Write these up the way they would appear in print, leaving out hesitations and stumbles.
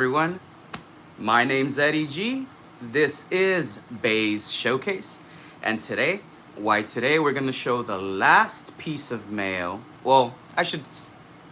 everyone. My name's Eddie G. This is Bay's Showcase. And today we're going to show the last piece of mail. Well, I should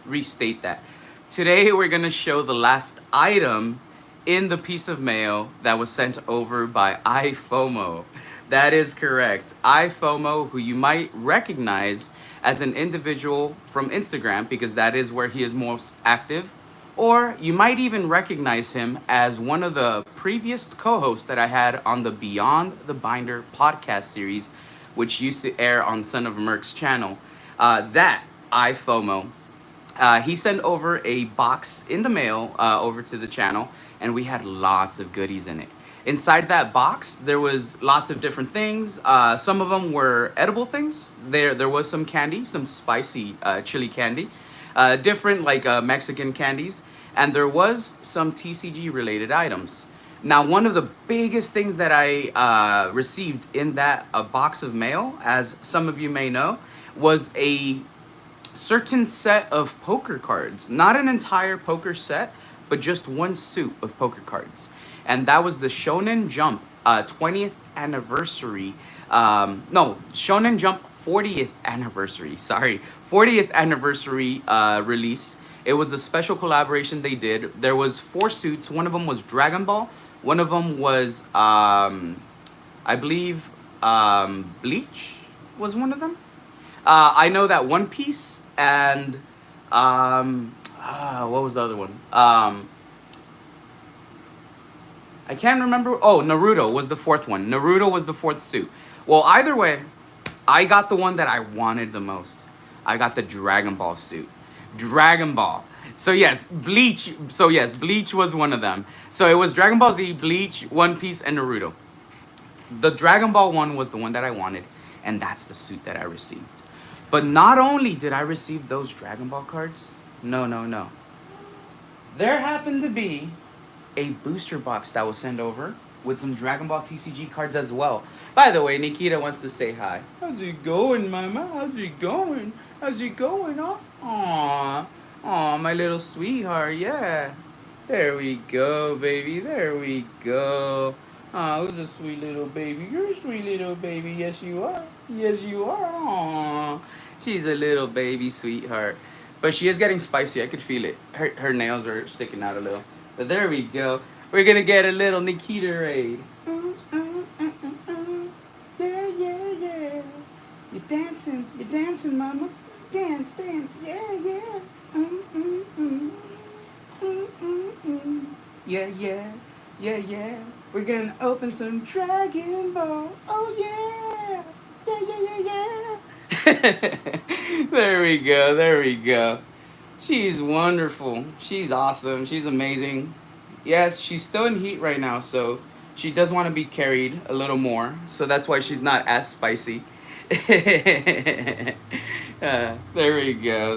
restate that. Today we're going to show the last item in the piece of mail that was sent over by iFOMO. That is correct. iFOMO, who you might recognize as an individual from Instagram because that is where he is most active. Or you might even recognize him as one of the previous co-hosts that I had on the Beyond the Binder podcast series, which used to air on Son of Merc's channel. That iFOMO, he sent over a box in the mail over to the channel, and we had lots of goodies in it. Inside that box, there was lots of different things. Some of them were edible things. There was some candy, some spicy chili candy. Different Mexican candies, and there was some TCG related items. Now, one of the biggest things that I received in that box of mail, as some of you may know, was a certain set of poker cards. Not an entire poker set, but just one suit of poker cards. And that was the Shonen Jump 20th anniversary. Shonen Jump 40th anniversary. 40th anniversary release. It was a special collaboration they did. There was 4 suits. One of them was Dragon Ball. One of them was, I believe, Bleach was one of them. I know that One Piece and, what was the other one? I can't remember. Oh, Naruto was the 4th one. Naruto was the 4th suit. Well, either way, I got the one that I wanted the most. I got the Dragon Ball suit. Dragon Ball. So yes, Bleach. Bleach was one of them. So it was Dragon Ball Z, Bleach, One Piece, and Naruto. The Dragon Ball one was the one that I wanted, and that's the suit that I received. But not only did I receive those Dragon Ball cards, no. There happened to be a booster box that was sent over with some Dragon Ball TCG cards as well. By the way, Nikita wants to say hi. How's it going, mama? How's it going? How's it going, huh? Aw, my little sweetheart, yeah. There we go, baby. There we go. Aw, who's a sweet little baby? You're a sweet little baby. Yes, you are. Yes, you are. Aw. She's a little baby sweetheart. But she is getting spicy. I could feel it. Her nails are sticking out a little. But there we go. We're gonna get a little Nikita raid. Yeah. You're dancing, mama. Dance, yeah. Yeah. We're gonna open some Dragon Ball. Oh yeah. There we go. She's wonderful. She's awesome. She's amazing. Yes, she's still in heat right now, so she does want to be carried a little more. So that's why she's not as spicy. There we go.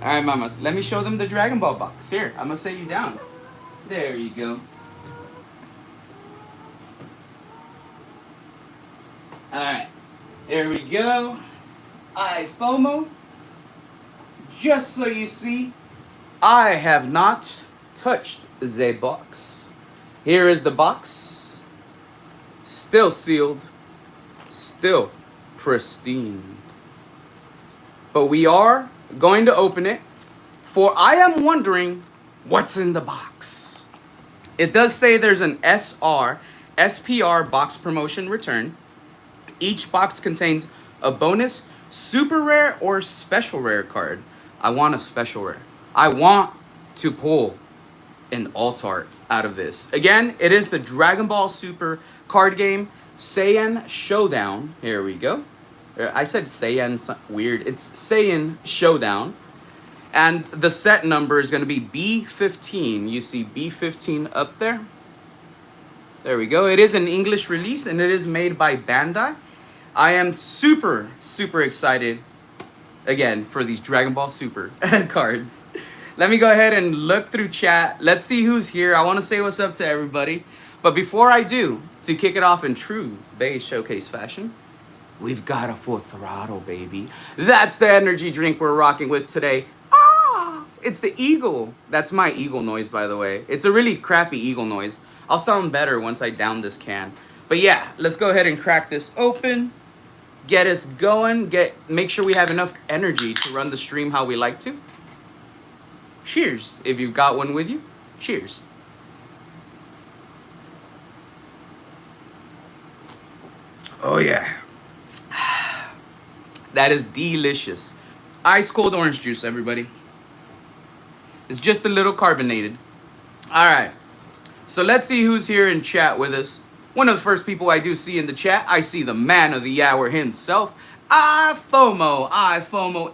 All right, mamas. Let me show them the Dragon Ball box. Here, I'm going to set you down. There you go. All right. Here we go. iFOMO. Just so you see, I have not touched the box. Here is the box. Still sealed. Still pristine. But we are going to open it, for I am wondering what's in the box. It does say there's an SPR box promotion return. Each box contains a bonus super rare or special rare card. I want a special rare. I want to pull an alt art out of this. Again, it is the Dragon Ball Super card game, Saiyan Showdown. Here we go. I said Saiyan, weird. It's Saiyan Showdown. And the set number is going to be B15. You see B15 up there? There we go. It is an English release, and it is made by Bandai. I am super excited, again, for these Dragon Ball Super cards. Let me go ahead and look through chat. Let's see who's here. I want to say what's up to everybody. But before I do, to kick it off in true Bay Showcase fashion, we've got a full throttle, baby. That's the energy drink we're rocking with today. It's the eagle. That's my eagle noise, by the way. It's a really crappy eagle noise. I'll sound better once I down this can. But yeah, let's go ahead and crack this open. Get us going. Make sure we have enough energy to run the stream how we like to. Cheers. If you've got one with you, cheers. Oh yeah. That is delicious. Ice cold orange juice, everybody. It's just a little carbonated. All right. So let's see who's here in chat with us. One of the first people I do see in the chat, I see the man of the hour himself, iFOMO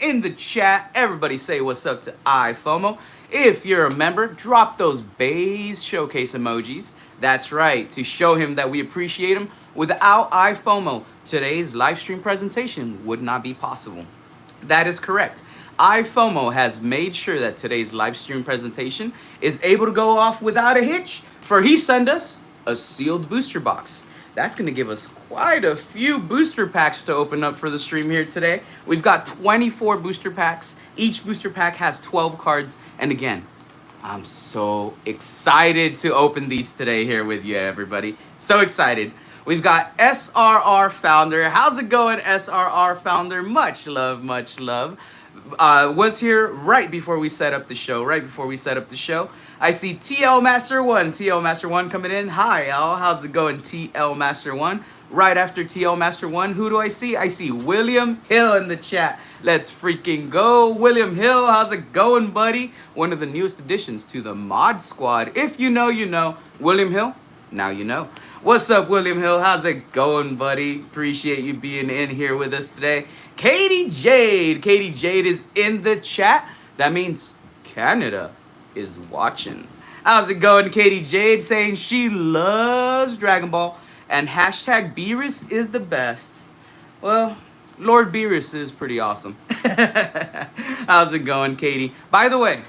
in the chat. Everybody say what's up to iFOMO. If you're a member, drop those Bays Showcase emojis. That's right, to show him that we appreciate him. Without iFOMO, today's live stream presentation would not be possible. That is correct. iFOMO has made sure that today's live stream presentation is able to go off without a hitch, for he sent us a sealed booster box. That's going to give us quite a few booster packs to open up for the stream here today. We've got 24 booster packs. Each booster pack has 12 cards. And again, I'm so excited to open these today here with you, everybody. So excited. We've got SRR Founder. How's it going, SRR Founder? Much love, much love. Was here right before we set up the show. I see TL Master 1. TL Master 1 coming in. Hi, y'all. How's it going, TL Master 1? Right after TL Master 1, who do I see? I see William Hill in the chat. Let's freaking go. William Hill, how's it going, buddy? One of the newest additions to the mod squad. If you know, you know. William Hill, now you know. What's up, William Hill? How's it going, buddy? Appreciate you being in here with us today. Katie Jade. Katie Jade is in the chat. That means Canada is watching. How's it going, Katie Jade? Saying she loves Dragon Ball and hashtag Beerus is the best. Well, Lord Beerus is pretty awesome. How's it going, Katie? By the way,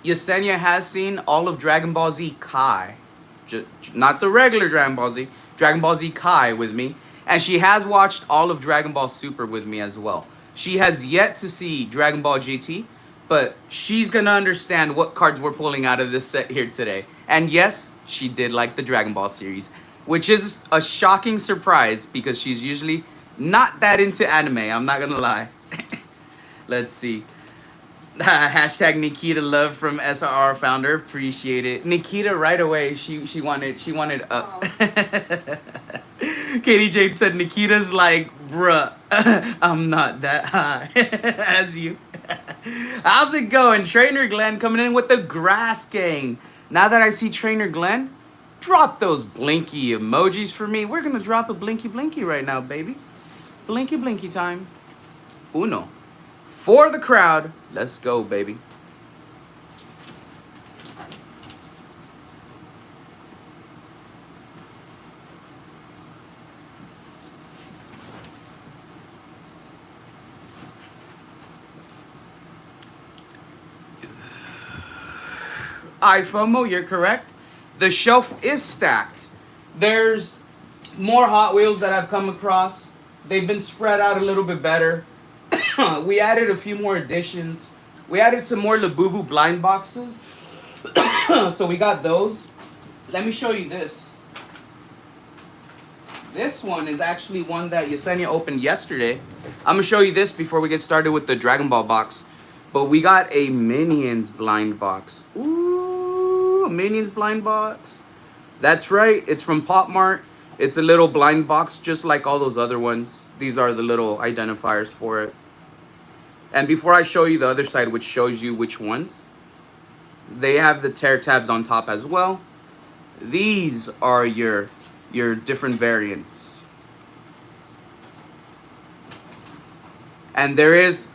Yesenia has seen all of Dragon Ball Z Kai. Not the regular Dragon Ball Z, Dragon Ball Z Kai with me. And she has watched all of Dragon Ball Super with me as well. She has yet to see Dragon Ball GT, but she's going to understand what cards we're pulling out of this set here today. And yes, she did like the Dragon Ball series, which is a shocking surprise because she's usually not that into anime, I'm not going to lie. Let's see. Hashtag Nikita love from SRR Founder. Appreciate it. Nikita right away. She wanted up. Katie Jade said Nikita's like, bruh, I'm not that high as you. How's it going? Trainer Glenn coming in with the grass gang. Now that I see Trainer Glenn, drop those blinky emojis for me. We're gonna drop a blinky blinky right now, baby. Blinky blinky time. Uno. For the crowd, let's go, baby. iFOMO, you're correct. The shelf is stacked. There's more Hot Wheels that I've come across. They've been spread out a little bit better. We added a few more additions. We added some more Labubu blind boxes. So we got those. Let me show you this. This one is actually one that Yesenia opened yesterday. I'm going to show you this before we get started with the Dragon Ball box. But we got a Minions blind box. Ooh, Minions blind box. That's right. It's from Pop Mart. It's a little blind box just like all those other ones. These are the little identifiers for it. And before I show you the other side, which shows you which ones, they have the tear tabs on top as well. These are your different variants. And there is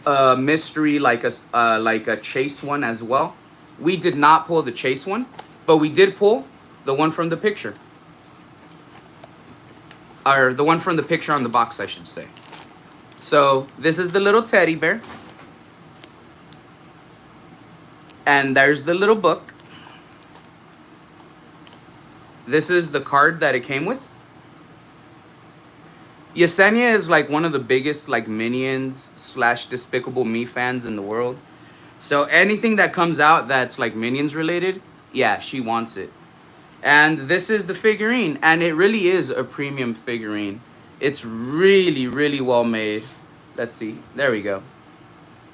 a mystery like a chase one as well. We did not pull the chase one, but we did pull the one from the picture. Or the one from the picture on the box, I should say. So this is the little teddy bear. And there's the little book. This is the card that it came with. Yesenia is like one of the biggest like Minions / Despicable Me fans in the world. So anything that comes out that's like Minions related, yeah, she wants it. And this is the figurine, and it really is a premium figurine. It's really, really well made. Let's see. There we go.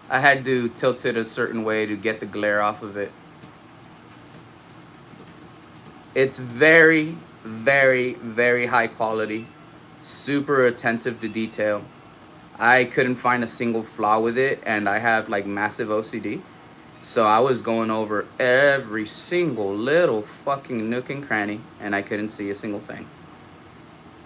I had to tilt it a certain way to get the glare off of it. It's very, very, very high quality. Super attentive to detail. I couldn't find a single flaw with it, and I have like massive OCD. So I was going over every single little fucking nook and cranny, and I couldn't see a single thing.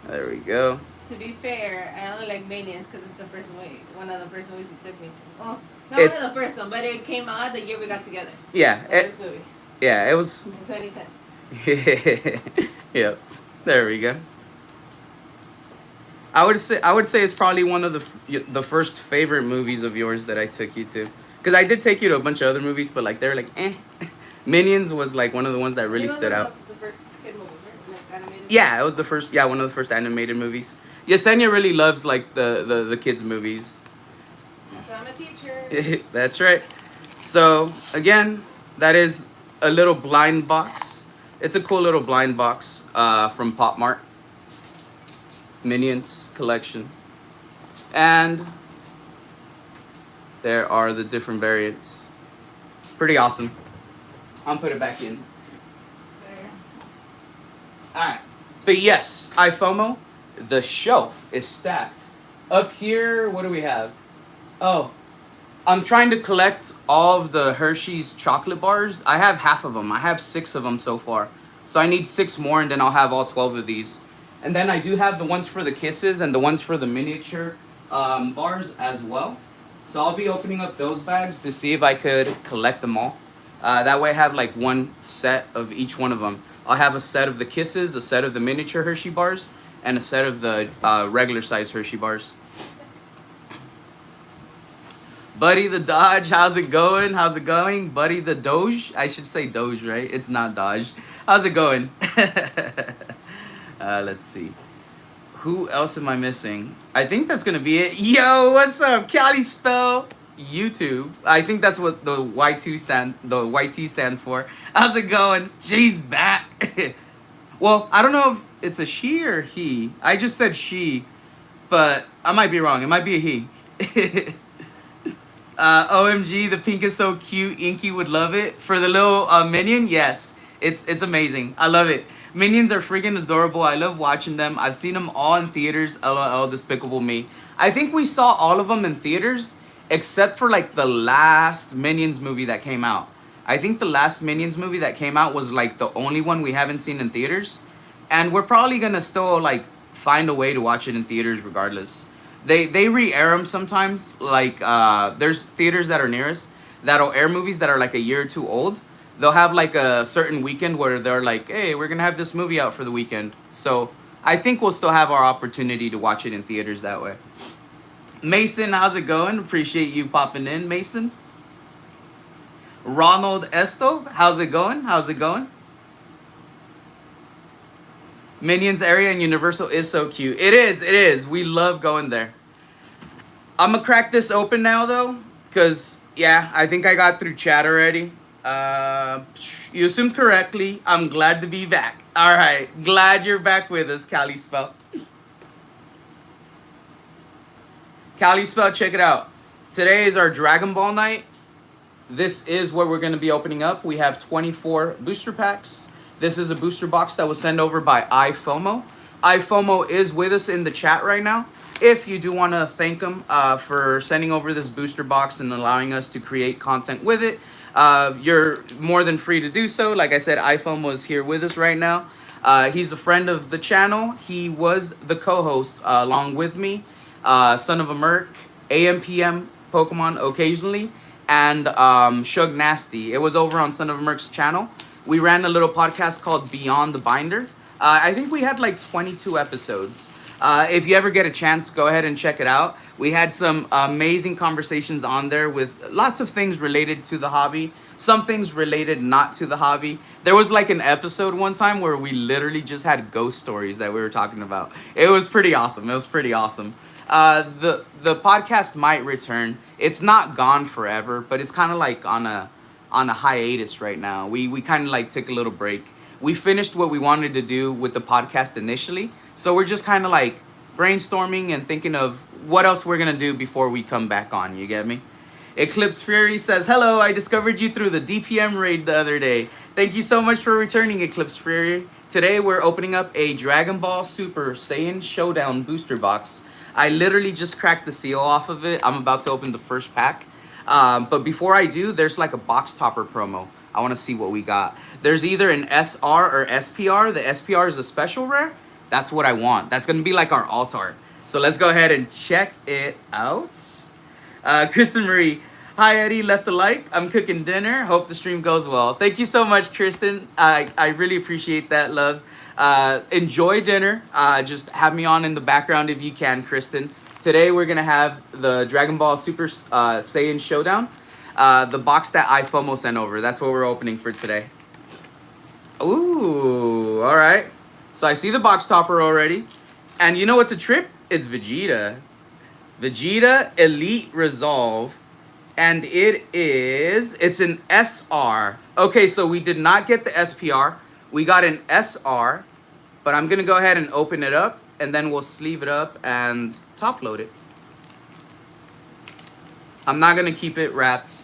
There we go. To be fair, I only like Minions because it's the first movie, one of the first movies he took me to. Oh, not one of the first one, but it came out the year we got together. Yeah. The first movie. Yeah, it was. In 2010. Yep. There we go. I would say it's probably one of the first favorite movies of yours that I took you to. Because I did take you to a bunch of other movies, but like they were like, eh. Minions was like one of the ones that really stood out. The first kid movies, right? Like animated. Yeah, it was the first. Yeah, one of the first animated movies. Yesenia really loves like the kids movies. That's why I'm a teacher. That's right. So again, that is a little blind box. It's a cool little blind box from Pop Mart. Minions collection. And there are the different variants. Pretty awesome. I'll put it back in. There. Alright. But yes, iFOMO, the shelf is stacked. Up here, what do we have? Oh, I'm trying to collect all of the Hershey's chocolate bars. I have half of them. I have 6 of them so far. So I need 6 more, and then I'll have all 12 of these. And then I do have the ones for the kisses and the ones for the miniature bars as well. So I'll be opening up those bags to see if I could collect them all. That way I have like one set of each one of them. I'll have a set of the kisses, a set of the miniature Hershey bars, and a set of the regular size Hershey bars. Buddy the Dodge, how's it going? How's it going? Buddy the Doge? I should say Doge, right? It's not Dodge. How's it going? Let's see. Who else am I missing? I think that's gonna be it. Yo, what's up? Cali Spell YouTube. I think that's what the YT stands for. How's it going? She's back. Well, I don't know if it's a she or he. I just said she, but I might be wrong. It might be a he. OMG, the pink is so cute. Inky would love it. For the little minion, yes. It's amazing. I love it. Minions are freaking adorable. I love watching them. I've seen them all in theaters. LOL, despicable me. I think we saw all of them in theaters, except for like the last Minions movie that came out. I think the last Minions movie that came out was like the only one we haven't seen in theaters. And we're probably gonna still like find a way to watch it in theaters regardless. They re-air them sometimes. Like there's theaters that are near us that'll air movies that are like a year or 2 old. They'll have like a certain weekend where they're like, hey, we're gonna have this movie out for the weekend. So I think we'll still have our opportunity to watch it in theaters that way. Mason, how's it going? Appreciate you popping in, Mason. Ronald Esto, how's it going? How's it going? Minions area in Universal is so cute. It is. We love going there. I'm gonna crack this open now though, because yeah, I think I got through chat already. You assumed correctly. I'm glad to be back. Alright, glad you're back with us, Cali Spell. Cali Spell, check it out. Today is our Dragon Ball night. This is what we're going to be opening up. We have 24 booster packs. This is a booster box that was sent over by iFOMO. iFOMO is with us in the chat right now. If you do want to thank him for sending over this booster box and allowing us to create content with it, you're more than free to do so. Like I said, iFOMO is here with us right now. He's a friend of the channel. He was the co-host along with me. Son of a Merc, AMPM Pokemon occasionally, and Shug Nasty. It was over on Son of a Merc's channel. We ran a little podcast called Beyond the Binder. I think we had like 22 episodes. If you ever get a chance, go ahead and check it out. We had some amazing conversations on there with lots of things related to the hobby. Some things related not to the hobby. There was like an episode one time where we literally just had ghost stories that we were talking about. It was pretty awesome. The podcast might return. It's not gone forever, but it's kind of like on a hiatus right now. We kind of like took a little break. We finished what we wanted to do with the podcast initially, so we're just kind of like brainstorming and thinking of what else we're gonna do before we come back on. You get me? Eclipse Fury says, "Hello, I discovered you through the DPM raid the other day. Thank you so much for returning, Eclipse Fury. Today we're opening up a Dragon Ball Super Saiyan Showdown booster box. I literally just cracked the seal off of it. I'm about to open the first pack. But before I do, there's like a box topper promo. I want to see what we got. There's either an SR or SPR. The SPR is a special rare. That's what I want. That's going to be like our alt art. So let's go ahead and check it out. Kristen Marie, hi Eddie, left a like. I'm cooking dinner. Hope the stream goes well. Thank you so much, Kristen. I really appreciate that, love. Enjoy dinner. Just have me on in the background if you can, Kristen. Today we're gonna have the Dragon Ball Super Saiyan Showdown. The box that iFOMO sent over. That's what we're opening for today. Ooh, all right. So I see the box topper already. And you know what's a trip? It's Vegeta. Vegeta Elite Resolve. And it's an SR. Okay, so we did not get the SPR. We got an SR. But I'm going to go ahead and open it up. And then we'll sleeve it up and top load it. I'm not going to keep it wrapped.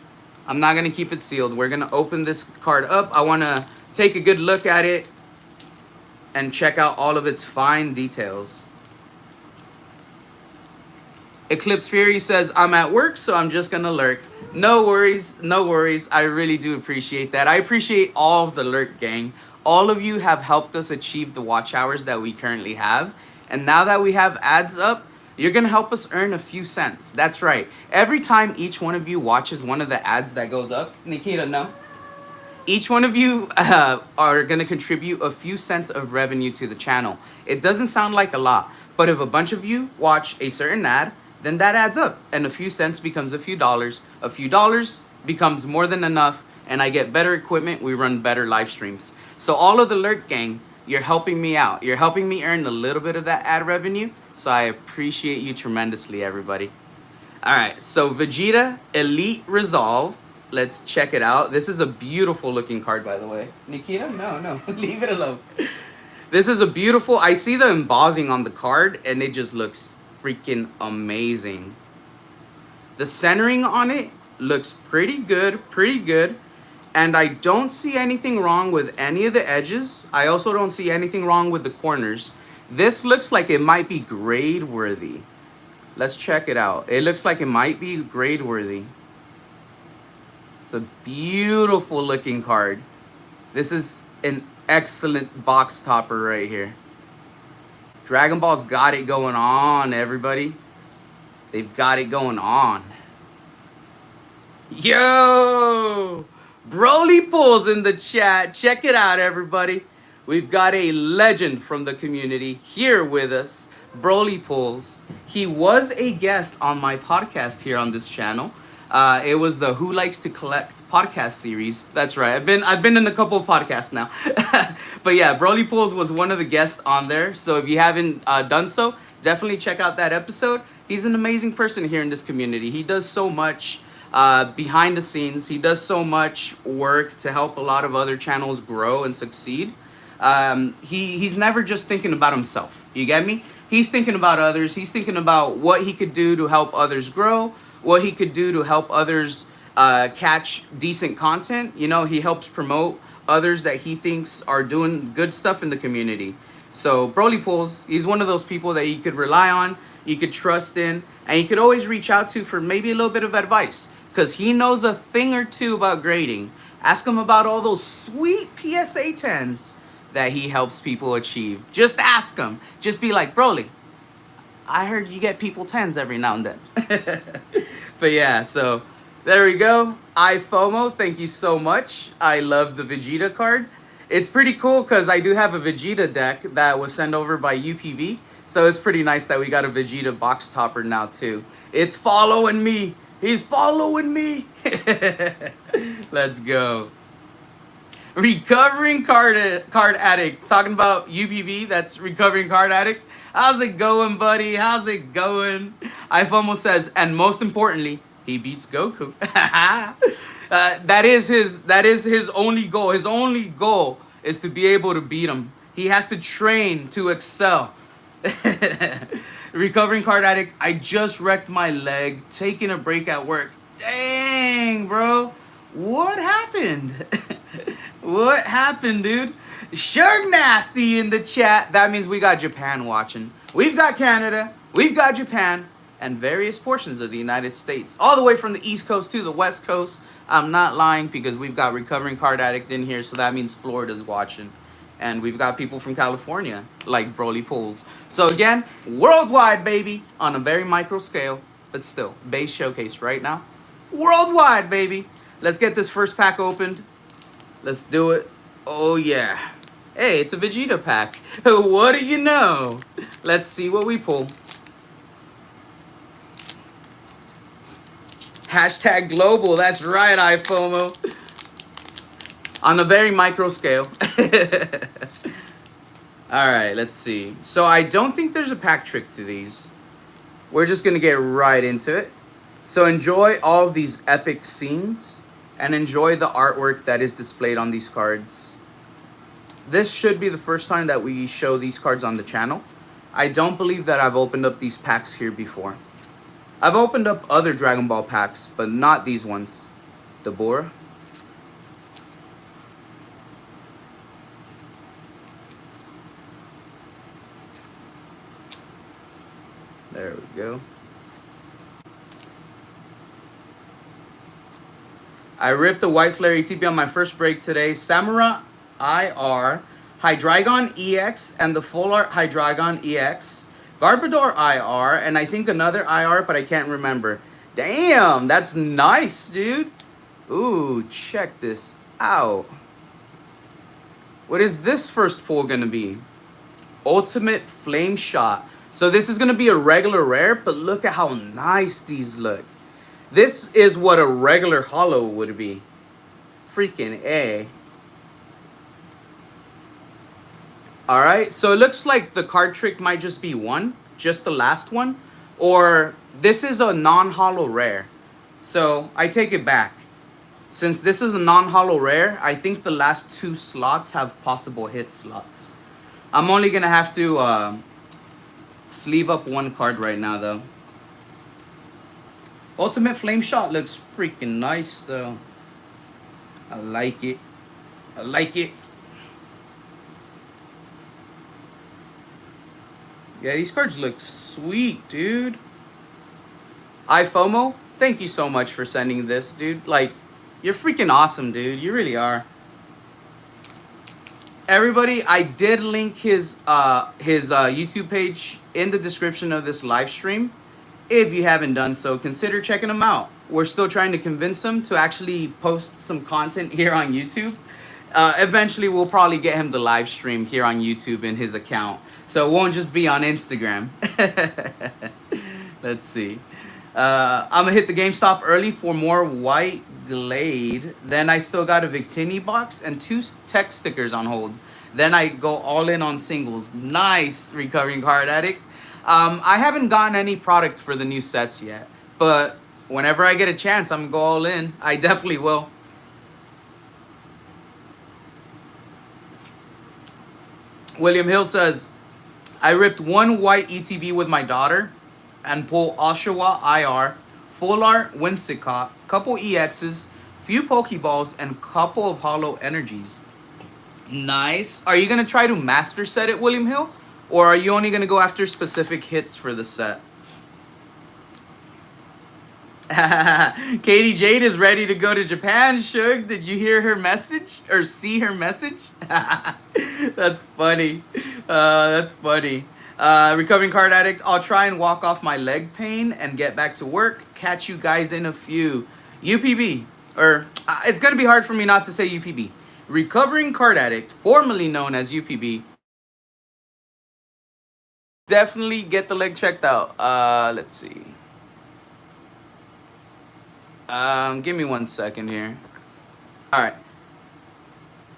I'm not going to keep it sealed. We're going to open this card up. I want to take a good look at it and check out all of its fine details. Eclipse Fury says, I'm at work, so I'm just going to lurk. No worries, no worries. I really do appreciate that. I appreciate all of the lurk gang. All of you have helped us achieve the watch hours that we currently have. And now that we have ads up, you're going to help us earn a few cents. That's right. Every time each one of you watches one of the ads that goes up, Nikita, no? Each one of you are going to contribute a few cents of revenue to the channel. It doesn't sound like a lot, but if a bunch of you watch a certain ad, then that adds up, and a few cents becomes a few dollars. A few dollars becomes more than enough, and I get better equipment. We run better live streams. So all of the lurk gang, you're helping me out. You're helping me earn a little bit of that ad revenue, so I appreciate you tremendously, everybody. All right, so Vegeta Elite Resolve. Let's check it out. This is a beautiful looking card, by the way. Nikita? No, leave it alone. This is a beautiful, I see the embossing on the card, and it just looks freaking amazing. The centering on it looks pretty good. And I don't see anything wrong with any of the edges. I also don't see anything wrong with the corners. This looks like it might be grade worthy. Let's check it out. It looks like it might be grade worthy. It's a beautiful looking card. This is an excellent box topper right here. Dragon Ball's got it going on, everybody. They've got it going on. Yo! Broly Pulls in the chat. Check it out, everybody. We've got a legend from the community here with us, Broly Pulls. He was a guest on my podcast here on this channel. It was the Who Likes to Collect podcast series. That's right. I've been in a couple of podcasts now. But yeah, Broly Pools was one of the guests on there. So if you haven't done so, definitely check out that episode. He's an amazing person here in this community. He does so much behind the scenes. He does so much work to help a lot of other channels grow and succeed. He's never just thinking about himself. You get me? He's thinking about others. He's thinking about what he could do to help others grow, what he could do to help others catch decent content. You know, he helps promote others that he thinks are doing good stuff in the community. So Broly Pools, he's one of those people that you could rely on, you could trust in, and you could always reach out to for maybe a little bit of advice, because he knows a thing or two about grading. Ask him about all those sweet PSA 10s that he helps people achieve. Just ask him. Just be like, Broly, I heard you get people 10s every now and then. But yeah, so there we go. iFOMO, thank you so much. I love the Vegeta card. It's pretty cool because I do have a Vegeta deck that was sent over by UPV. So it's pretty nice that we got a Vegeta box topper now too. It's following me. He's following me. Let's go. Recovering card addict. Talking about UPV, that's recovering card addict. How's it going, buddy? How's it going? iFomo says, and most importantly, he beats Goku. That is his only goal. His only goal is to be able to beat him. He has to train to excel. Recovering card addict. I just wrecked my leg, taking a break at work. Dang, bro. What happened? What happened, dude? Shug Nasty in the chat. That means we got Japan watching. We've got Canada. We've got Japan. And various portions of the United States. All the way from the East Coast to the West Coast. I'm not lying because we've got Recovering Card Addict in here. So that means Florida's watching. And we've got people from California, like Broly Pools. So again, worldwide, baby. On a very micro scale. But still, base showcase right now. Worldwide, baby. Let's get this first pack opened. Let's do it. Oh, yeah. Hey, it's a Vegeta pack. What do you know? Let's see what we pull. Hashtag global. That's right, iFomo. On a very micro scale. Alright, let's see. So I don't think there's a pack trick to these. We're just going to get right into it. So enjoy all of these epic scenes. And enjoy the artwork that is displayed on these cards. This should be the first time that we show these cards on the channel. I don't believe that I've opened up these packs here before. I've opened up other Dragon Ball packs, but not these ones. Deborah. There we go. I ripped the White Flare ETB on my first break today. Samurai IR, Hydreigon EX, and the Full Art Hydreigon EX. Garbodor IR, and I think another IR, but I can't remember. Damn, that's nice, dude. Ooh, check this out. What is this first pull gonna be? Ultimate Flame Shot. So this is gonna be a regular rare, but look at how nice these look. This is what a regular holo would be. Freaking A. Alright, so it looks like the card trick might just be one. Just the last one. Or this is a non-holo rare. So I take it back. Since this is a non-holo rare, I think the last two slots have possible hit slots. I'm only going to have to sleeve up one card right now though. Ultimate Flame Shot looks freaking nice though. I like it. I like it. Yeah, these cards look sweet, dude. iFomo, thank you so much for sending this, dude. Like, you're freaking awesome, dude. You really are. Everybody, I did link his YouTube page in the description of this live stream. If you haven't done so, consider checking him out. We're still trying to convince him to actually post some content here on YouTube. Eventually, we'll probably get him the live stream here on YouTube in his account. So it won't just be on Instagram. Let's see. I'm going to hit the GameStop early for more White Glade. Then I still got a Victini box and 2 tech stickers on hold. Then I go all in on singles. Nice, Recovering Card Addict. I haven't gotten any product for the new sets yet. But whenever I get a chance, I'm going to go all in. I definitely will. William Hill says, I ripped one white ETB with my daughter and pulled Oshawa IR, Full Art Whimsicott, couple EXs, few Pokeballs, and couple of Holo Energies. Nice. Are you going to try to master set it, William Hill? Or are you only going to go after specific hits for the set? Katie Jade is ready to go to Japan, Shug. Did you hear her message? Or see her message? That's funny. That's funny. Recovering Card Addict. I'll try and walk off my leg pain and get back to work. Catch you guys in a few. UPB. Or, it's going to be hard for me not to say UPB. Recovering Card Addict, formerly known as UPB. Definitely get the leg checked out. Let's see. Give me 1 second here. Alright.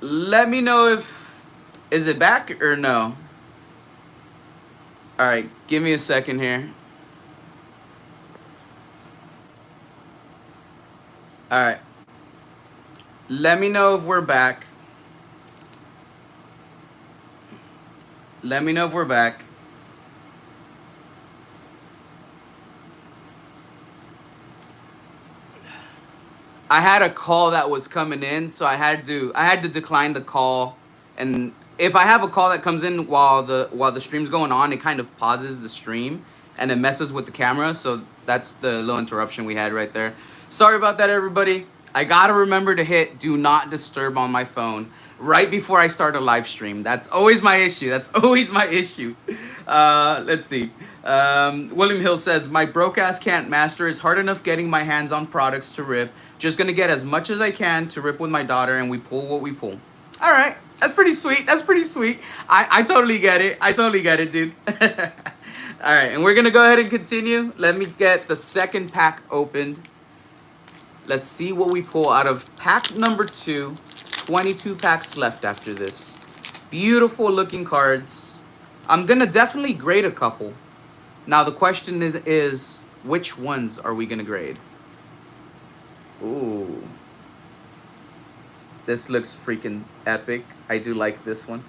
Let me know if... Is it back or no? Alright, give me a second here. Alright. Let me know if we're back. Let me know if we're back. I had a call that was coming in, so I had to decline the call. And if I have a call that comes in while the stream's going on, it kind of pauses the stream and it messes with the camera. So that's the little interruption we had right there. Sorry about that, everybody. I gotta remember to hit do not disturb on my phone right before I start a live stream. That's always my issue. That's always my issue. Let's see. William Hill says, my broke ass can't master. It's hard enough getting my hands on products to rip. Just gonna get as much as I can to rip with my daughter, and we pull what we pull. All right, that's pretty sweet. That's pretty sweet. I totally get it. I totally get it, dude. All right, and we're gonna go ahead and continue. Let me get the second pack opened. Let's see what we pull out of pack number 2. 22 packs left after this. Beautiful looking cards. I'm gonna definitely grade a couple. Now the question is which ones are we gonna grade? Ooh. This looks freaking epic. I do like this one.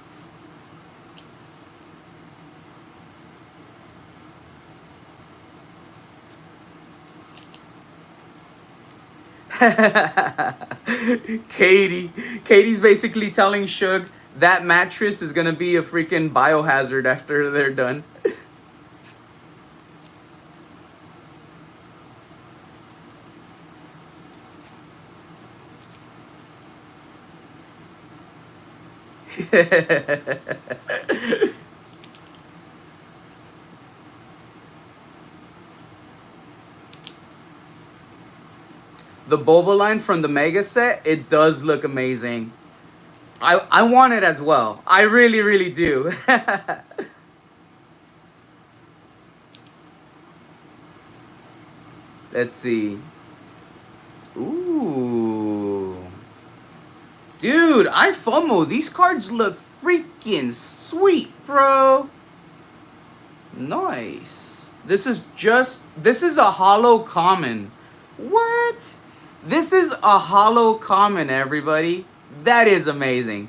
Katie's basically telling Suge that mattress is gonna be a freaking biohazard after they're done. The boba line from the Mega set, it does look amazing. I want it as well. I really, really do. Let's see. Ooh. Dude, I FOMO. These cards look freaking sweet, bro. Nice. This is a hollow common. What? This is a hollow common, everybody. That is amazing.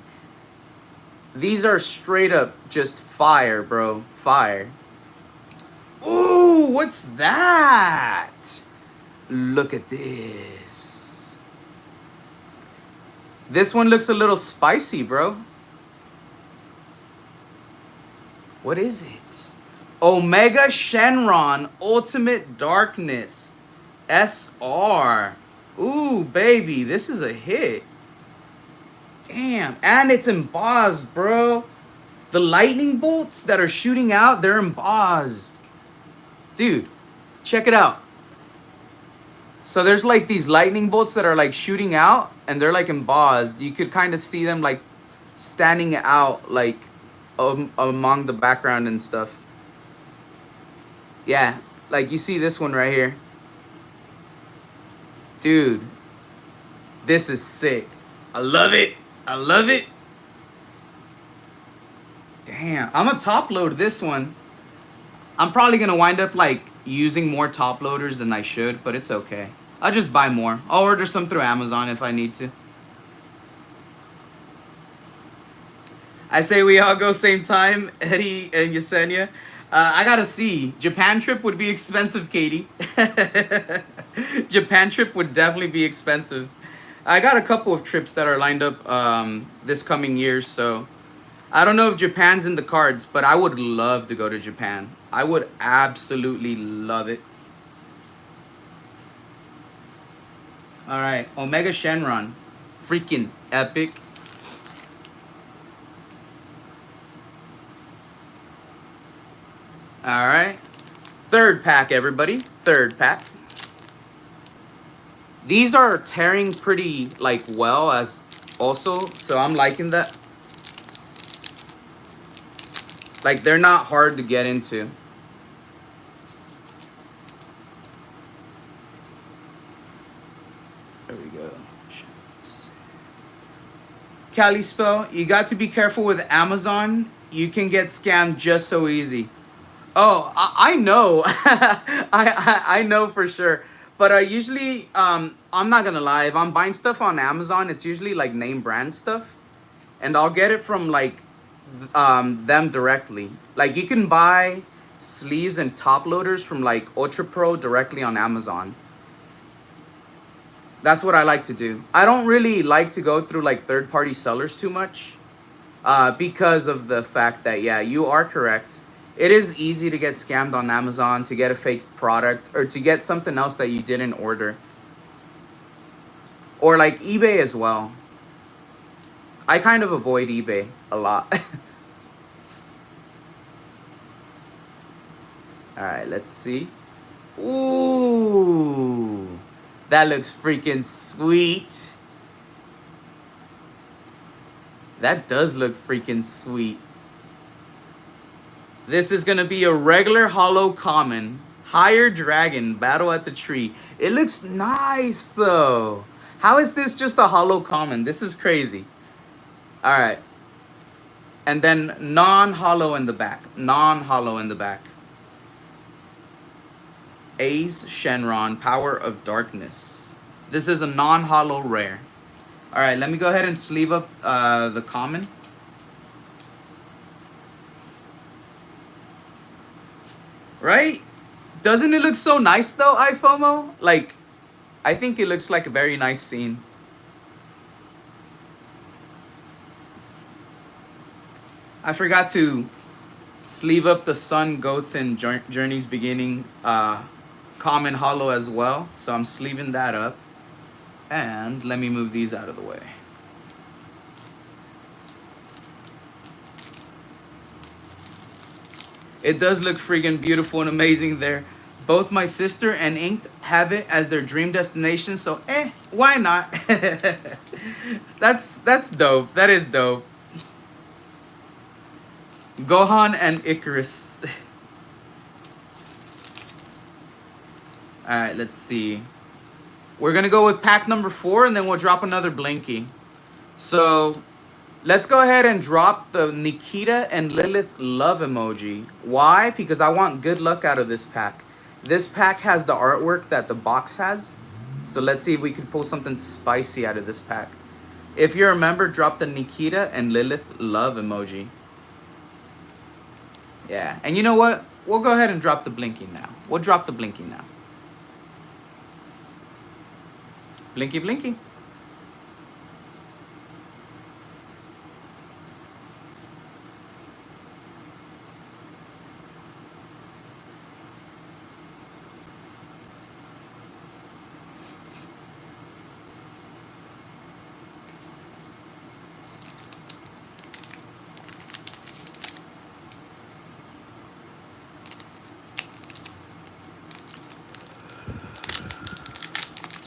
These are straight up just fire, bro. Fire. Ooh, what's that? Look at this. This one looks a little spicy, bro. What is it? Omega Shenron Ultimate Darkness SR. Ooh, baby, this is a hit. Damn, and it's embossed, bro. The lightning bolts that are shooting out, they're embossed. Dude, check it out. So there's like these lightning bolts that are like shooting out and they're like embossed. You could kind of see them like standing out like among the background and stuff. Yeah, like you see this one right here. Dude, this is sick. I love it. I love it. Damn, I'm gonna top load this one. I'm probably gonna wind up like using more top loaders than I should, but it's okay. I'll just buy more. I'll order some through Amazon if I need to. I say we all go same time, Eddie and Yesenia. I gotta see. Japan trip would be expensive, Katie. Japan trip would definitely be expensive. I got a couple of trips that are lined up this coming year, so I don't know if Japan's in the cards, but I would love to go to Japan. I would absolutely love it. All right, Omega Shenron, freaking epic. All right, third pack, everybody. Third pack. These are tearing pretty like well as also, so I'm liking that. Like they're not hard to get into. There we go. Cali Spell, you got to be careful with Amazon. You can get scammed just so easy. Oh, I know. I know for sure. But usually, I'm not gonna lie. If I'm buying stuff on Amazon, it's usually like name brand stuff, and I'll get it from like them directly. Like you can buy sleeves and top loaders from like Ultra Pro directly on Amazon. That's what I like to do. I don't really like to go through like third party sellers too much, because of the fact that, yeah, you are correct. It is easy to get scammed on Amazon, to get a fake product, or to get something else that you didn't order. Or like eBay as well. I kind of avoid eBay a lot. Alright, let's see. Ooh, that looks freaking sweet. That does look freaking sweet. This is gonna be a regular hollow common. Higher dragon, battle at the tree. It looks nice though. How is this just a hollow common? This is crazy. Alright. And then non-hollow in the back. Non-hollow in the back. Ace Shenron, Power of Darkness. This is a non-hollow rare. Alright, let me go ahead and sleeve up the common. Right? Doesn't it look so nice though, iFOMO? Like, I think it looks like a very nice scene. I forgot to sleeve up the Sun, Goats, and Journey's Beginning common hollow as well. So I'm sleeving that up. And let me move these out of the way. It does look freaking beautiful and amazing there. Both my sister and Inked have it as their dream destination, so why not? That's dope. That is dope. Gohan and Icarus. Alright, let's see. We're gonna go with pack number 4 and then we'll drop another Blinky. So let's go ahead and drop the Nikita and Lilith love emoji. Why? Because I want good luck out of this pack. This pack has the artwork that the box has. So let's see if we can pull something spicy out of this pack. If you remember, drop the Nikita and Lilith love emoji. Yeah, and you know what? We'll go ahead and drop the Blinky now. We'll drop the Blinky now. Blinky, Blinky.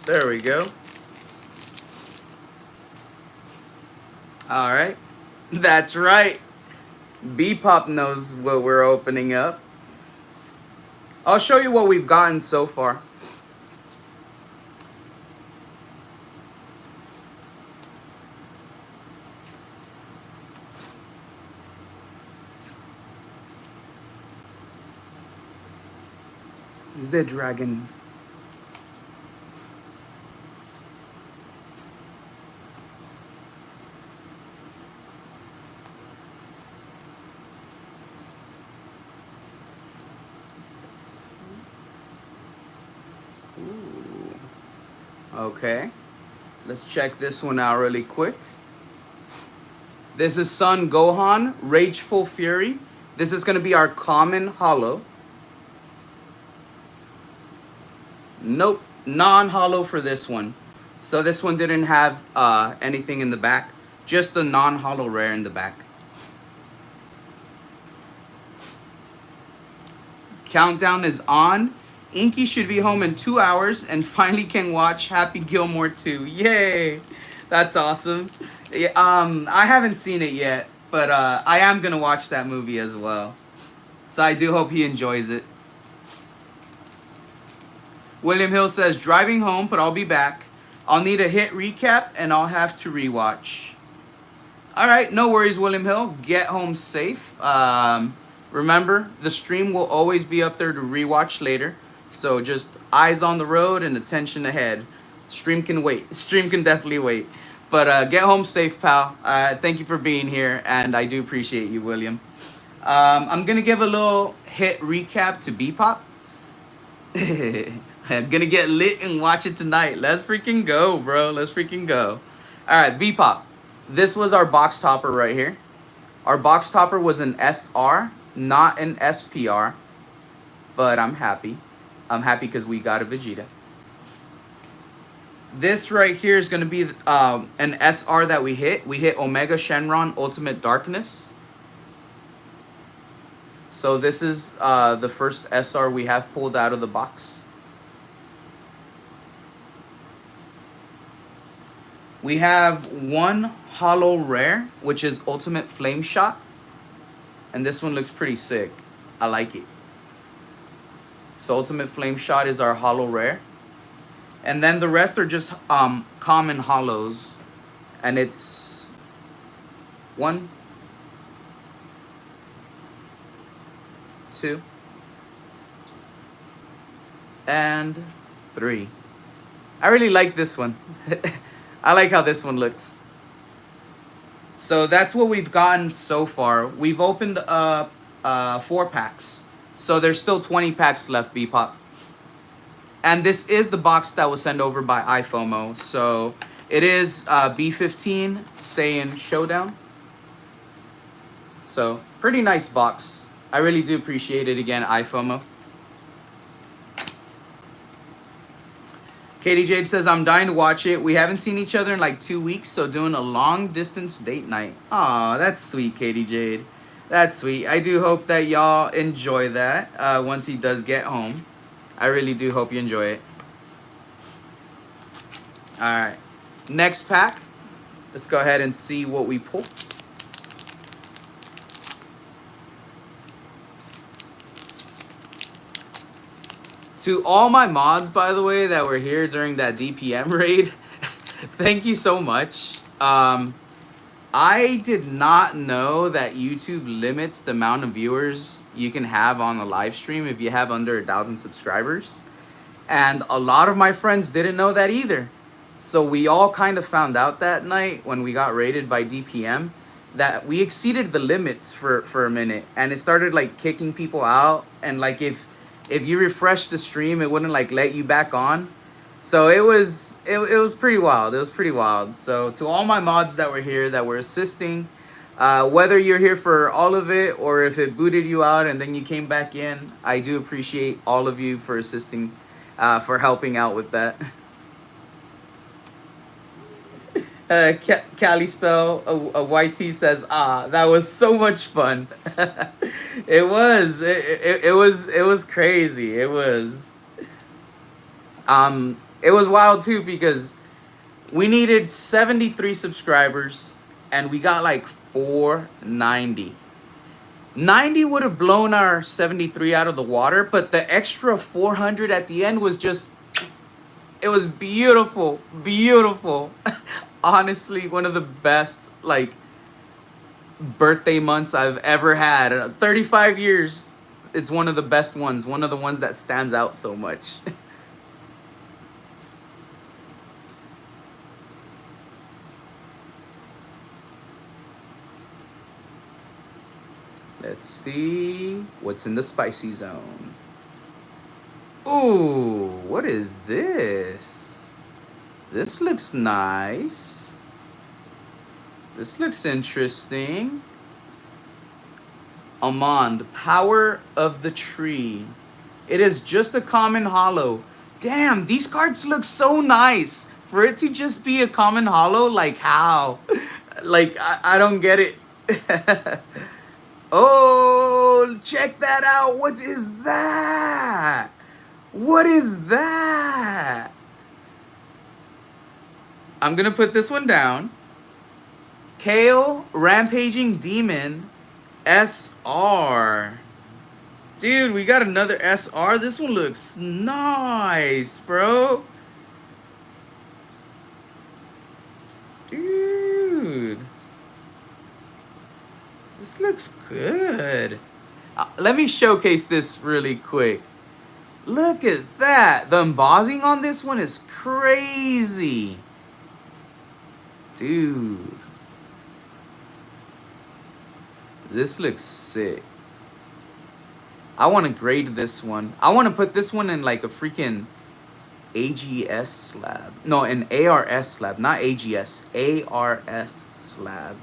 There we go. All right. That's right. B-Pop knows what we're opening up. I'll show you what we've gotten so far. The dragon. Okay, let's check this one out really quick. This is Sun Gohan, Rageful Fury. This is going to be our common hollow. Nope, non-hollow for this one. So this one didn't have anything in the back. Just the non-hollow rare in the back. Countdown is on. Inky should be home in 2 hours and finally can watch Happy Gilmore 2. Yay! That's awesome. Yeah, I haven't seen it yet, but I am gonna watch that movie as well. So I do hope he enjoys it. William Hill says, driving home, but I'll be back. I'll need a hit recap and I'll have to rewatch. All right, no worries, William Hill. Get home safe. Remember, the stream will always be up there to rewatch later. So just eyes on the road and attention ahead. Stream can wait. Stream can definitely wait. But get home safe, pal. Thank you for being here, and I do appreciate you, William. I'm gonna give a little hit recap to Bpop. I'm gonna get lit and watch it tonight. Let's freaking go, bro. Let's freaking go. All right, Bpop. This was our box topper right here. Our box topper was an SR, not an SPR, but I'm happy. I'm happy because we got a Vegeta. This right here is going to be an SR that we hit. We hit Omega Shenron Ultimate Darkness. So this is the first SR we have pulled out of the box. We have one holo rare, which is Ultimate Flame Shot. And this one looks pretty sick. I like it. So Ultimate Flame Shot is our holo rare. And then the rest are just common holos. And it's 1, 2, and 3. I really like this one. I like how this one looks. So that's what we've gotten so far. We've opened up 4 packs. So there's still 20 packs left, Bpop. And this is the box that was sent over by iFOMO. So it is B15 Saiyan Showdown. So pretty nice box. I really do appreciate it again, iFOMO. Katie Jade says, I'm dying to watch it. We haven't seen each other in like 2 weeks, so doing a long distance date night. Aw, that's sweet, Katie Jade. That's sweet. I do hope that y'all enjoy that once he does get home. I really do hope you enjoy it. Alright. Next pack. Let's go ahead and see what we pull. To all my mods, by the way, that were here during that DPM raid, thank you so much. I did not know that YouTube limits the amount of viewers you can have on a live stream if you have under 1,000 subscribers. And a lot of my friends didn't know that either. So we all kind of found out that night when we got raided by DPM that we exceeded the limits for a minute. And it started like kicking people out. And like if you refresh the stream, it wouldn't like let you back on. So it was pretty wild. It was pretty wild. So to all my mods that were here, that were assisting, whether you're here for all of it or if it booted you out and then you came back in, I do appreciate all of you for assisting, for helping out with that. Cali Spell, a YT says, that was so much fun. It was. It was crazy. It was. It was wild too because we needed 73 subscribers and we got like 490. 90 would have blown our 73 out of the water, but the extra 400 at the end was just, it was beautiful, beautiful. Honestly, one of the best like birthday months I've ever had. 35 years. It's one of the best ones. One of the ones that stands out so much. Let's see what's in the spicy zone. Ooh, what is this? This looks nice. This looks interesting. Amand, Power of the Tree. It is just a common holo. Damn, these cards look so nice. For it to just be a common holo, like how? Like, I don't get it. Oh, check that out. What is that? What is that? I'm going to put this one down. Kale Rampaging Demon SR. Dude, we got another SR. This one looks nice, bro. Dude. This looks good. Let me showcase this really quick. Look at that. The embossing on this one is crazy. Dude. This looks sick. I want to grade this one. I want to put this one in like a freaking AGS slab. No, an ARS slab. Not AGS. ARS slab.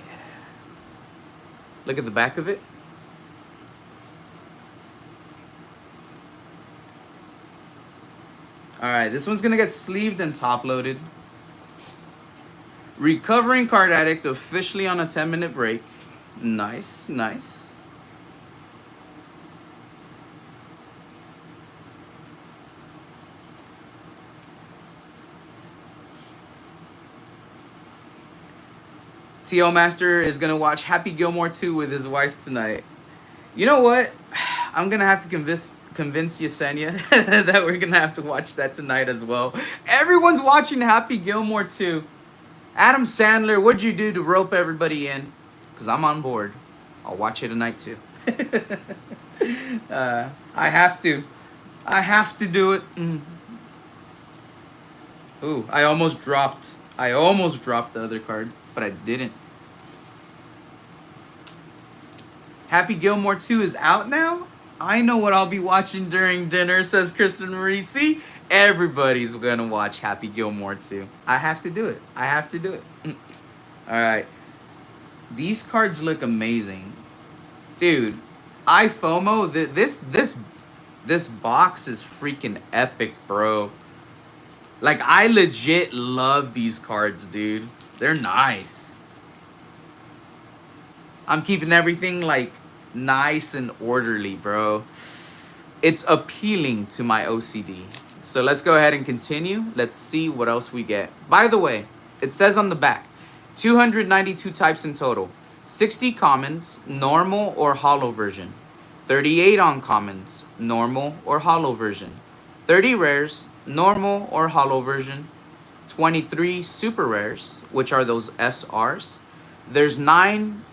Yeah. Look at the back of it. Alright, this one's gonna get sleeved and top loaded. Recovering card addict officially on a 10-minute break. Nice, nice. T.O. Master is gonna watch Happy Gilmore 2 with his wife tonight. You know what? I'm gonna have to convince Yesenia that we're gonna have to watch that tonight as well. Everyone's watching Happy Gilmore 2. Adam Sandler, what'd you do to rope everybody in? Because I'm on board. I'll watch it tonight too. I have to. I have to do it. Ooh, I almost dropped the other card, but I didn't. Happy Gilmore 2 is out now? I know what I'll be watching during dinner, says Kristen Marie. See? Everybody's gonna watch Happy Gilmore 2. I have to do it. I have to do it. Alright. These cards look amazing. Dude, I FOMO. This box is freaking epic, bro. Like, I legit love these cards, dude. They're nice. I'm keeping everything, like, nice and orderly, bro. It's appealing to my OCD. So let's go ahead and continue. Let's see what else we get. By the way, it says on the back, 292 types in total. 60 commons, normal or hollow version. 38 uncommons, normal or hollow version. 30 rares, normal or hollow version. 23 super rares, which are those SRs. There's 9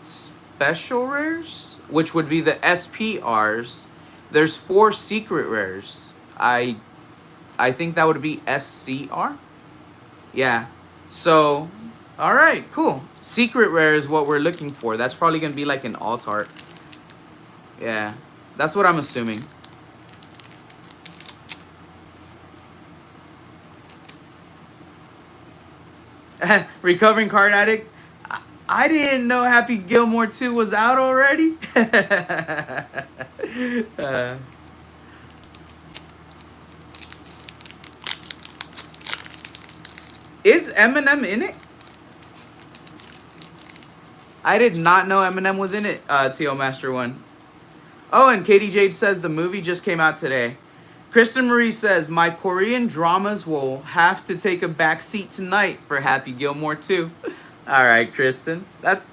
special rares, which would be the SPRs. There's 4 secret rares. I think that would be SCR. Yeah. So, all right, cool. Secret rare is what we're looking for. That's probably gonna be like an alt art. Yeah, that's what I'm assuming. Recovering card addict. I didn't know Happy Gilmore 2 was out already. Is Eminem in it? I did not know Eminem was in it, T.O. Master 1. Oh, and Katie Jade says the movie just came out today. Kristen Marie says, my Korean dramas will have to take a back seat tonight for Happy Gilmore 2. All right, Kristen. That's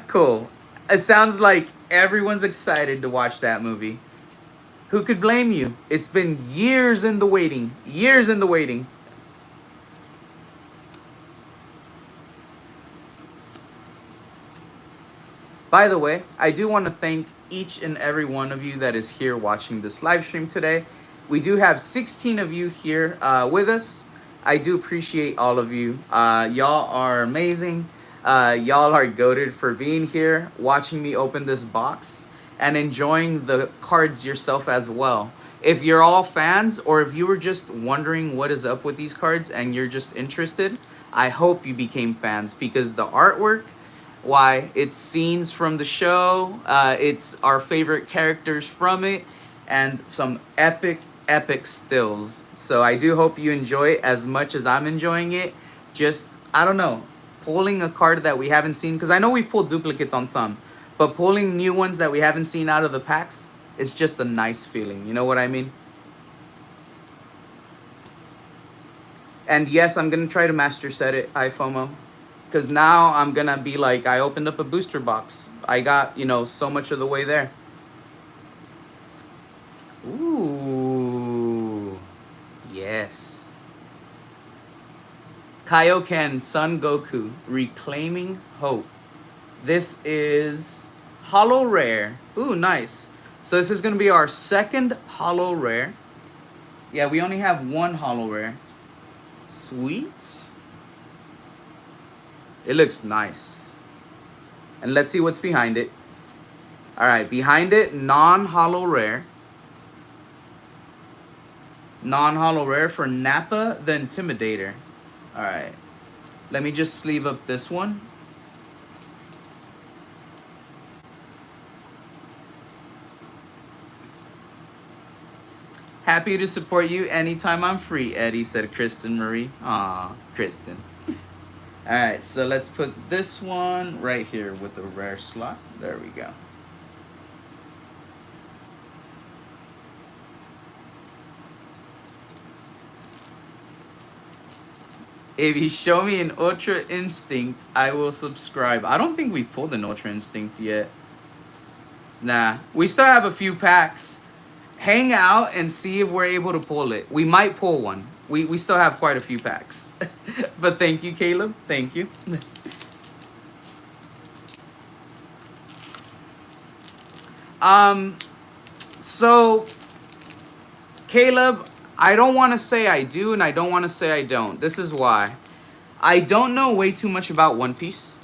cool. It sounds like everyone's excited to watch that movie. Who could blame you? It's been years in the waiting. Years in the waiting. By the way, I do want to thank each and every one of you that is here watching this live stream today. We do have 16 of you here with us. I do appreciate all of you. Y'all are amazing. Y'all are goated for being here, watching me open this box, and enjoying the cards yourself as well. If you're all fans, or if you were just wondering what is up with these cards and you're just interested, I hope you became fans, because the artwork, why, it's scenes from the show, it's our favorite characters from it, and some epic stills. So I do hope you enjoy it as much as I'm enjoying it. Just, I don't know, pulling a card that we haven't seen, because I know we've pulled duplicates on some, but pulling new ones that we haven't seen out of the packs is just a nice feeling, you know what I mean? And yes, I'm gonna try to master set it, iFOMO. Because now I'm going to be like, I opened up a booster box. I got, you know, so much of the way there. Ooh. Yes. Kaioken Son Goku, Reclaiming Hope. This is Holo Rare. Ooh, nice. So this is going to be our second Holo Rare. Yeah, we only have one Holo Rare. Sweet. It looks nice. And let's see what's behind it. Alright, behind it, non-Holo Rare. Non-Holo Rare for Nappa the Intimidator. Alright. Let me just sleeve up this one. Happy to support you anytime I'm free, Eddie, said Kristen Marie. Aw, Kristen. Alright, so let's put this one right here with the rare slot. There we go. If you show me an Ultra Instinct, I will subscribe. I don't think we've pulled an Ultra Instinct yet. Nah, we still have a few packs. Hang out and see if we're able to pull it. We might pull one. We still have quite a few packs. But thank you, Caleb. Thank you. So, Caleb, I don't want to say I do and I don't want to say I don't. This is why. I don't know way too much about One Piece.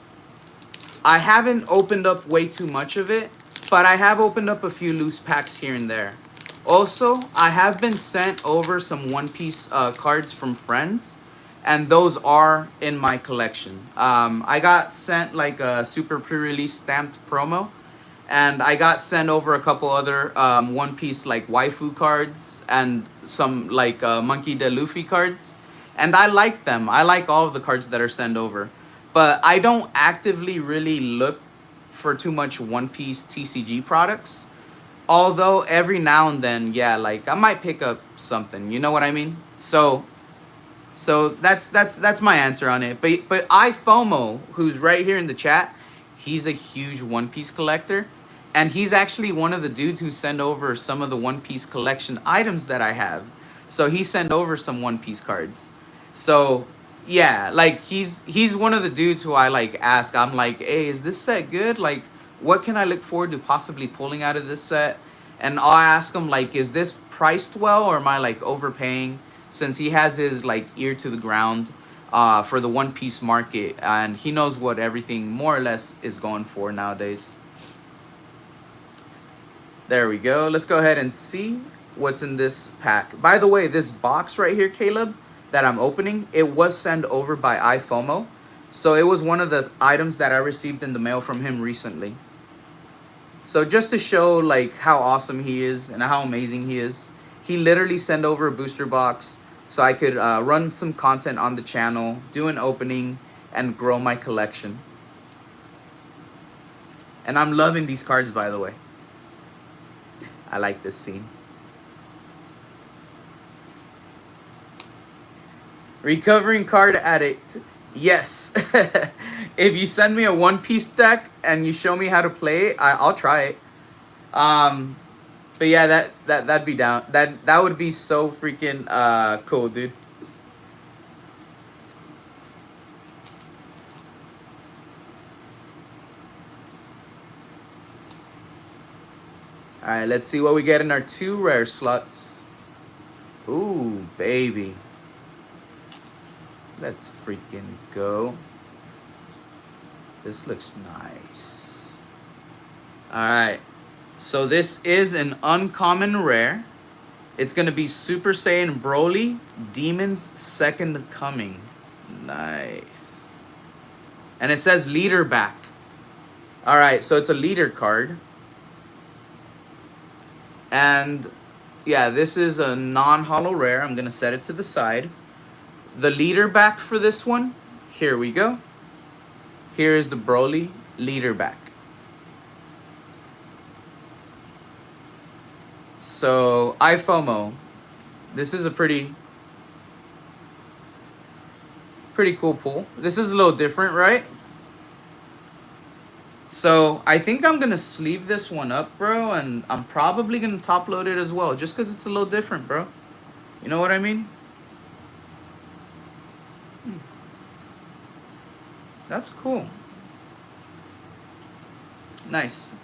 I haven't opened up way too much of it, but I have opened up a few loose packs here and there. Also, I have been sent over some One Piece cards from friends, and those are in my collection. I got sent like a super pre-release stamped promo, and I got sent over a couple other One Piece like waifu cards and some like Monkey D. Luffy cards. And I like them. I like all of the cards that are sent over. But I don't actively really look for too much One Piece TCG products. Although every now and then, yeah, like I might pick up something. You know what I mean? So that's my answer on it. But iFOMO, who's right here in the chat, he's a huge One Piece collector. And he's actually one of the dudes who sent over some of the One Piece collection items that I have. So he sent over some One Piece cards. So yeah, like he's one of the dudes who I like ask. I'm like, hey, is this set good? Like, what can I look forward to possibly pulling out of this set? And I'll ask him like, is this priced well or am I like overpaying? Since he has his like ear to the ground for the One Piece market, and he knows what everything more or less is going for nowadays. There we go. Let's go ahead and see what's in this pack. By the way, this box right here, Caleb, that I'm opening, it was sent over by iFOMO. So it was one of the items that I received in the mail from him recently. So just to show like how awesome he is and how amazing he is, he literally sent over a booster box so I could run some content on the channel, do an opening, and grow my collection. And I'm loving these cards, by the way. I like this scene. Recovering card addict. Yes. If you send me a One Piece deck and you show me how to play it, I'll try it. But yeah, that'd be down. That would be so freaking cool, dude. Alright, let's see what we get in our 2 rare slots. Ooh, baby. Let's freaking go. This looks nice. Alright. So this is an uncommon rare. It's going to be Super Saiyan Broly, Demon's Second Coming. Nice. And it says leader back. Alright, so it's a leader card. And yeah, this is a non-holo rare. I'm going to set it to the side. The leader back for this one, here we go. Here is the Broly leader back. So, iFOMO, this is a pretty cool pull. This is a little different, right? So, I think I'm going to sleeve this one up, bro, and I'm probably going to top load it as well, just because it's a little different, bro. You know what I mean? That's cool. Nice.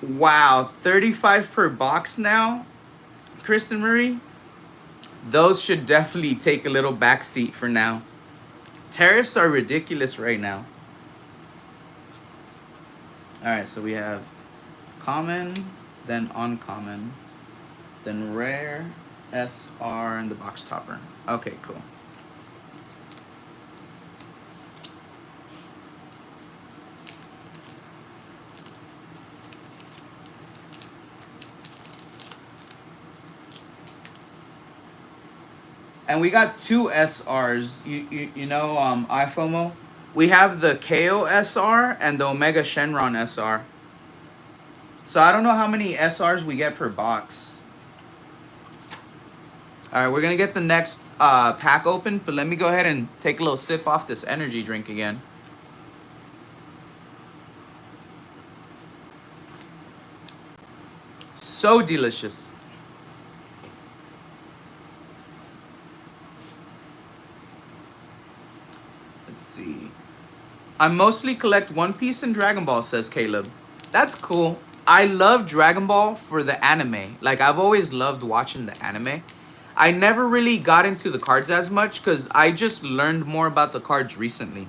Wow, 35 per box now, Kristen Marie. Those should definitely take a little backseat for now. Tariffs are ridiculous right now. Alright, so we have common, then uncommon, then rare, SR, and the box topper. Okay, cool. And we got two SRs. You know, iFOMO. We have the KO SR and the Omega Shenron SR. So I don't know how many SRs we get per box. All right, we're gonna get the next pack open, but let me go ahead and take a little sip off this energy drink again. So delicious. Let's see. I mostly collect One Piece and Dragon Ball, says Caleb. That's cool. I love Dragon Ball for the anime. Like, I've always loved watching the anime. I never really got into the cards as much because I just learned more about the cards recently.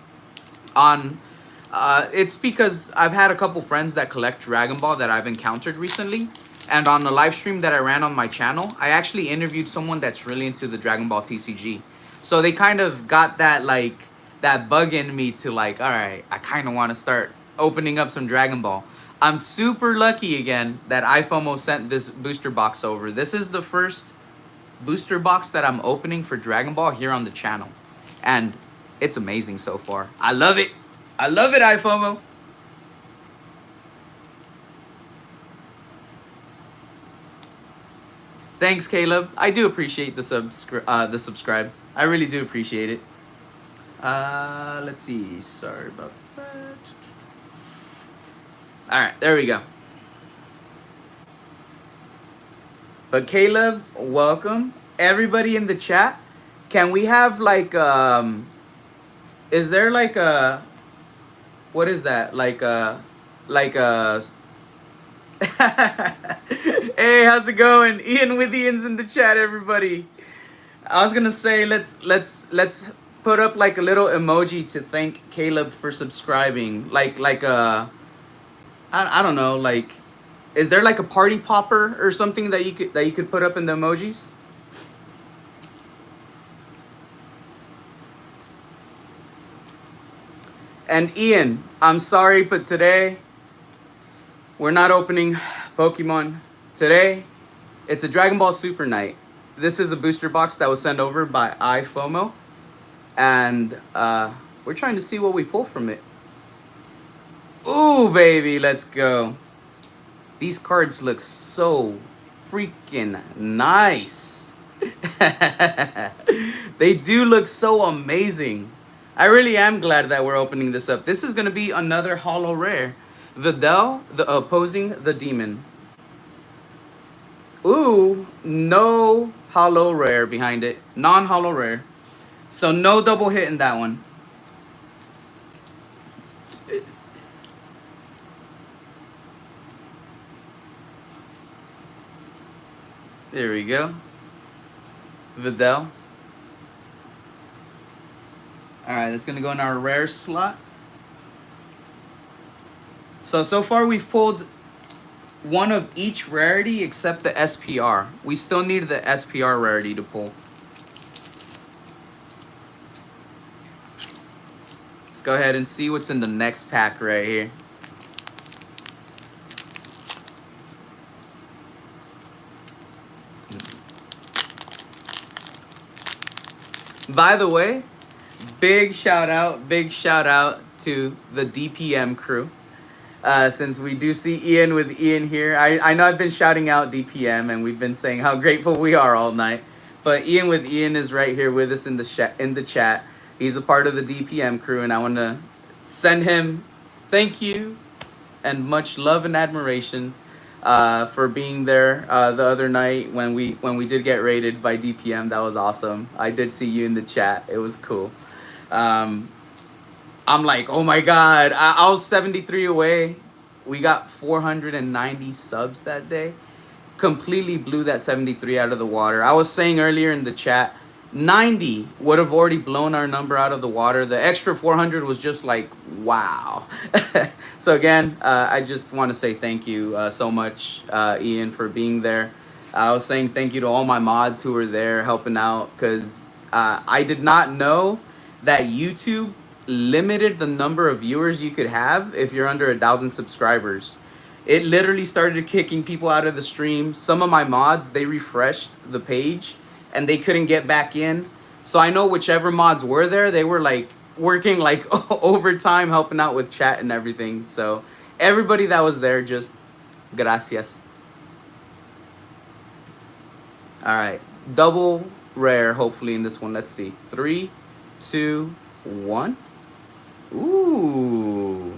It's because I've had a couple friends that collect Dragon Ball that I've encountered recently. And on the live stream that I ran on my channel, I actually interviewed someone that's really into the Dragon Ball TCG. So they kind of got that, like, that bug in me to, like, all right, I kind of want to start opening up some Dragon Ball. I'm super lucky again that iFOMO sent this booster box over. This is the first booster box that I'm opening for Dragon Ball here on the channel. And it's amazing so far. I love it. I love it, iFOMO. Thanks, Caleb. I do appreciate the subscribe. I really do appreciate it. Let's see. Sorry about that. All right, there we go. But Caleb, welcome. Everybody in the chat, can we have like is there like a, what is that? Like a Hey, how's it going? Ian with Ian's in the chat, everybody. I was gonna say let's put up like a little emoji to thank Caleb for subscribing. Like a, I don't know, like, is there like a party popper or something that you could put up in the emojis? And Ian, I'm sorry, but today we're not opening Pokemon. Today, it's a Dragon Ball Super night. This is a booster box that was sent over by iFOMO. And we're trying to see what we pull from it. Ooh, baby, let's go. These cards look so freaking nice. They do look so amazing. I really am glad that we're opening this up. This is going to be another holo rare. Videl, the opposing the demon. Ooh, no holo rare behind it. Non-holo rare. So no double hit in that one. There we go. Videl. Alright, that's going to go in our rare slot. So far we've pulled one of each rarity except the SPR. We still need the SPR rarity to pull. Let's go ahead and see what's in the next pack right here. By the way, big shout out to the DPM crew. Since we do see Ian with Ian here. I know I've been shouting out DPM and we've been saying how grateful we are all night. But Ian with Ian is right here with us in the chat. He's a part of the DPM crew, and I want to send him thank you and much love and admiration for being there the other night when we did get raided by DPM. That was awesome. I did see you in the chat. It was cool. I'm like, oh my god, I was 73 away. We got 490 subs that day. Completely blew that 73 out of the water. I was saying earlier in the chat, 90 would have already blown our number out of the water. The extra 400 was just like, wow. So again, I just want to say thank you so much, Ian, for being there. I was saying thank you to all my mods who were there helping out, because I did not know that YouTube limited the number of viewers you could have if you're under 1,000 subscribers. It literally started kicking people out of the stream. Some of my mods, they refreshed the page and they couldn't get back in. So I know whichever mods were there, they were like working like overtime, helping out with chat and everything. So everybody that was there, just gracias. All right, double rare hopefully in this one. Let's see, 3, 2, 1. Ooh,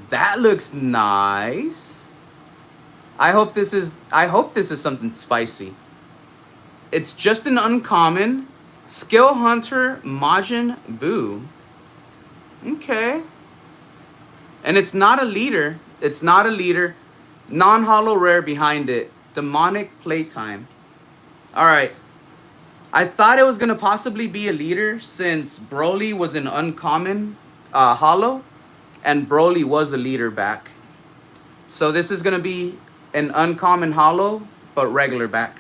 that looks nice. I hope this is something spicy. It's just an uncommon Skill Hunter Majin Buu. Okay. And it's not a leader. It's not a leader. Non-holo rare behind it. Demonic Playtime. Alright. I thought it was going to possibly be a leader since Broly was an uncommon holo. And Broly was a leader back. So this is going to be an uncommon holo, but regular back.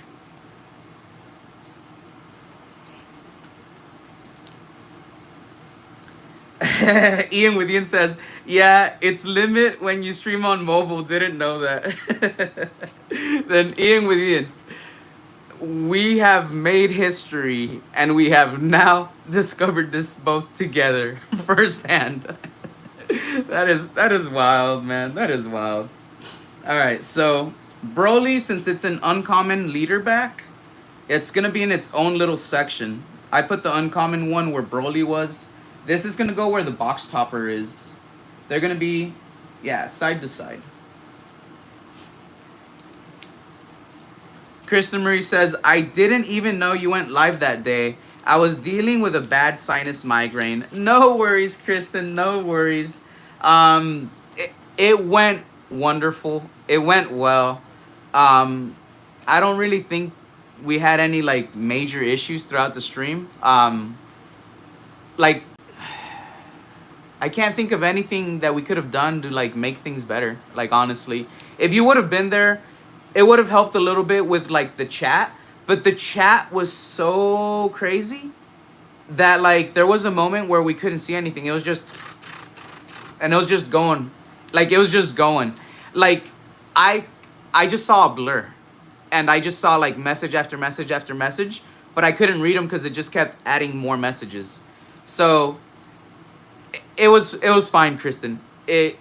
Ian with Ian says, yeah, it's limit when you stream on mobile. Didn't know that. Then Ian with Ian, we have made history and we have now discovered this both together firsthand. That is wild, man. That is wild. All right, so Broly, since it's an uncommon leader back, it's gonna be in its own little section. I put the uncommon one where Broly was. This is gonna go where the box topper is. They're gonna be, yeah, side to side. Kristen Marie says, I didn't even know you went live that day. I was dealing with a bad sinus migraine. No worries, Kristen, no worries. It went wonderful. It went well. I don't really think we had any like major issues throughout the stream. Like, I can't think of anything that we could have done to like make things better. Like, honestly, if you would have been there, it would have helped a little bit with like the chat. But the chat was so crazy that like there was a moment where we couldn't see anything. It was just, and it was just going, like it was just going. Like I just saw a blur, and I just saw like message after message after message, but I couldn't read them because it just kept adding more messages. So it was fine, Kristen. It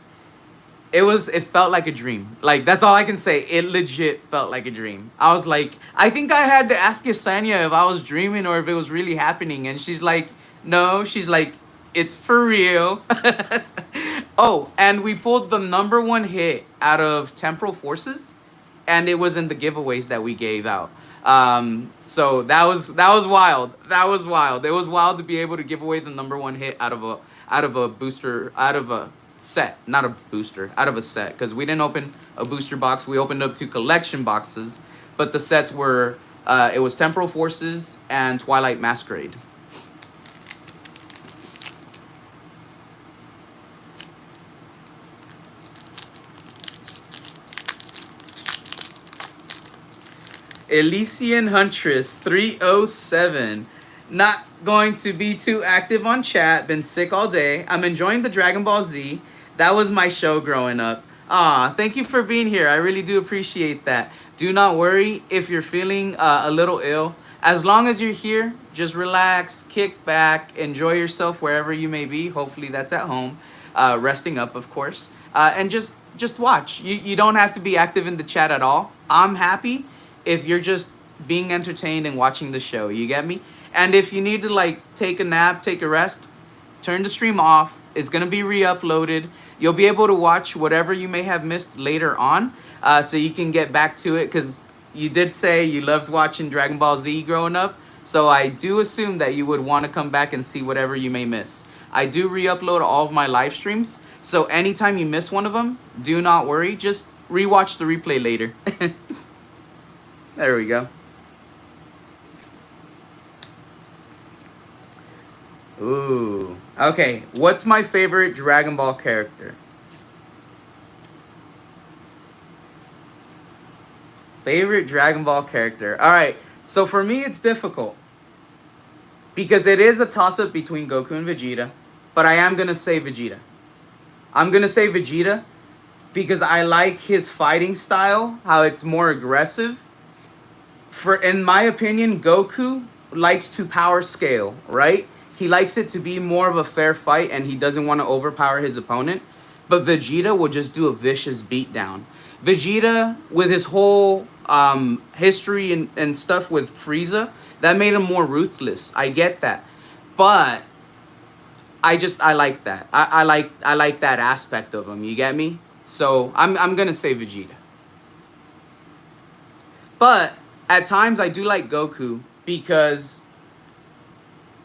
felt like a dream. Like, that's all I can say. It legit felt like a dream. I was like, I think I had to ask Yesenia if I was dreaming or if it was really happening. And she's like, no. She's like, it's for real. Oh, and we pulled the #1 hit out of Temporal Forces. And it was in the giveaways that we gave out. So that was wild. That was wild. It was wild to be able to give away the #1 hit out of a booster, out of a set, not a booster, out of a set, because we didn't open a booster box. We opened up 2 collection boxes, but the sets were it was Temporal Forces and Twilight Masquerade. Elysian Huntress 307. Not going to be too active on chat. Been sick all day. I'm enjoying the Dragon Ball Z. That was my show growing up. Thank you for being here. I really do appreciate that. Do not worry if you're feeling a little ill. As long as you're here, just relax, kick back, enjoy yourself wherever you may be. Hopefully that's at home. Resting up, of course. And just watch. You don't have to be active in the chat at all. I'm happy if you're just being entertained and watching the show. You get me? And if you need to like take a nap, take a rest, turn the stream off. It's gonna be re-uploaded. You'll be able to watch whatever you may have missed later on, so you can get back to it. Cause you did say you loved watching Dragon Ball Z growing up, so I do assume that you would want to come back and see whatever you may miss. I do re-upload all of my live streams, so anytime you miss one of them, do not worry. Just rewatch the replay later. There we go. Ooh. Okay, what's my favorite Dragon Ball character? Favorite Dragon Ball character. Alright, so for me it's difficult. Because it is a toss-up between Goku and Vegeta. But I am going to say Vegeta. I'm going to say Vegeta because I like his fighting style, how it's more aggressive. In my opinion, Goku likes to power scale, right? He likes it to be more of a fair fight and he doesn't want to overpower his opponent. But Vegeta will just do a vicious beatdown. Vegeta, with his whole history and stuff with Frieza, that made him more ruthless. I get that. But I like that. I like that aspect of him. You get me? So I'm gonna say Vegeta. But at times I do like Goku because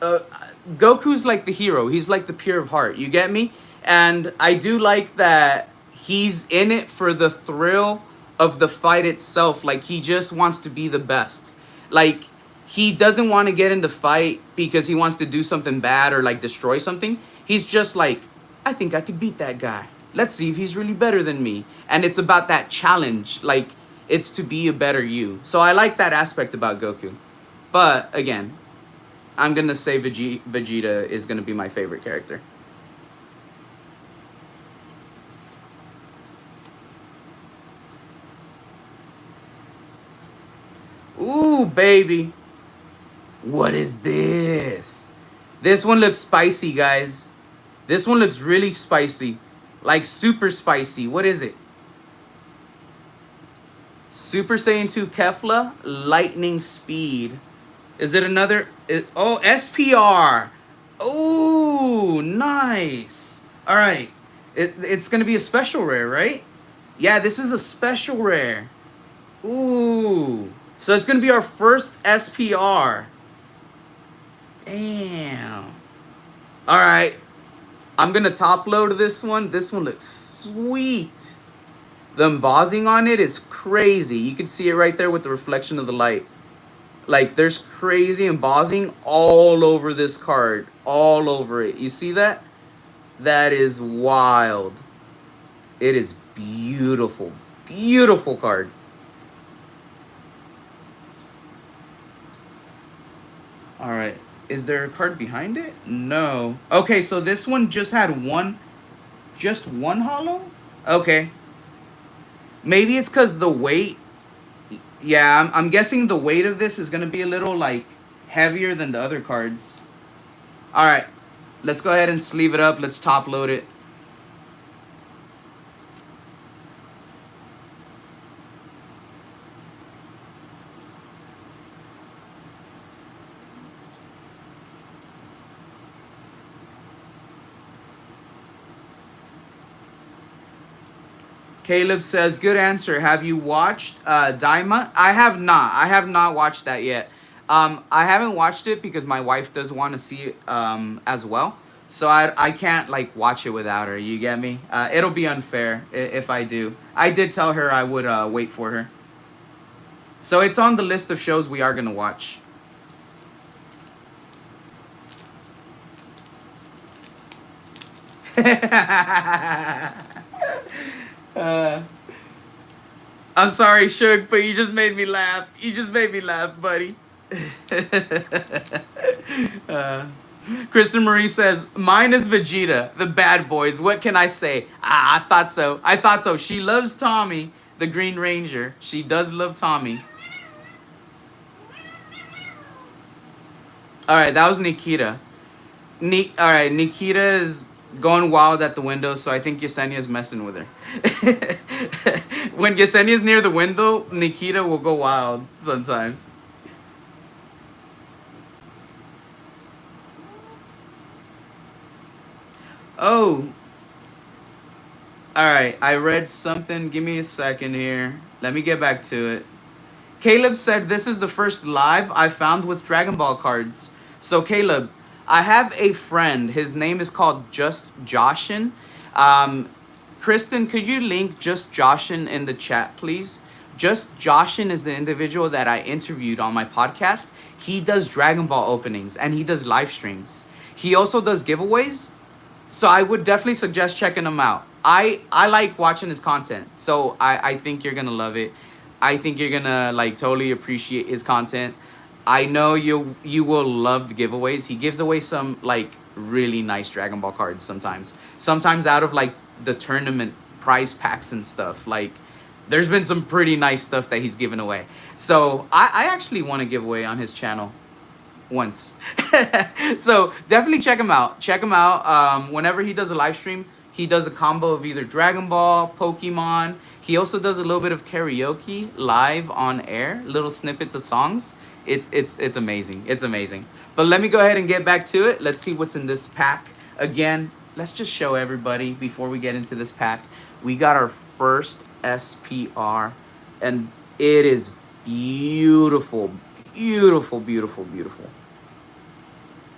Goku's like the hero. He's like the pure of heart. You get me? And I do like that he's in it for the thrill of the fight itself. Like, he just wants to be the best. Like, he doesn't want to get into fight because he wants to do something bad or like destroy something. He's just like, I think I could beat that guy. Let's see if he's really better than me. And it's about that challenge. Like, it's to be a better you. So I like that aspect about Goku. But again, I'm going to say Vegeta is going to be my favorite character. Ooh, baby. What is this? This one looks spicy, guys. This one looks really spicy. Like super spicy. What is it? Super Saiyan 2 Kefla Lightning Speed. Is it another? Oh, SPR. Oh, nice. All right. It's going to be a special rare, right? Yeah, this is a special rare. Ooh. So it's going to be our first SPR. Damn. All right. I'm going to top load this one. This one looks sweet. The embossing on it is crazy. You can see it right there with the reflection of the light. Like, there's crazy embossing all over this card. All over it. You see that? That is wild. It is beautiful. Beautiful card. All right. Is there a card behind it? No. Okay, so this one just had just one holo? Okay. Maybe it's because the weight. Yeah, I'm guessing the weight of this is going to be a little, like, heavier than the other cards. All right. Let's go ahead and sleeve it up. Let's top load it. Caleb says, good answer. Have you watched Daima? I have not. I have not watched that yet. I haven't watched it because my wife does want to see it as well. So I can't, like, watch it without her. You get me? It'll be unfair if I do. I did tell her I would wait for her. So it's on the list of shows we are going to watch. I'm sorry, Shug, but you just made me laugh. You just made me laugh, buddy. Kristen Marie says, mine is Vegeta, the bad boys. What can I say? I thought so. I thought so. She loves Tommy, the Green Ranger. She does love Tommy. All right, that was Nikita. All right, Nikita is going wild at the window, so I think Yesenia's messing with her. When Yesenia's near the window, Nikita will go wild sometimes. Oh, all right. I read something. Give me a second here. Let me get back to it. Caleb said this is the first live I found with Dragon Ball cards. So Caleb, I have a friend. His name is called Just Joshin. Um, Kristen, could you link Just Joshin in the chat, please? Just Joshin is the individual that I interviewed on my podcast. He does Dragon Ball openings and he does live streams. He also does giveaways. So I would definitely suggest checking him out. I like watching his content. So I think you're gonna love it. I think you're gonna like totally appreciate his content. I know you will love the giveaways. He gives away some like really nice Dragon Ball cards sometimes. Sometimes out of like the tournament prize packs and stuff. Like there's been some pretty nice stuff that he's given away. So I actually want to give away on his channel once. So definitely check him out. Check him out. Whenever he does a live stream, he does a combo of either Dragon Ball, Pokemon. He also does a little bit of karaoke live on air, little snippets of songs. It's amazing. It's amazing. But let me go ahead and get back to it. Let's see what's in this pack. Again, let's just show everybody before we get into this pack. We got our first SPR, and it is beautiful. Beautiful, beautiful, beautiful.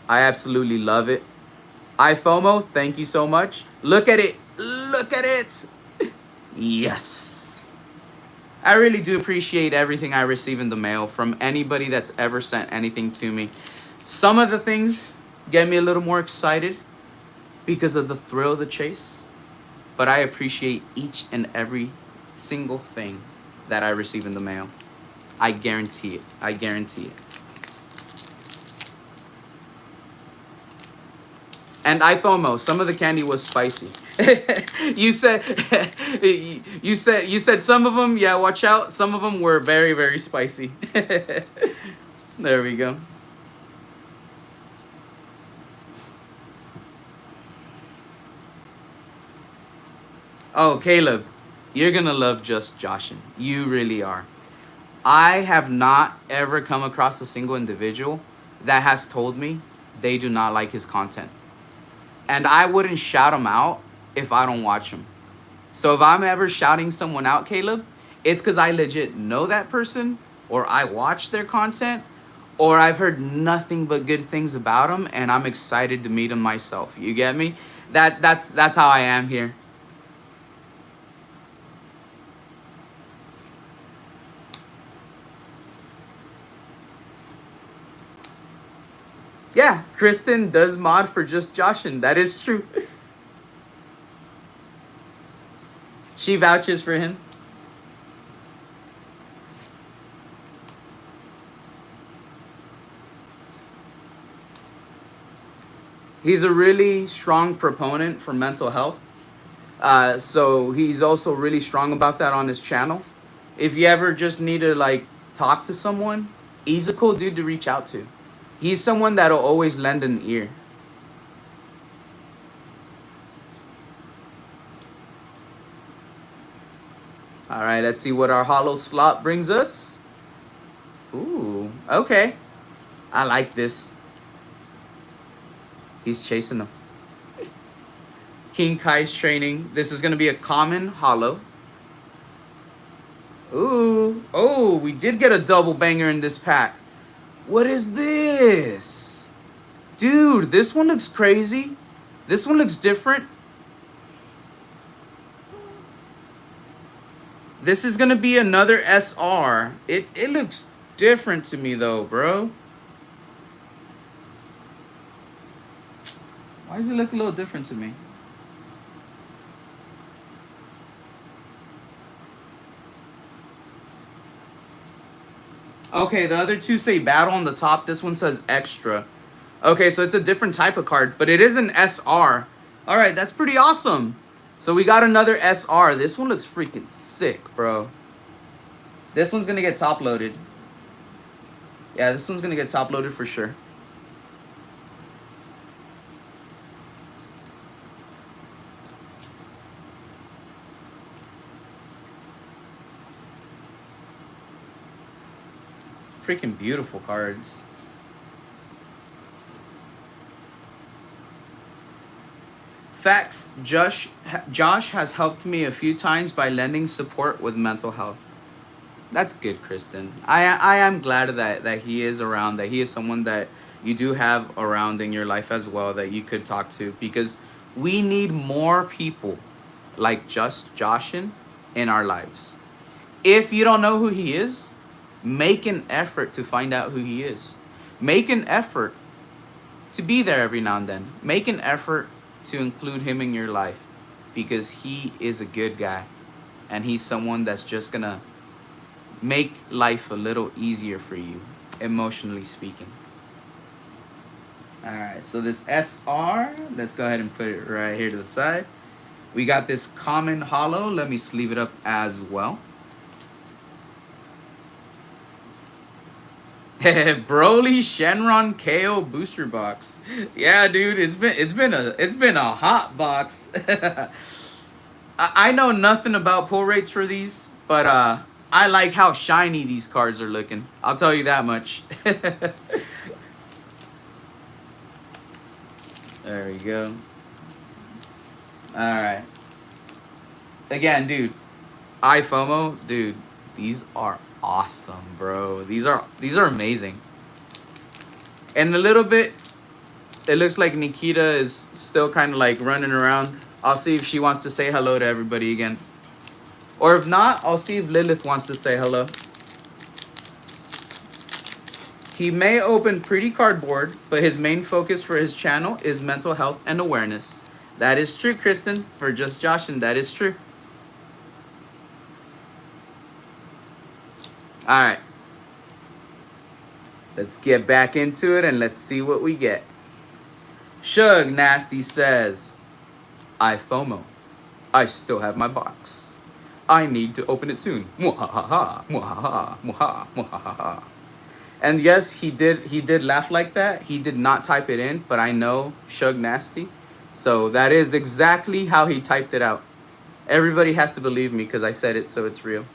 I absolutely love it. iFOMO, thank you so much. Look at it. Look at it. Yes. I really do appreciate everything I receive in the mail from anybody that's ever sent anything to me. Some of the things get me a little more excited because of the thrill of the chase. But I appreciate each and every single thing that I receive in the mail. I guarantee it. I guarantee it. And iFOMO, some of the candy was spicy. you said you said some of them, yeah, watch out. Some of them were very, very spicy. There we go. Oh, Caleb, you're gonna love Just Joshin. You really are. I have not ever come across a single individual that has told me they do not like his content. And I wouldn't shout him out if I don't watch him. So if I'm ever shouting someone out, Caleb, it's because I legit know that person, or I watch their content, or I've heard nothing but good things about them, and I'm excited to meet them myself. You get me? That's how I am here. Yeah, Kristen does mod for Just Joshin. That is true. She vouches for him. He's a really strong proponent for mental health. So he's also really strong about that on his channel. If you ever just need to like talk to someone, he's a cool dude to reach out to. He's someone that'll always lend an ear. All right, let's see what our hollow slot brings us. Ooh, okay. I like this. He's chasing them. King Kai's training. This is going to be a common hollow. Ooh, oh, we did get a double banger in this pack. What is this? Dude, this one looks crazy. This one looks different. This is gonna be another SR. It looks different to me though, bro. Why does it look a little different to me? Okay, the other two say battle on the top. This one says extra. Okay, so it's a different type of card, but it is an SR. All right, that's pretty awesome. So we got another SR. This one looks freaking sick, bro. This one's going to get top loaded. Yeah, this one's going to get top loaded for sure. Freaking beautiful cards. Facts. Josh has helped me a few times by lending support with mental health. That's good, Kristen. I am glad that he is around, that he is someone that you do have around in your life as well that you could talk to, because we need more people like just Joshin in our lives. If you don't know who he is, make an effort to find out who he is. Make an effort to be there every now and then. Make an effort to include him in your life, because he is a good guy and he's someone that's just gonna make life a little easier for you, emotionally speaking. Alright, so this SR, let's go ahead and put it right here to the side. We got this common hollow. Let me sleeve it up as well. Broly Shenron KO booster box. Yeah, dude, it's been a hot box. I know nothing about pull rates for these, but I like how shiny these cards are looking. I'll tell you that much. There we go. Alright. Again, dude. iFOMO, dude, these are awesome, bro. These are amazing. And a little bit, it looks like Nikita is still kind of like running around. I'll see if she wants to say hello to everybody again. Or if not, I'll see if Lilith wants to say hello. He may open pretty cardboard, but his main focus for his channel is mental health and awareness. That is true, Kristen. For just Josh, and that is true. Alright. Let's get back into it and let's see what we get. Shug Nasty says, iFOMO. I still have my box. I need to open it soon. Mwahaha, mwahaha, mwahaha, mwahaha. And yes, he did laugh like that. He did not type it in, but I know Shug Nasty. So that is exactly how he typed it out. Everybody has to believe me because I said it, so it's real.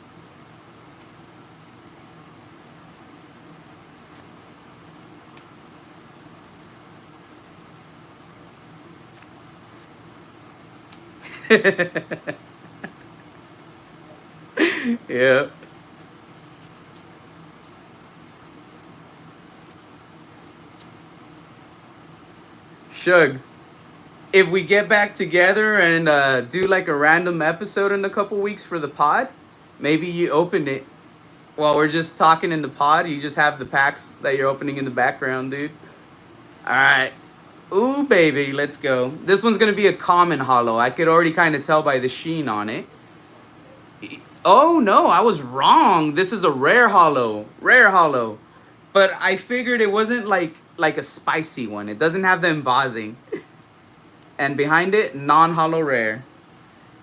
Yeah. Shug, if we get back together and do like a random episode in a couple weeks for the pod, maybe you open it while we're just talking in the pod. You just have the packs that you're opening in the background, dude. All right. Ooh, baby, let's go. This one's going to be a common hollow. I could already kind of tell by the sheen on it. Oh, no, I was wrong. This is a rare hollow. Rare hollow. But I figured it wasn't like a spicy one. It doesn't have the embossing. And behind it, non-hollow rare.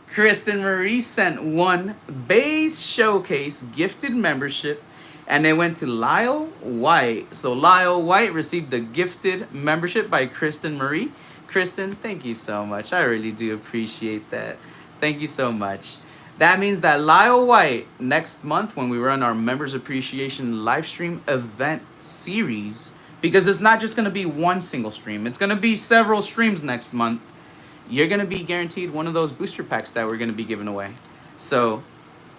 Kristen Marie sent one base showcase gifted membership. And it went to Lyle White. So Lyle White received the gifted membership by Kristen Marie. Kristen, thank you so much. I really do appreciate that. Thank you so much. That means that Lyle White, next month when we run our Members Appreciation live stream event series, because it's not just going to be one single stream. It's going to be several streams next month. You're going to be guaranteed one of those booster packs that we're going to be giving away. So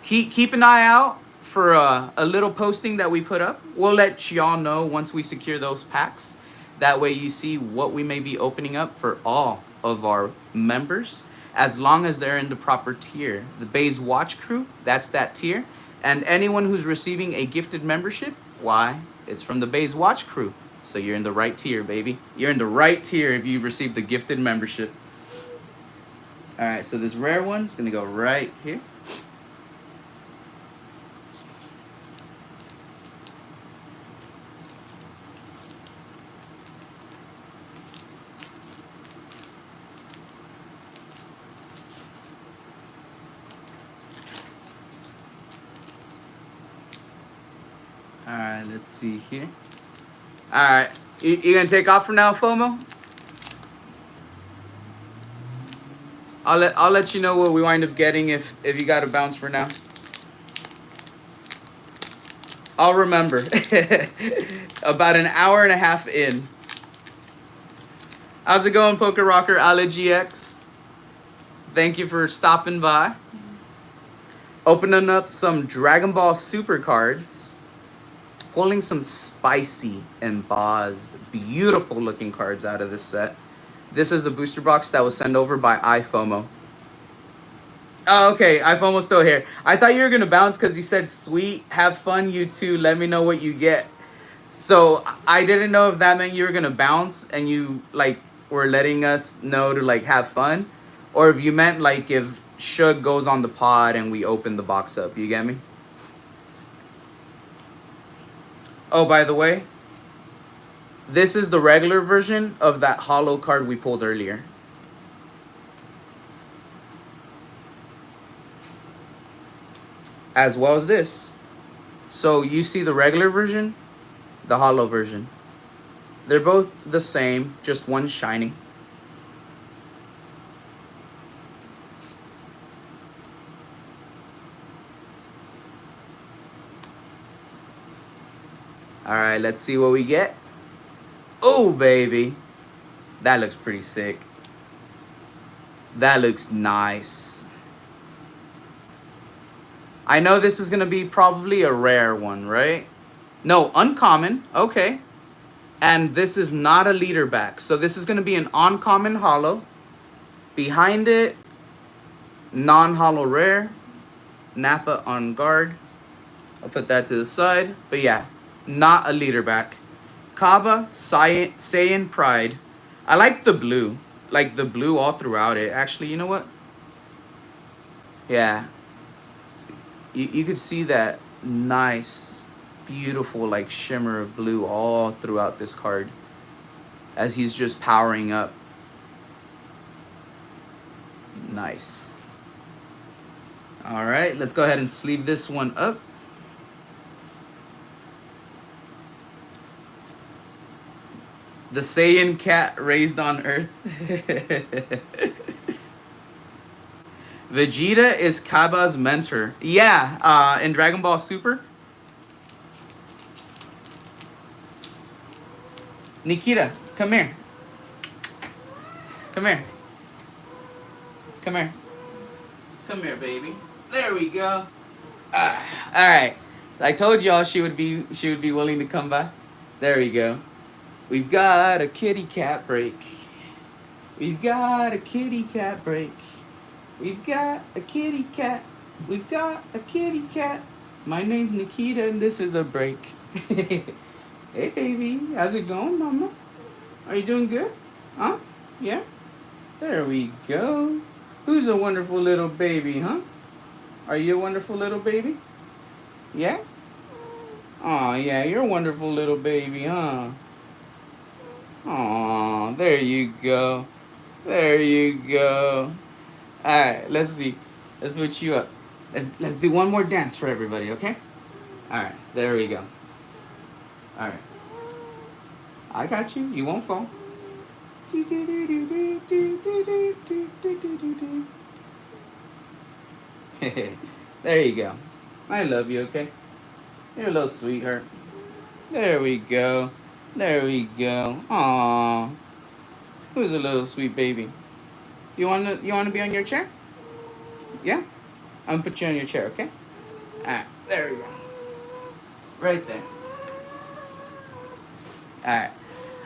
keep an eye out for a little posting that we put up. We'll let y'all know once we secure those packs. That way you see what we may be opening up for all of our members, as long as they're in the proper tier. The Bays Watch Crew, that's that tier. And anyone who's receiving a gifted membership, why? It's from the Bays Watch Crew. So you're in the right tier, baby. You're in the right tier if you've received the gifted membership. All right, so this rare one's gonna go right here. Alright, let's see here. Alright, you gonna take off for now, FOMO? I'll let you know what we wind up getting if you gotta bounce for now. I'll remember. About an hour and a half in. How's it going, Poker Rocker? Ale GX? Thank you for stopping by. Opening up some Dragon Ball Super cards. Pulling some spicy, embossed, beautiful looking cards out of this set. This is the booster box that was sent over by iFOMO. Oh, okay, iFOMO's still here. I thought you were gonna bounce because you said, sweet, have fun, you too, let me know what you get. So I didn't know if that meant you were gonna bounce and you like were letting us know to like have fun, or if you meant like if Shug goes on the pod and we open the box up. You get me? Oh, by the way, this is the regular version of that holo card we pulled earlier. As well as this. So you see the regular version, the holo version. They're both the same, just one shiny. Alright, let's see what we get. Oh, baby. That looks pretty sick. That looks nice. I know this is going to be probably a rare one, right? No, uncommon. Okay. And this is not a leader back. So this is going to be an uncommon holo. Behind it, non-holo rare. Nappa on guard. I'll put that to the side. But yeah, not a leader back. Kaba, Saiyan Pride. I like the blue. Like the blue all throughout it. Actually, you know what? Yeah. You could see that nice, beautiful like shimmer of blue all throughout this card. As he's just powering up. Nice. Alright, let's go ahead and sleeve this one up. The Saiyan cat raised on Earth. Vegeta is Kaba's mentor. Yeah, in Dragon Ball Super. Nikita, come here. Come here. Come here. Come here, baby. There we go. All right. I told y'all she would be willing to come by. There we go. We've got a kitty cat break. We've got a kitty cat break. We've got a kitty cat. We've got a kitty cat. My name's Nikita and this is a break. Hey baby, how's it going, mama? Are you doing good? Huh? Yeah? There we go. Who's a wonderful little baby, huh? Are you a wonderful little baby? Yeah? Aw, yeah, you're a wonderful little baby, huh? Aw, there you go. There you go. Alright, let's see. Let's put you up. Let's do one more dance for everybody, okay? Alright, there we go. Alright. I got you. You won't fall. There you go. I love you, okay? You're a little sweetheart. There we go. There we go. Aww. Who's a little sweet baby? You wanna be on your chair? Yeah? I'm gonna put you on your chair, okay? Alright, there we go. Right there. Alright.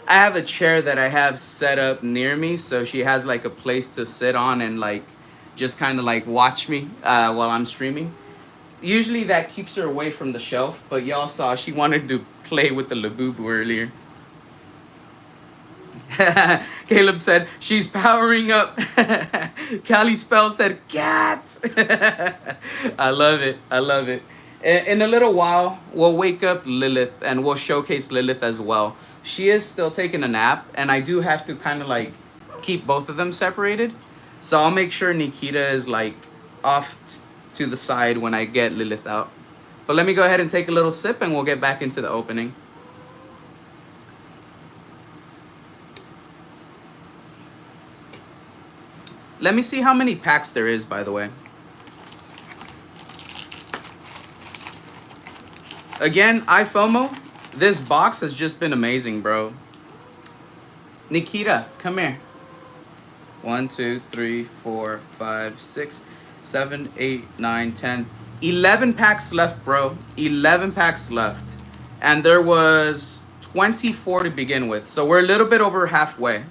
I have a chair that I have set up near me, so she has like a place to sit on and like just kind of like watch me while I'm streaming. Usually that keeps her away from the shelf, but y'all saw she wanted to play with the Labubu earlier. Caleb said, she's powering up. Callie Spell said, cat. I love it. I love it. In a little while, we'll wake up Lilith and we'll showcase Lilith as well. She is still taking a nap, and I do have to kind of like keep both of them separated. So I'll make sure Nikita is like off to the side when I get Lilith out. But let me go ahead and take a little sip and we'll get back into the opening. Let me see how many packs there is, by the way. Again, iFOMO, this box has just been amazing, bro. Nikita, come here. 1, 2, 3, 4, 5, 6, 7, 8, 9, 10. 11 packs left, bro. 11 packs left. And there was 24 to begin with. So we're a little bit over halfway.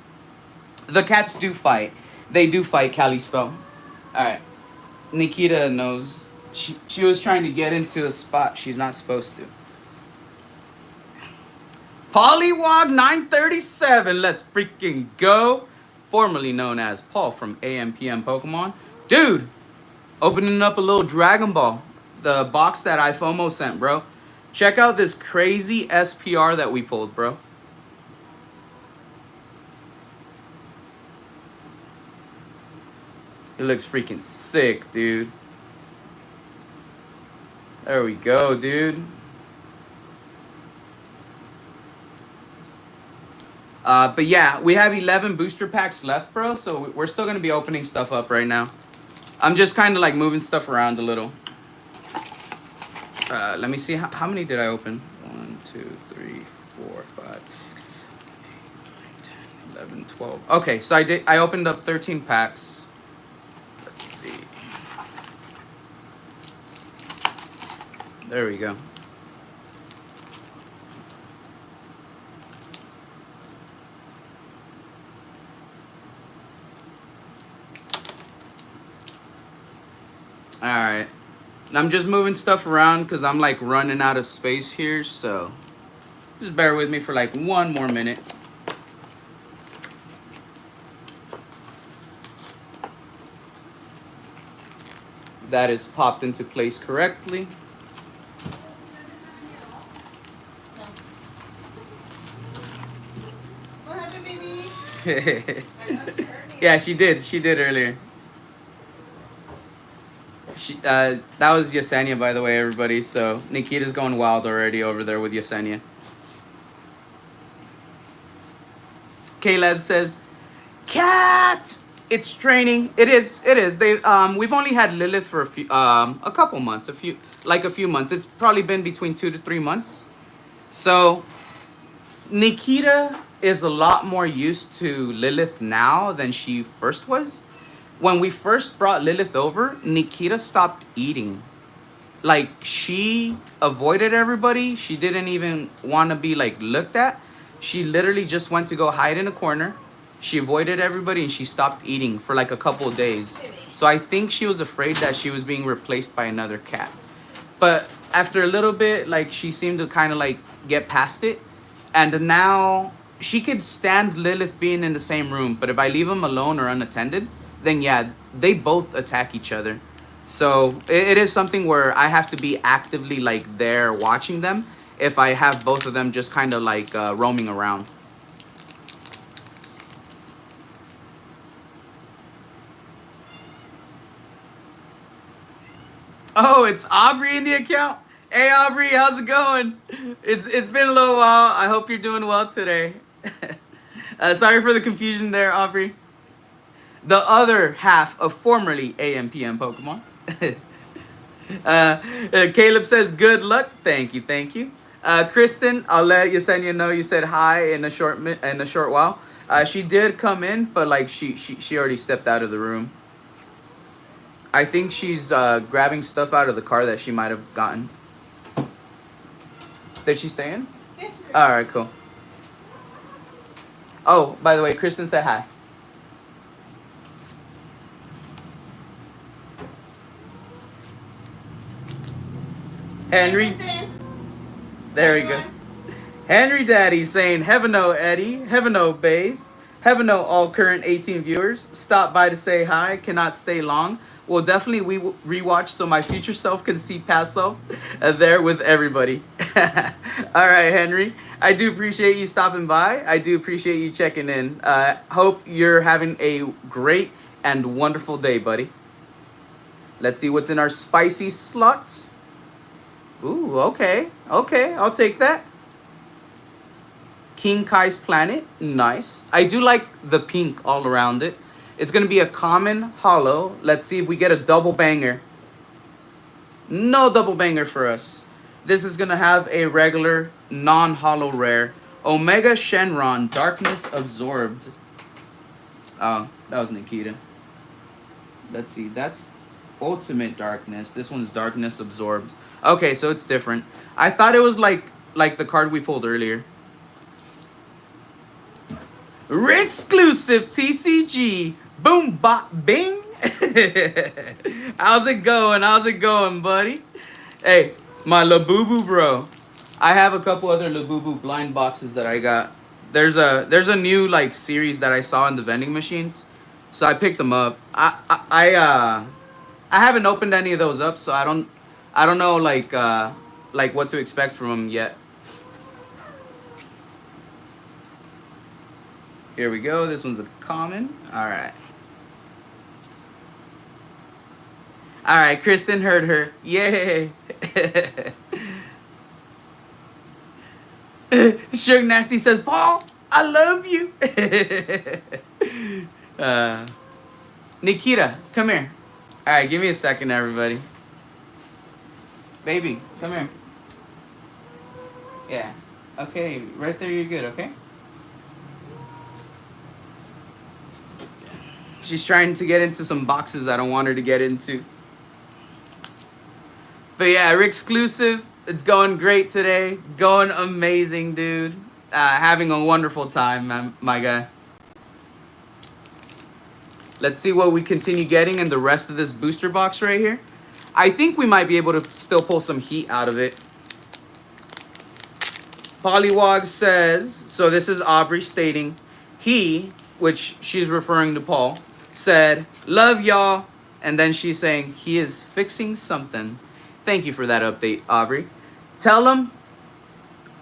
The cats do fight. They do fight, Cali Spell. Alright. Nikita knows. She was trying to get into a spot she's not supposed to. Pollywog 937. Let's freaking go. Formerly known as Paul from AMPM Pokemon. Dude, opening up a little Dragon Ball. The box that iFOMO sent, bro. Check out this crazy SPR that we pulled, bro. It looks freaking sick, dude. There we go, dude. But yeah, we have 11 booster packs left, bro. So we're still going to be opening stuff up right now. I'm just kind of like moving stuff around a little. Let me see. How many did I open? 1, 2, 3, 4, 5, 6, 7, 8, 9, 10, 11, 12. Okay, so I opened up 13 packs. Let's see. There we go. Alright. I'm just moving stuff around because I'm like running out of space here, so just bear with me for like one more minute. That is popped into place correctly. What happened, baby? Yeah, she did. She did earlier. That was Yesenia, by the way, everybody. So Nikita's going wild already over there with Yesenia. Caleb says, "Cat, it's training. It is. It is. We've only had Lilith for a couple months, a few months. It's probably been between 2 to 3 months. So Nikita is a lot more used to Lilith now than she first was. When we first brought Lilith over, Nikita stopped eating. Like, she avoided everybody. She didn't even want to be, like, looked at. She literally just went to go hide in a corner. She avoided everybody, and she stopped eating for, like, a couple of days. So I think she was afraid that she was being replaced by another cat. But after a little bit, like, she seemed to kind of, like, get past it. And now she could stand Lilith being in the same room. But if I leave them alone or unattended, then yeah, they both attack each other. So it is something where I have to be actively like there watching them if I have both of them just kind of like roaming around. Oh, it's Aubrey in the account. Hey Aubrey, how's it going? It's been a little while. I hope you're doing well today. Sorry for the confusion there, Aubrey. The other half of formerly AMPM Pokemon. Caleb says, good luck. Thank you, thank you. Kristen, I'll let Yesenia know you said hi in a short while. She did come in, but like she already stepped out of the room. I think she's grabbing stuff out of the car that she might have gotten. Did she stay in? Yeah, all right, cool. Oh, by the way, Kristen said hi. Henry, there we go. Henry Daddy saying, heaven no Eddie, heaven no Bays, heaven no all current 18 viewers. Stop by to say hi, cannot stay long. Well, definitely we rewatch so my future self can see past self there with everybody. All right, Henry, I do appreciate you stopping by. I do appreciate you checking in. Hope you're having a great and wonderful day, buddy. Let's see what's in our spicy slot. Ooh, okay. Okay, I'll take that. King Kai's Planet. Nice. I do like the pink all around it. It's going to be a common holo. Let's see if we get a double banger. No double banger for us. This is going to have a regular non-holo rare. Omega Shenron, Darkness Absorbed. Oh, that was Nikita. Let's see. That's Ultimate Darkness. This one's Darkness Absorbed. Okay, so it's different. I thought it was like the card we pulled earlier. Exclusive TCG. Boom, bop, bing. How's it going? How's it going, buddy? Hey, my Labubu bro. I have a couple other Labubu blind boxes that I got. There's a new like series that I saw in the vending machines, so I picked them up. I haven't opened any of those up, so I don't know like what to expect from them yet. Here we go. This one's a common. All right. All right, Kristen heard her. Yay. Suge Nasty says, Paul, I love you. Nikita, come here. All right, give me a second, everybody. Baby, come here. Yeah. Okay, right there, you're good, okay? She's trying to get into some boxes I don't want her to get into. But yeah, exclusive. It's going great today. Going amazing, dude. Having a wonderful time, my guy. Let's see what we continue getting in the rest of this booster box right here. I think we might be able to still pull some heat out of it. Pollywog says, so this is Aubrey stating, he, which she's referring to Paul, said, love y'all. And then she's saying, he is fixing something. Thank you for that update, Aubrey. Tell him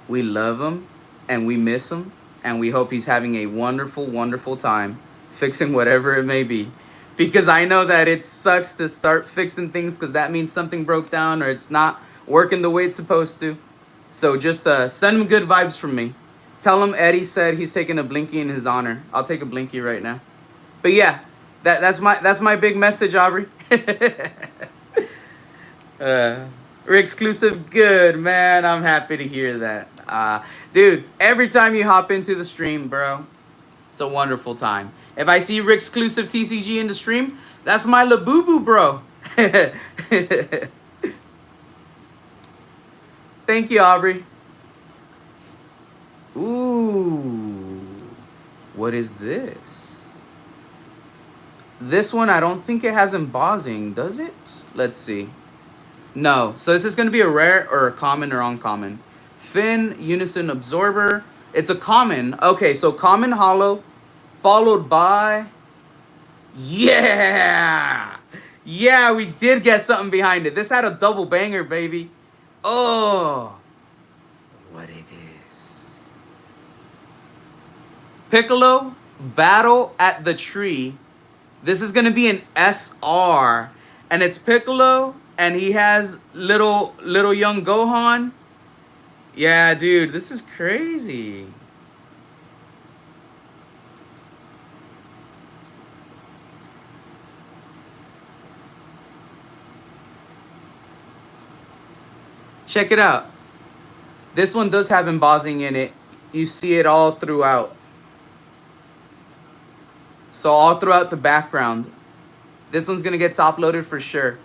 we love him and we miss him. And we hope he's having a wonderful, wonderful time fixing whatever it may be. Because I know that it sucks to start fixing things because that means something broke down or it's not working the way it's supposed to. So just send him good vibes from me. Tell him Eddie said he's taking a blinky in his honor. I'll take a blinky right now. But yeah, that's my big message, Aubrey. Exclusive, good, man. I'm happy to hear that. Dude, every time you hop into the stream, bro, it's a wonderful time. If I see exclusive TCG in the stream, that's my Labubu, bro. Thank you, Aubrey. Ooh, what is this? This one, I don't think it has embossing, does it? Let's see. No, so this is going to be a rare or a common or uncommon. Fin, Unison Absorber. It's a common. Okay, so common hollow, followed by... Yeah! Yeah, we did get something behind it. This had a double banger, baby. Oh, what it is. Piccolo, Battle at the Tree. This is going to be an SR. And it's Piccolo, and he has little young Gohan. Yeah, dude, this is crazy. Check it out. This one does have embossing in it. You see it all throughout. So all throughout the background. This one's going to get top loaded for sure.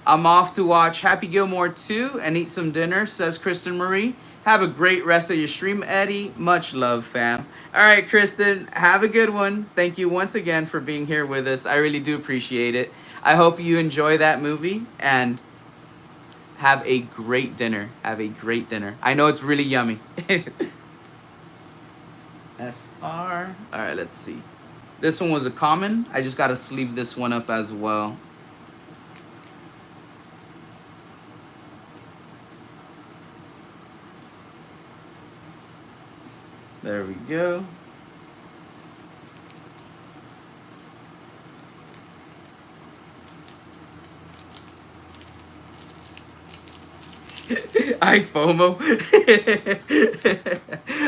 I'm off to watch Happy Gilmore 2 and eat some dinner, says Kristen Marie. Have a great rest of your stream, Eddie. Much love, fam. All right, Kristen, have a good one. Thank you once again for being here with us. I really do appreciate it. I hope you enjoy that movie and have a great dinner. Have a great dinner. I know it's really yummy. SR. All right, let's see. This one was a common. I just got to sleeve this one up as well. There we go. I FOMO.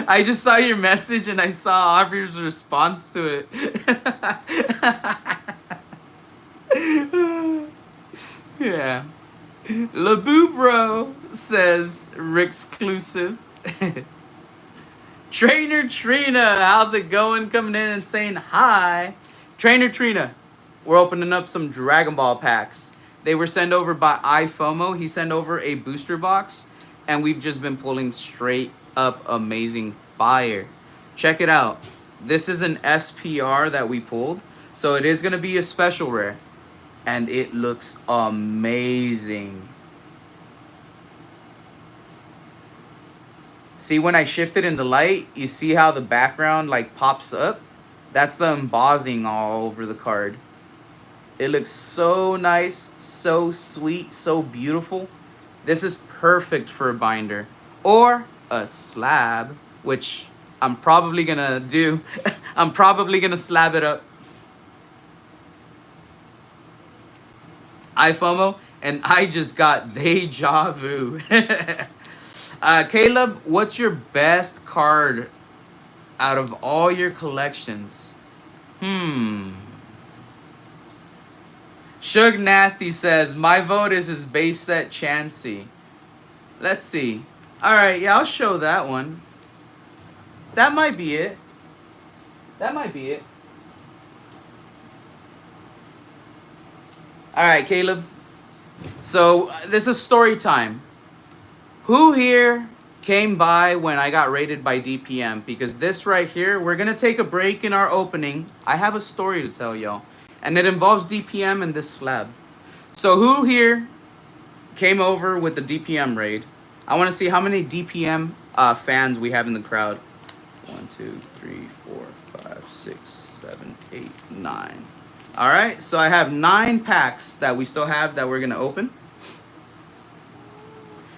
I just saw your message and I saw Aubrey's response to it. Yeah. Laboo Bro says Rick's-clusive. Trainer Trina, how's it going? Coming in and saying hi. Trainer Trina, we're opening up some Dragon Ball packs. They were sent over by iFOMO. He sent over a booster box, and we've just been pulling straight up amazing fire. Check it out. This is an SPR that we pulled, so it is going to be a special rare, and it looks amazing. See, when I shift it in the light, you see how the background like pops up? That's the embossing all over the card. It looks so nice, so sweet, so beautiful. This is perfect for a binder or a slab, which I'm probably gonna do. I'm probably gonna slab it up. iFOMO, and I just got deja vu. Caleb, what's your best card out of all your collections? Shug Nasty says, my vote is his base set Chansey. Let's see. Alright, yeah, I'll show that one. That might be it. That might be it. Alright, Caleb. So, this is story time. Who here came by when I got raided by DPM? Because this right here, we're going to take a break in our opening. I have a story to tell y'all. And it involves DPM and this slab. So who here came over with the DPM raid? I want to see how many DPM fans we have in the crowd. 1, 2, 3, 4, 5, 6, 7, 8, 9. All right, so I have 9 packs that we still have that we're going to open.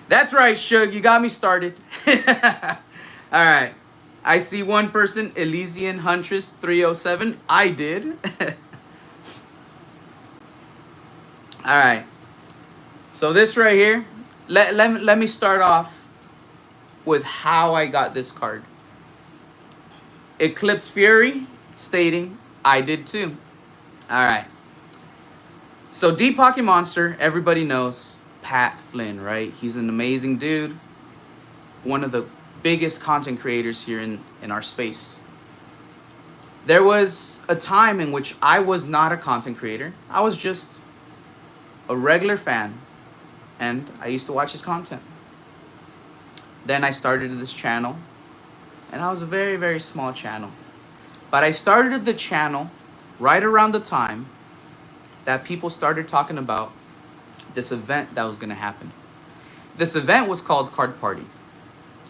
That's right, Shug, you got me started. All right, I see one person, Elysian Huntress 307. I did. All right, so this right here, let me start off with how I got this card. Eclipse Fury stating, I did too. All right, so Deep Pocket Monster, everybody knows Pat Flynn, right? He's an amazing dude, one of the biggest content creators here in our space. There was a time in which I was not a content creator. I was just a regular fan, and I used to watch his content. Then I started this channel, and I was a very, very small channel. But I started the channel right around the time that people started talking about this event that was going to happen. This event was called Card Party.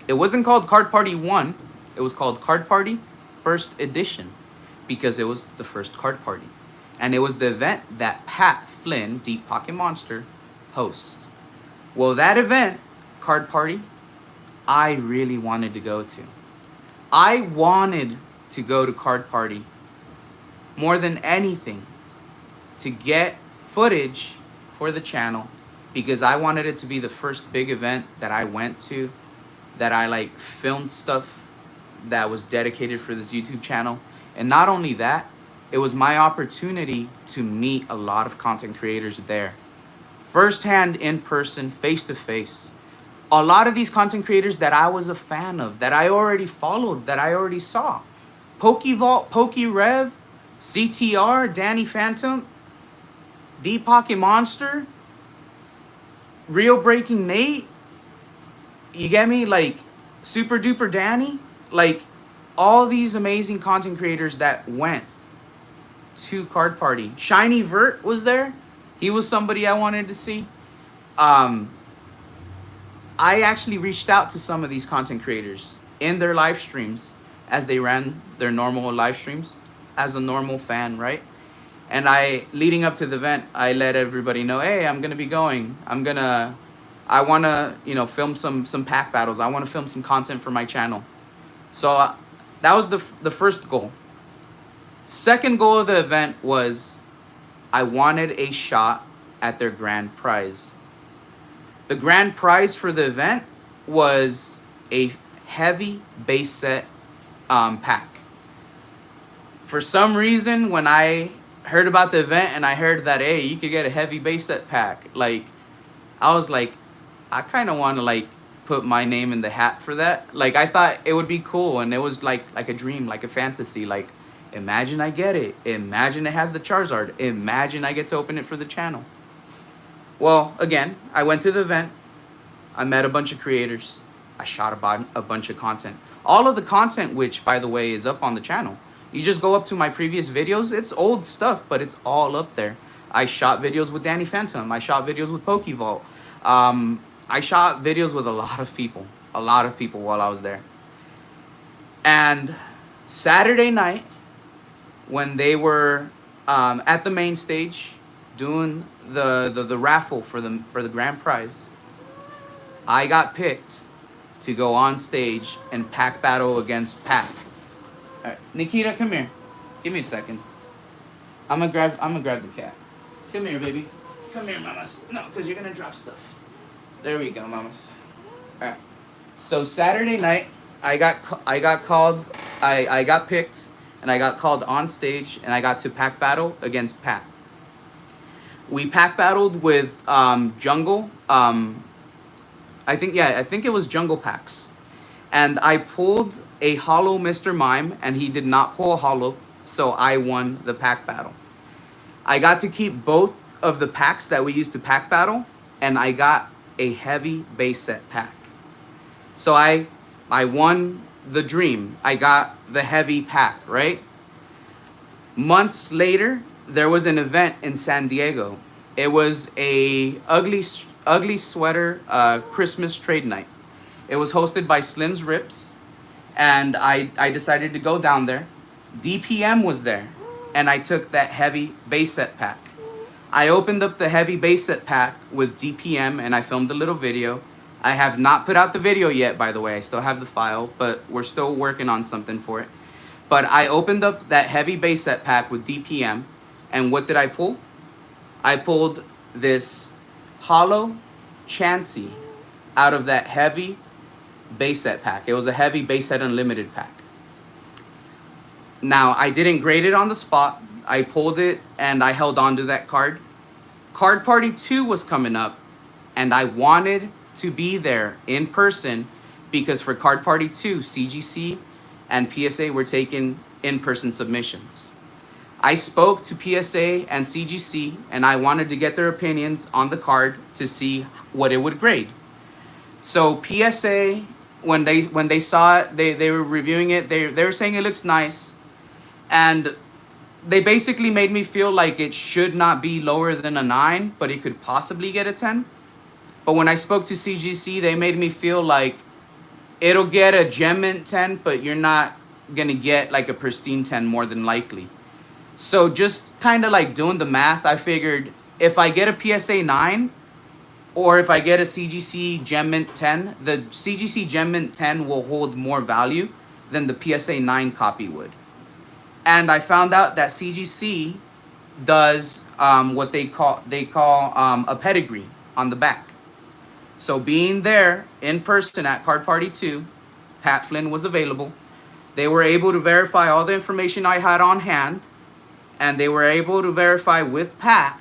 It wasn't called Card Party 1, it was called Card Party First Edition, because it was the first card party. And it was the event that Pat Flynn, Deep Pocket Monster, hosts. Well, that event, Card Party, I really wanted to go to. I wanted to go to Card Party more than anything to get footage for the channel, because I wanted it to be the first big event that I went to, that I like filmed stuff that was dedicated for this YouTube channel. And not only that, it was my opportunity to meet a lot of content creators there. Firsthand, in person, face to face. A lot of these content creators that I was a fan of, that I already followed, that I already saw. Pokevault, PokeRev, CTR, Danny Phantom, Deep Pocket Monster, Real Breaking Nate. You get me? Like, Super Duper Danny. Like, all these amazing content creators that went to Card Party. Shiny Vert was there. He was somebody I wanted to see. I actually reached out to some of these content creators in their live streams as they ran their normal live streams as a normal fan, right? And leading up to the event, I let everybody know, hey, I'm going to be going. I want to, film some pack battles. I want to film some content for my channel. So that was the first goal. Second goal of the event was I wanted a shot at their grand prize. The grand prize for the event was a heavy base set pack. For some reason, when I heard about the event and I heard that, hey, you could get a heavy base set pack, like, I was like, I kind of want to like put my name in the hat for that. Like, I thought it would be cool, and it was like a dream, like a fantasy. Like, imagine I get it. Imagine it has the Charizard. Imagine I get to open it for the channel. Well, again, I went to the event. I met a bunch of creators. I shot a bunch of content. All of the content, which, by the way, is up on the channel. You just go up to my previous videos. It's old stuff, but it's all up there. I shot videos with Danny Phantom. I shot videos with Pokevault. I shot videos with a lot of people while I was there. And Saturday night, when they were at the main stage doing the raffle for the grand prize, I got picked to go on stage and pack battle against Pat. All right, Nikita, come here. Give me a second. I'm gonna grab the cat. Come here, baby. Come here, mamas. No, because you're gonna drop stuff. There we go, mamas. All right. So Saturday night, I got picked, and I got called on stage, and I got to pack battle against Pat. We pack battled with Jungle. I think it was Jungle Packs, and I pulled a holo Mr. Mime, and he did not pull a holo, so I won the pack battle. I got to keep both of the packs that we used to pack battle, and I got a heavy base set pack. So I won the dream. I got the heavy pack, right? Months later, there was an event in San Diego. It was a ugly sweater Christmas trade night. It was hosted by Slim's Rips, and I decided to go down there. DPM was there, and I took that heavy base set pack. I opened up the heavy base set pack with DPM, and I filmed a little video. I have not put out the video yet, by the way. I still have the file, but we're still working on something for it. But I opened up that heavy base set pack with DPM, and what did I pull? I pulled this holo Chansey out of that heavy base set pack. It was a heavy base set unlimited pack. Now, I didn't grade it on the spot. I pulled it and I held on to that card. Card Party 2 was coming up, and I wanted to be there in person because for Card Party 2, CGC and PSA were taking in-person submissions. I spoke to PSA and CGC, and I wanted to get their opinions on the card to see what it would grade. So PSA, when they saw it, they were reviewing it. They were saying it looks nice, and they basically made me feel like it should not be lower than a 9, but it could possibly get a 10. But when I spoke to CGC, they made me feel like it'll get a gem mint 10, but you're not gonna get like a pristine 10 more than likely. So just kind of like doing the math, I figured if I get a PSA 9 or if I get a CGC Gem Mint 10, the CGC Gem Mint 10 will hold more value than the PSA 9 copy would. And I found out that CGC does what they call a pedigree on the back. So being there in person at Card Party 2, Pat Flynn was available. They were able to verify all the information I had on hand, and they were able to verify with Pat,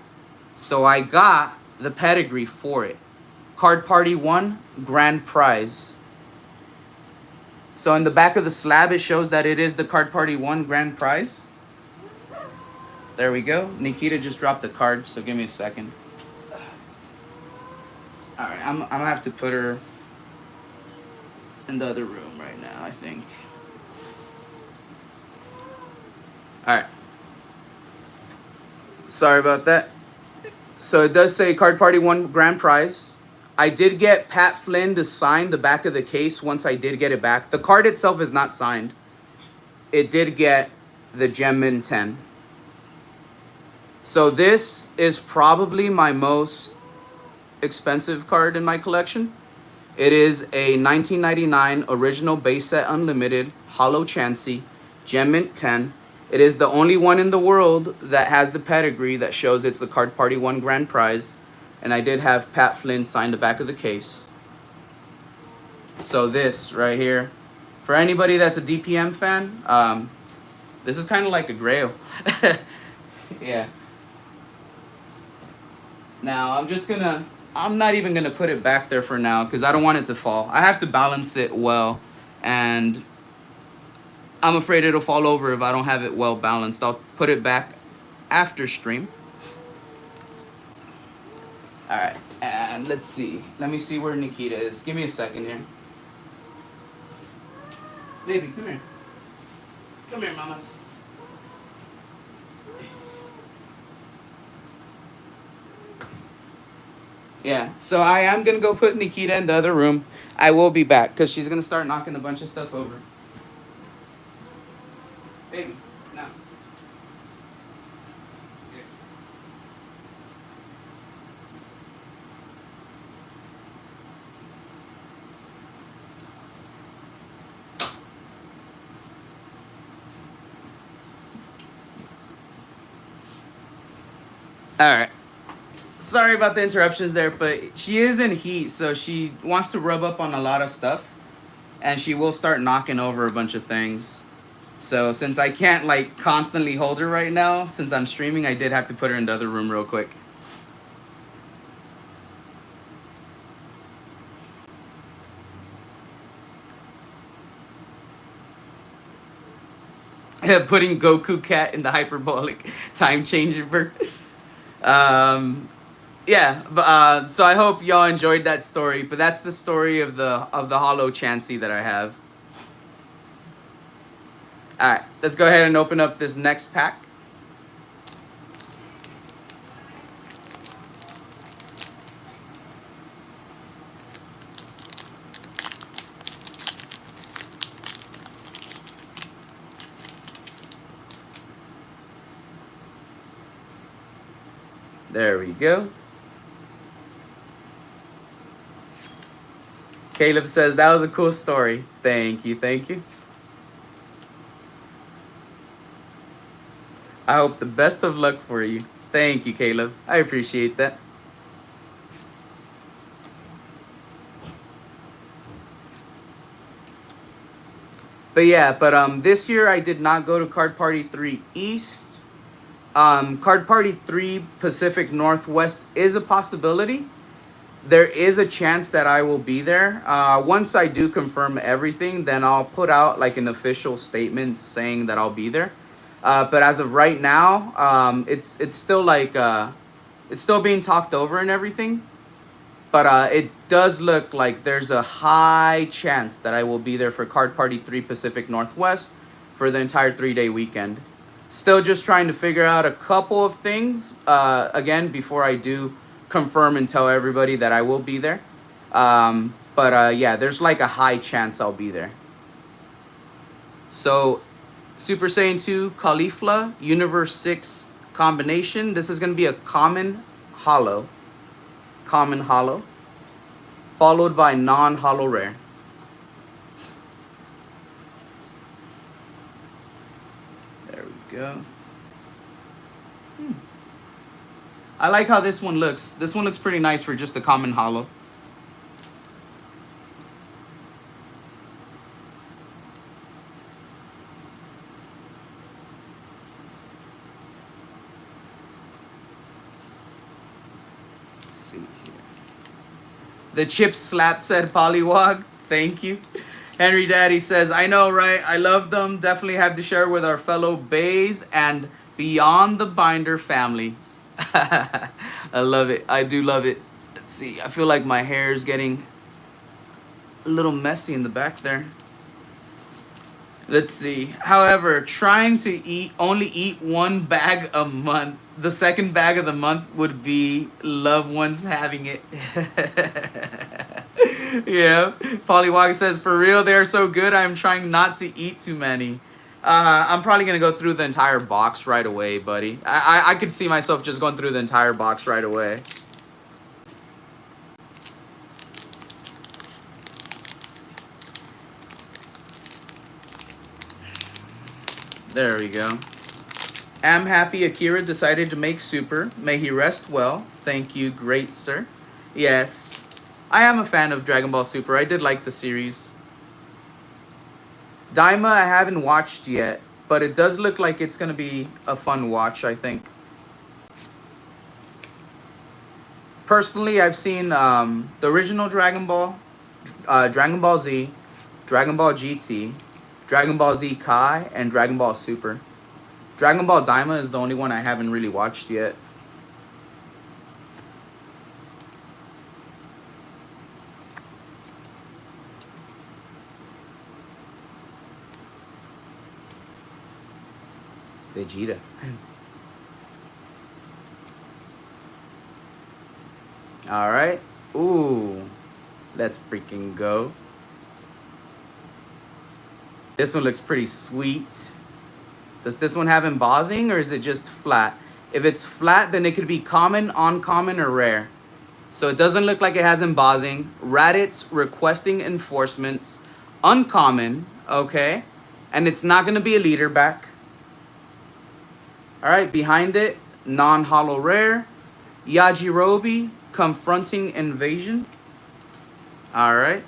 so I got the pedigree for it. Card Party 1, grand prize. So in the back of the slab, it shows that it is the Card Party 1 grand prize. There we go. Nikita just dropped the card, so give me a second. All right, I'm gonna have to put her in the other room right now, I think. All right. Sorry about that. So it does say Card Party 1 grand prize. I did get Pat Flynn to sign the back of the case once I did get it back. The card itself is not signed. It did get the Gem Mint 10. So this is probably my most expensive card in my collection. It is a 1999 original base set unlimited holo Chansey Gem Mint 10. It is the only one in the world that has the pedigree that shows it's the Card Party 1 grand prize. And I did have Pat Flynn sign the back of the case. So this right here, for anybody that's a DPM fan, this is kind of like a grail. Yeah. Now I'm not even gonna put it back there for now because I don't want it to fall. I have to balance it well, and I'm afraid it'll fall over if I don't have it well balanced. I'll put it back after stream. All right, and let's see. Let me see where Nikita is. Give me a second here. Baby, come here. Come here, mamas. Yeah, so I am going to go put Nikita in the other room. I will be back because she's going to start knocking a bunch of stuff over. Baby, now. All right. Sorry about the interruptions there, but she is in heat, so she wants to rub up on a lot of stuff, and she will start knocking over a bunch of things. So since I can't like constantly hold her right now, since I'm streaming, I did have to put her in the other room real quick. Putting Goku Cat in the hyperbolic time changer. Yeah, but so I hope y'all enjoyed that story. But that's the story of the hollow Chansey that I have. All right, let's go ahead and open up this next pack. There we go. Caleb says, that was a cool story. Thank you, thank you. I hope the best of luck for you. Thank you, Caleb. I appreciate that. But yeah, this year I did not go to Card Party 3 East. Card Party 3 Pacific Northwest is a possibility. There is a chance that I will be there. Once I do confirm everything, then I'll put out like an official statement saying that I'll be there. But as of right now, it's still like it's still being talked over and everything. But it does look like there's a high chance that I will be there for Card Party 3 Pacific Northwest for the entire 3-day weekend. Still just trying to figure out a couple of things, again, before I do confirm and tell everybody that I will be there. Yeah, there's like a high chance I'll be there. So, Super Saiyan 2 Caulifla Universe 6 combination. This is going to be a common hollow. Common hollow. Followed by non-hollow rare. There we go. I like how this one looks. This one looks pretty nice for just a common hollow. Let's see here. The chip slap said Polywog. Thank you. Henry Daddy says, I know, right? I love them. Definitely have to share with our fellow Bays and Beyond the Binder family. I love it. I do love it. Let's see. I feel like my hair is getting a little messy in the back there. Let's see. However, trying to only eat one bag a month. The second bag of the month would be loved ones having it. Yeah. Polywog says, for real, they are so good. I'm trying not to eat too many. I'm probably going to go through the entire box right away, buddy. I could see myself just going through the entire box right away. There we go. Am happy Akira decided to make Super. May he rest well. Thank you, great sir. Yes. I am a fan of Dragon Ball Super. I did like the series. Daima I haven't watched yet, but it does look like it's going to be a fun watch, I think. Personally, I've seen the original Dragon Ball, Dragon Ball Z, Dragon Ball GT, Dragon Ball Z Kai, and Dragon Ball Super. Dragon Ball Daima is the only one I haven't really watched yet. Vegeta. All right. Ooh. Let's freaking go. This one looks pretty sweet. Does this one have embossing or is it just flat? If it's flat, then it could be common, uncommon, or rare. So it doesn't look like it has embossing. Raditz requesting enforcements. Uncommon, okay. And it's not going to be a leader back. All right, behind it, non-hollow rare. Yajirobe, confronting invasion. All right.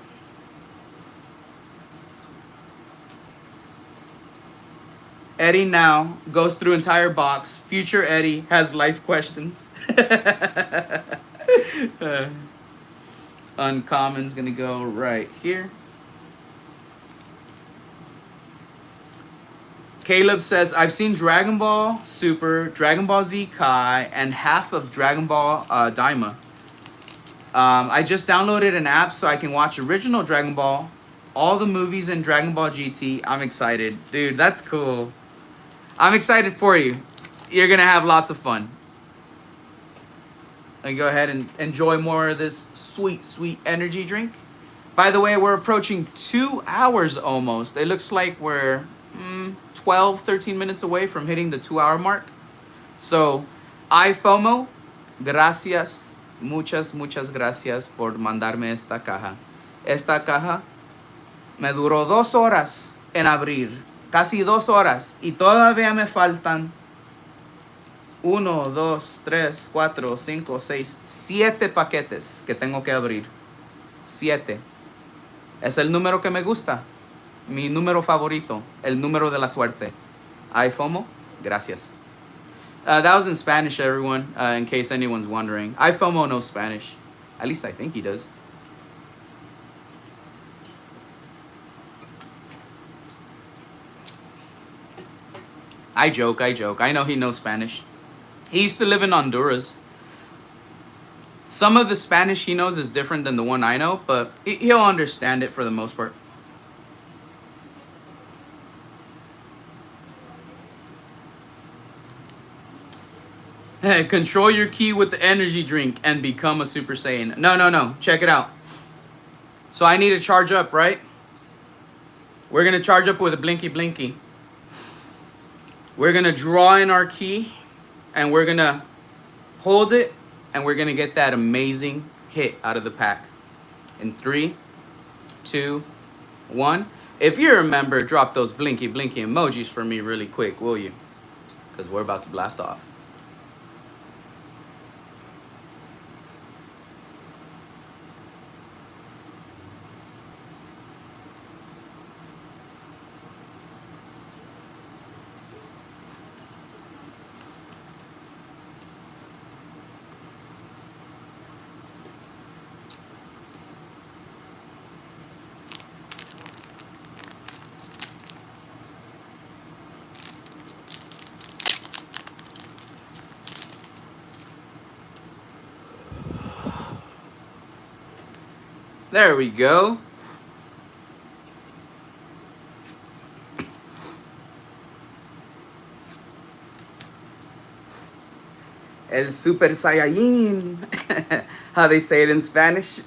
Eddie now goes through entire box. Future Eddie has life questions. Uncommon's gonna go right here. Caleb says, I've seen Dragon Ball Super, Dragon Ball Z Kai, and half of Dragon Ball Daima. I just downloaded an app so I can watch original Dragon Ball, all the movies in Dragon Ball GT. I'm excited. Dude, that's cool. I'm excited for you. You're going to have lots of fun. And go ahead and enjoy more of this sweet, sweet energy drink. By the way, we're approaching 2 hours almost. It looks like we're 12, 13 minutes away from hitting the 2-hour mark. So, iFOMO, gracias, muchas gracias por mandarme esta caja. Esta caja me duró 2 horas en abrir. Casi 2 horas. Y todavía me faltan 1, 2, 3, 4, 5, 6, 7 paquetes que tengo que abrir. 7. Es el número que me gusta. Mi número favorito. El número de la suerte. iFOMO, gracias. That was in Spanish, everyone, in case anyone's wondering. iFOMO knows Spanish. At least I think he does. I joke. I know he knows Spanish. He used to live in Honduras. Some of the Spanish he knows is different than the one I know, but he'll understand it for the most part. Control your ki with the energy drink and become a Super Saiyan. No. Check it out. So I need to charge up, right? We're going to charge up with a blinky. We're going to draw in our ki and we're going to hold it and we're going to get that amazing hit out of the pack. In 3, 2, 1. If you remember, drop those blinky emojis for me really quick, will you? Because we're about to blast off. There we go. El Super Saiyan. How they say it in Spanish.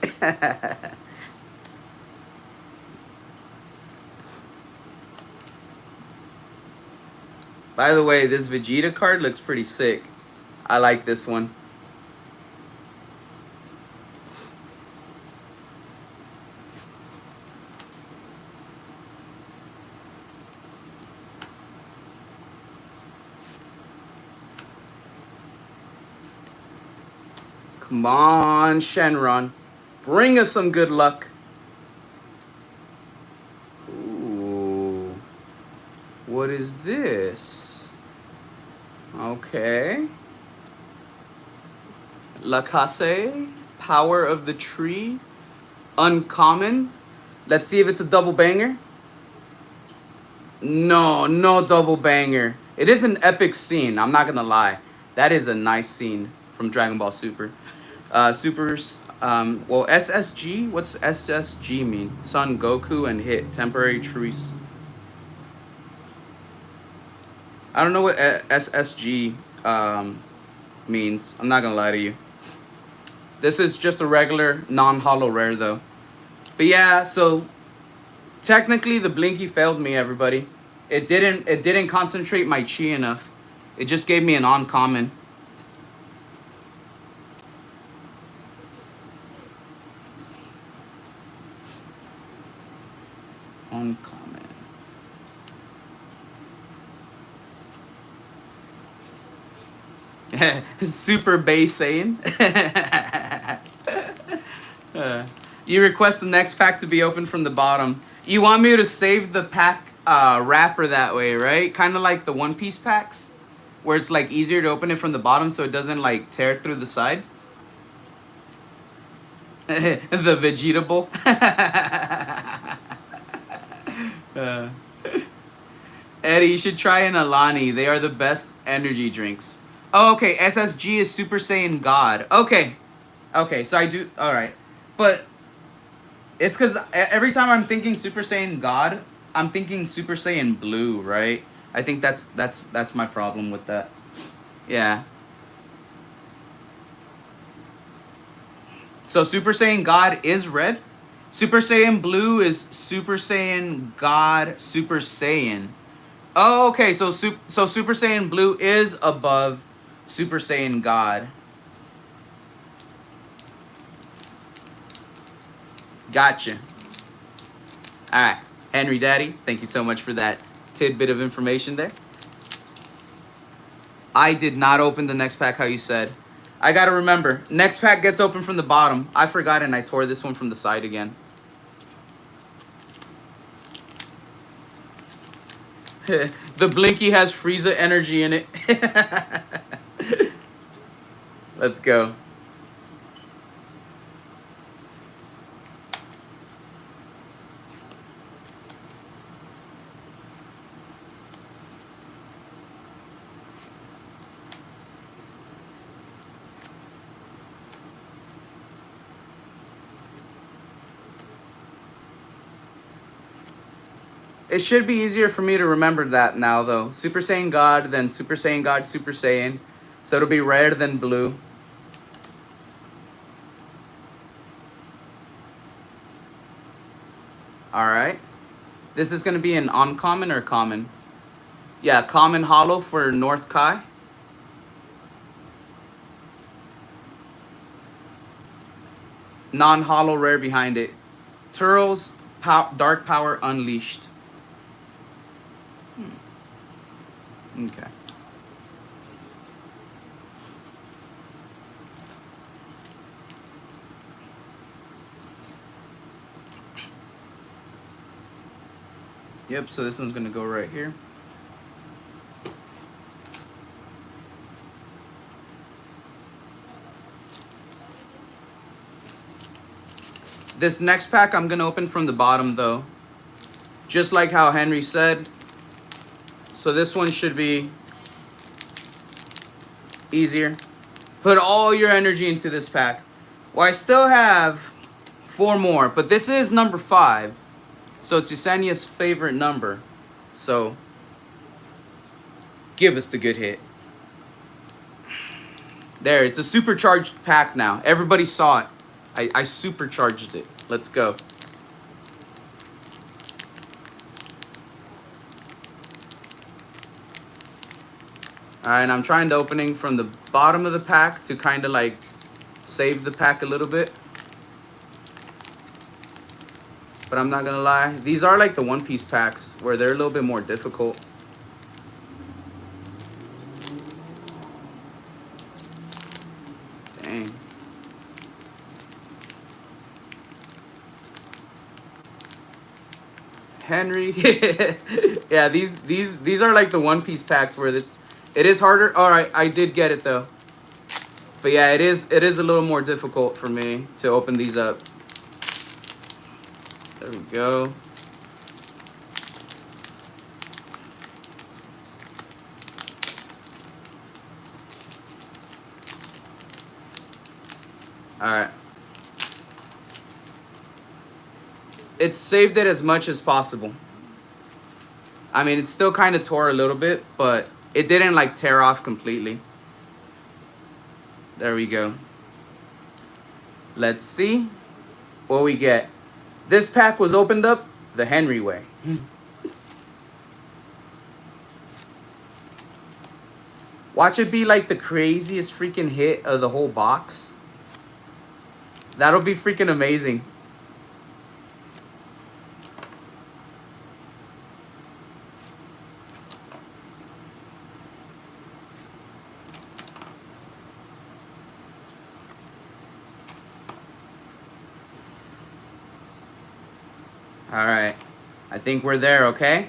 By the way, this Vegeta card looks pretty sick. I like this one. Come on, Shenron. Bring us some good luck. Ooh. What is this? Okay. La Casse, Power of the Tree, uncommon. Let's see if it's a double banger. No, no double banger. It is an epic scene, I'm not gonna lie. That is a nice scene from Dragon Ball Super. Well, SSG? What's SSG mean? Son Goku and hit. Temporary truce. I don't know what SSG means. I'm not gonna lie to you. This is just a regular non-holo rare though. But yeah, so technically the Blinky failed me, everybody. It didn't concentrate my chi enough. It just gave me an uncommon. Uncommon. Super base Saiyan. You request the next pack to be opened from the bottom. You want me to save the pack wrapper that way, right? Kind of like the One Piece packs, where it's like easier to open it from the bottom so it doesn't like tear through the side. The Vegetable. Eddie, you should try an Alani. They are the best energy drinks. Oh, okay. SSG is Super Saiyan God. Okay. Okay, so I do... Alright. But it's because every time I'm thinking Super Saiyan God, I'm thinking Super Saiyan Blue, right? I think that's my problem with that. Yeah. So Super Saiyan God is red. Super Saiyan Blue is Super Saiyan God Super Saiyan. Oh, okay. So Super Saiyan Blue is above Super Saiyan God. Gotcha. All right, Henry Daddy, thank you so much for that tidbit of information there. I did not open the next pack how you said. I gotta remember, next pack gets open from the bottom. I forgot and I tore this one from the side again. The Blinky has Frieza energy in it. Let's go. It should be easier for me to remember that now, though. Super Saiyan God, then Super Saiyan God, Super Saiyan. So it'll be red, then blue. Alright. This is going to be an uncommon or common? Yeah, common holo for North Kai. Non-holo rare behind it. Turtles, Dark Power Unleashed. Okay. Yep, so this one's gonna go right here. This next pack I'm gonna open from the bottom though. Just like how Henry said. So this one should be easier. Put all your energy into this pack. Well, I still have 4 more, but this is number 5. So it's Yesenia's favorite number. So give us the good hit. There, it's a supercharged pack now. Everybody saw it. I supercharged it. Let's go. Alright, I'm trying to opening from the bottom of the pack to kind of like save the pack a little bit. But I'm not gonna lie, these are like the One Piece packs where they're a little bit more difficult. Dang. Henry. Yeah, these are like the One Piece packs where it is harder. All right, I did get it though. But yeah, it is a little more difficult for me to open these up. There we go. All right. It's saved it as much as possible. I mean, it still kind of tore a little bit, but it didn't like tear off completely. There we go. Let's see what we get. This pack was opened up the Henry way. Watch it be like the craziest freaking hit of the whole box. That'll be freaking amazing. All right. I think we're there, okay?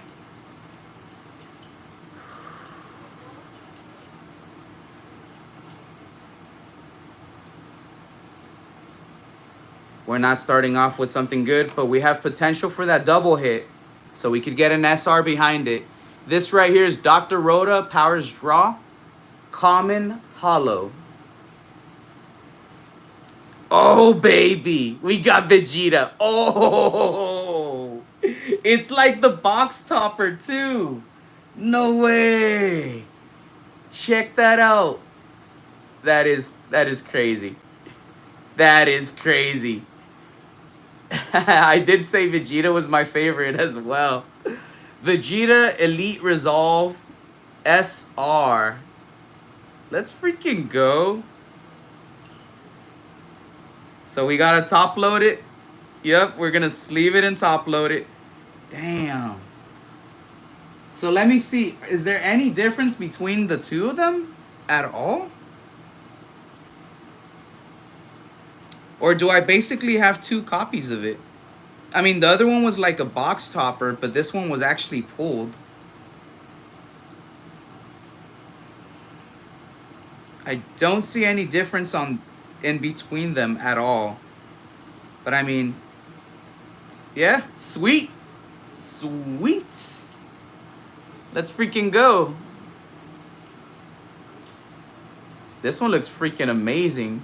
We're not starting off with something good, but we have potential for that double hit. So we could get an SR behind it. This right here is Dr. Rhoda, Powers Draw, Common Hollow. Oh, baby. We got Vegeta. Oh, it's like the box topper, too. No way. Check that out. That is crazy. That is crazy. I did say Vegeta was my favorite as well. Vegeta Elite Resolve SR. Let's freaking go. So we gotta top load it. Yep, we're gonna sleeve it and top load it. Damn. So let me see. Is there any difference between the two of them at all? Or do I basically have two copies of it? I mean, the other one was like a box topper, but this one was actually pulled. I don't see any difference in between them at all. But I mean, yeah, sweet. Sweet. Let's freaking go. This one looks freaking amazing.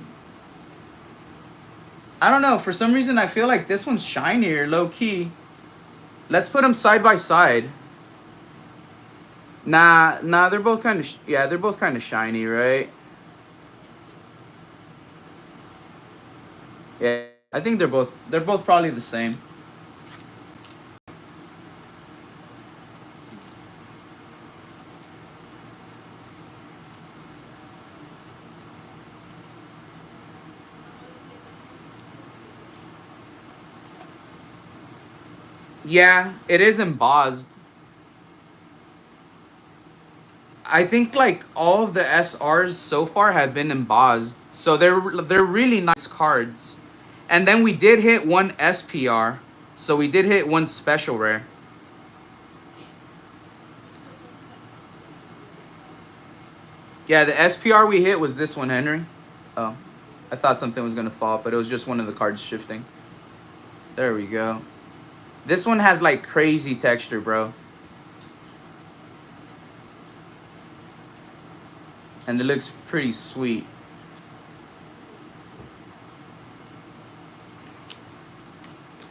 I don't know. For some reason, I feel like this one's shinier, low key. Let's put them side by side. Nah, they're both kind of, yeah, they're both kind of shiny, right? Yeah, I think they're both probably the same. Yeah, it is embossed. I think like all of the SRs so far have been embossed, so they're really nice cards. And then we did hit one SPR, so we did hit one special rare. Yeah, the SPR we hit was this one, Henry. Oh, I thought something was gonna fall, but it was just one of the cards shifting. There we go. This one has like crazy texture, bro. And it looks pretty sweet.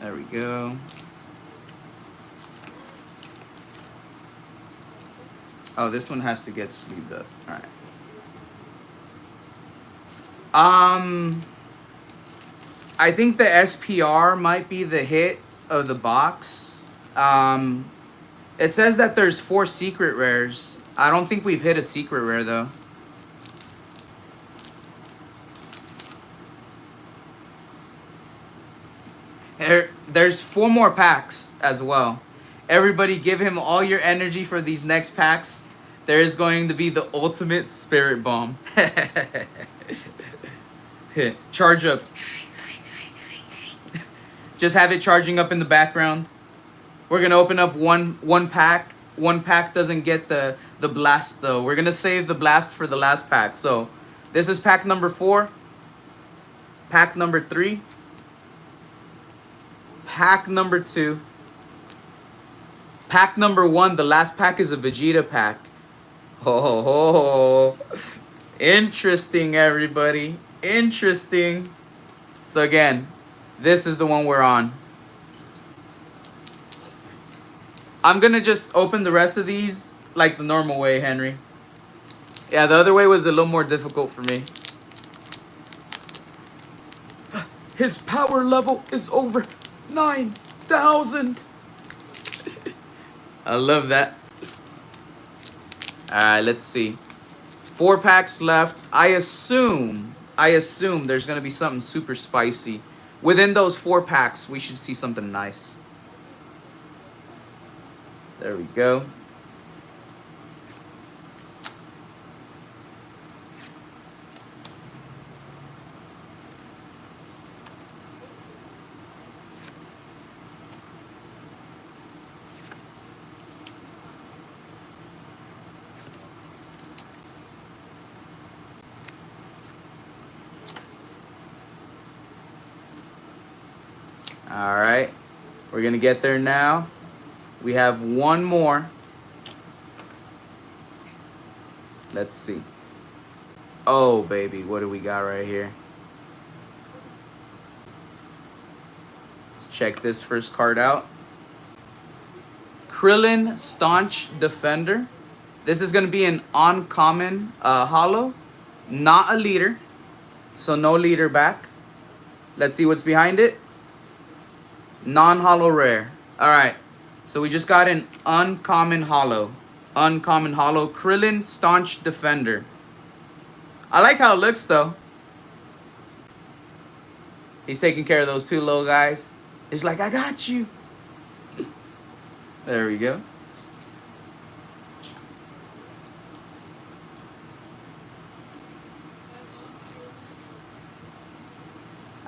There we go. Oh, this one has to get sleeved up. All right. I think the SPR might be the hit of the box. It says that there's 4 secret rares. I don't think we've hit a secret rare though. There's 4 more packs as well. Everybody give him all your energy for these next packs. There is going to be the ultimate spirit bomb. Charge up. Just have it charging up in the background. We're gonna open up one pack. One pack doesn't get the blast though. We're gonna save the blast for the last pack. So this is pack number 4. Pack number 3. Pack number 2. Pack number 1. The last pack is a Vegeta pack. Oh, interesting, everybody. Interesting. So again, this is the one we're on. I'm gonna just open the rest of these like the normal way, Henry. Yeah, the other way was a little more difficult for me. His power level is over 9,000. I love that. Alright, let's see. 4 packs left. I assume there's gonna be something super spicy. Within those 4 packs, we should see something nice. There we go. All right, we're gonna get there now. We have one more. Let's see. Oh, baby, what do we got right here? Let's check this first card out. Krillin Staunch Defender. This is gonna be an uncommon holo, not a leader, so no leader back. Let's see what's behind it. Non-holo rare. All right. So we just got an uncommon holo. Uncommon holo. Krillin Staunch Defender. I like how it looks though. He's taking care of those 2 little guys. He's like, I got you. There we go.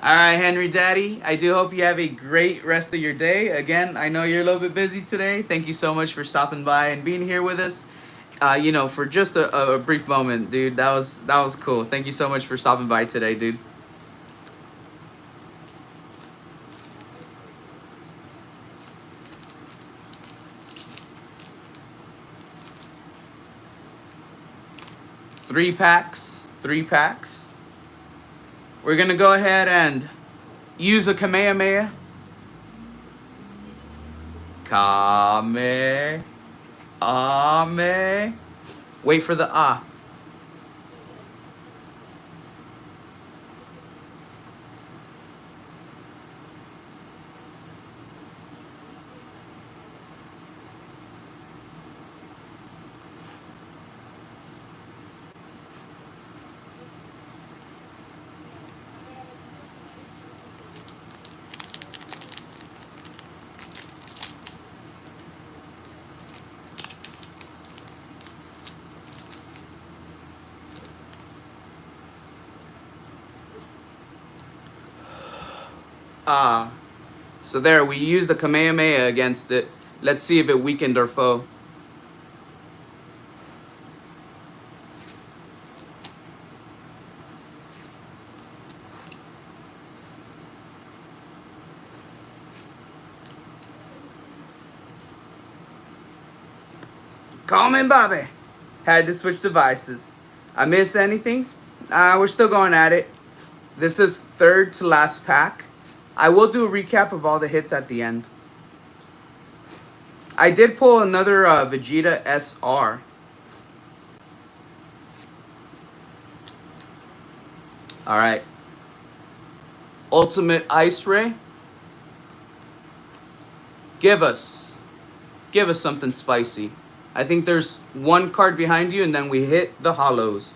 All right, Henry Daddy, I do hope you have a great rest of your day. Again, I know you're a little bit busy today. Thank you so much for stopping by and being here with us. You know, for just a brief moment, dude. That was cool. Thank you so much for stopping by today, dude. Three packs. We're gonna go ahead and use a Kamehameha. Kame. Ame. Wait for the ah. So there, we used the Kamehameha against it. Let's see if it weakened our foe. Call me Bobby. Had to switch devices. I missed anything? We're still going at it. This is 3rd to last pack. I will do a recap of all the hits at the end. I did pull another Vegeta SR. Alright. Ultimate Ice Ray. Give us something spicy. I think there's one card behind you and then we hit the holos.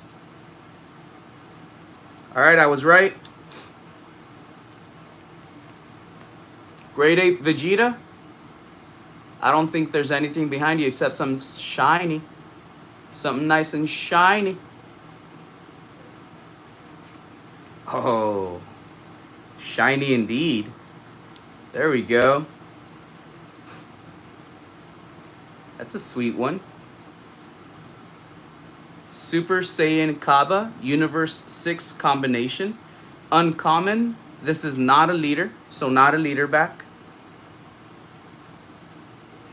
Alright, I was right. Grade 8 Vegeta. I don't think there's anything behind you except something shiny. Something nice and shiny. Oh. Shiny indeed. There we go. That's a sweet one. Super Saiyan Kaba, Universe 6 combination. Uncommon. This is not a leader, so not a leader back.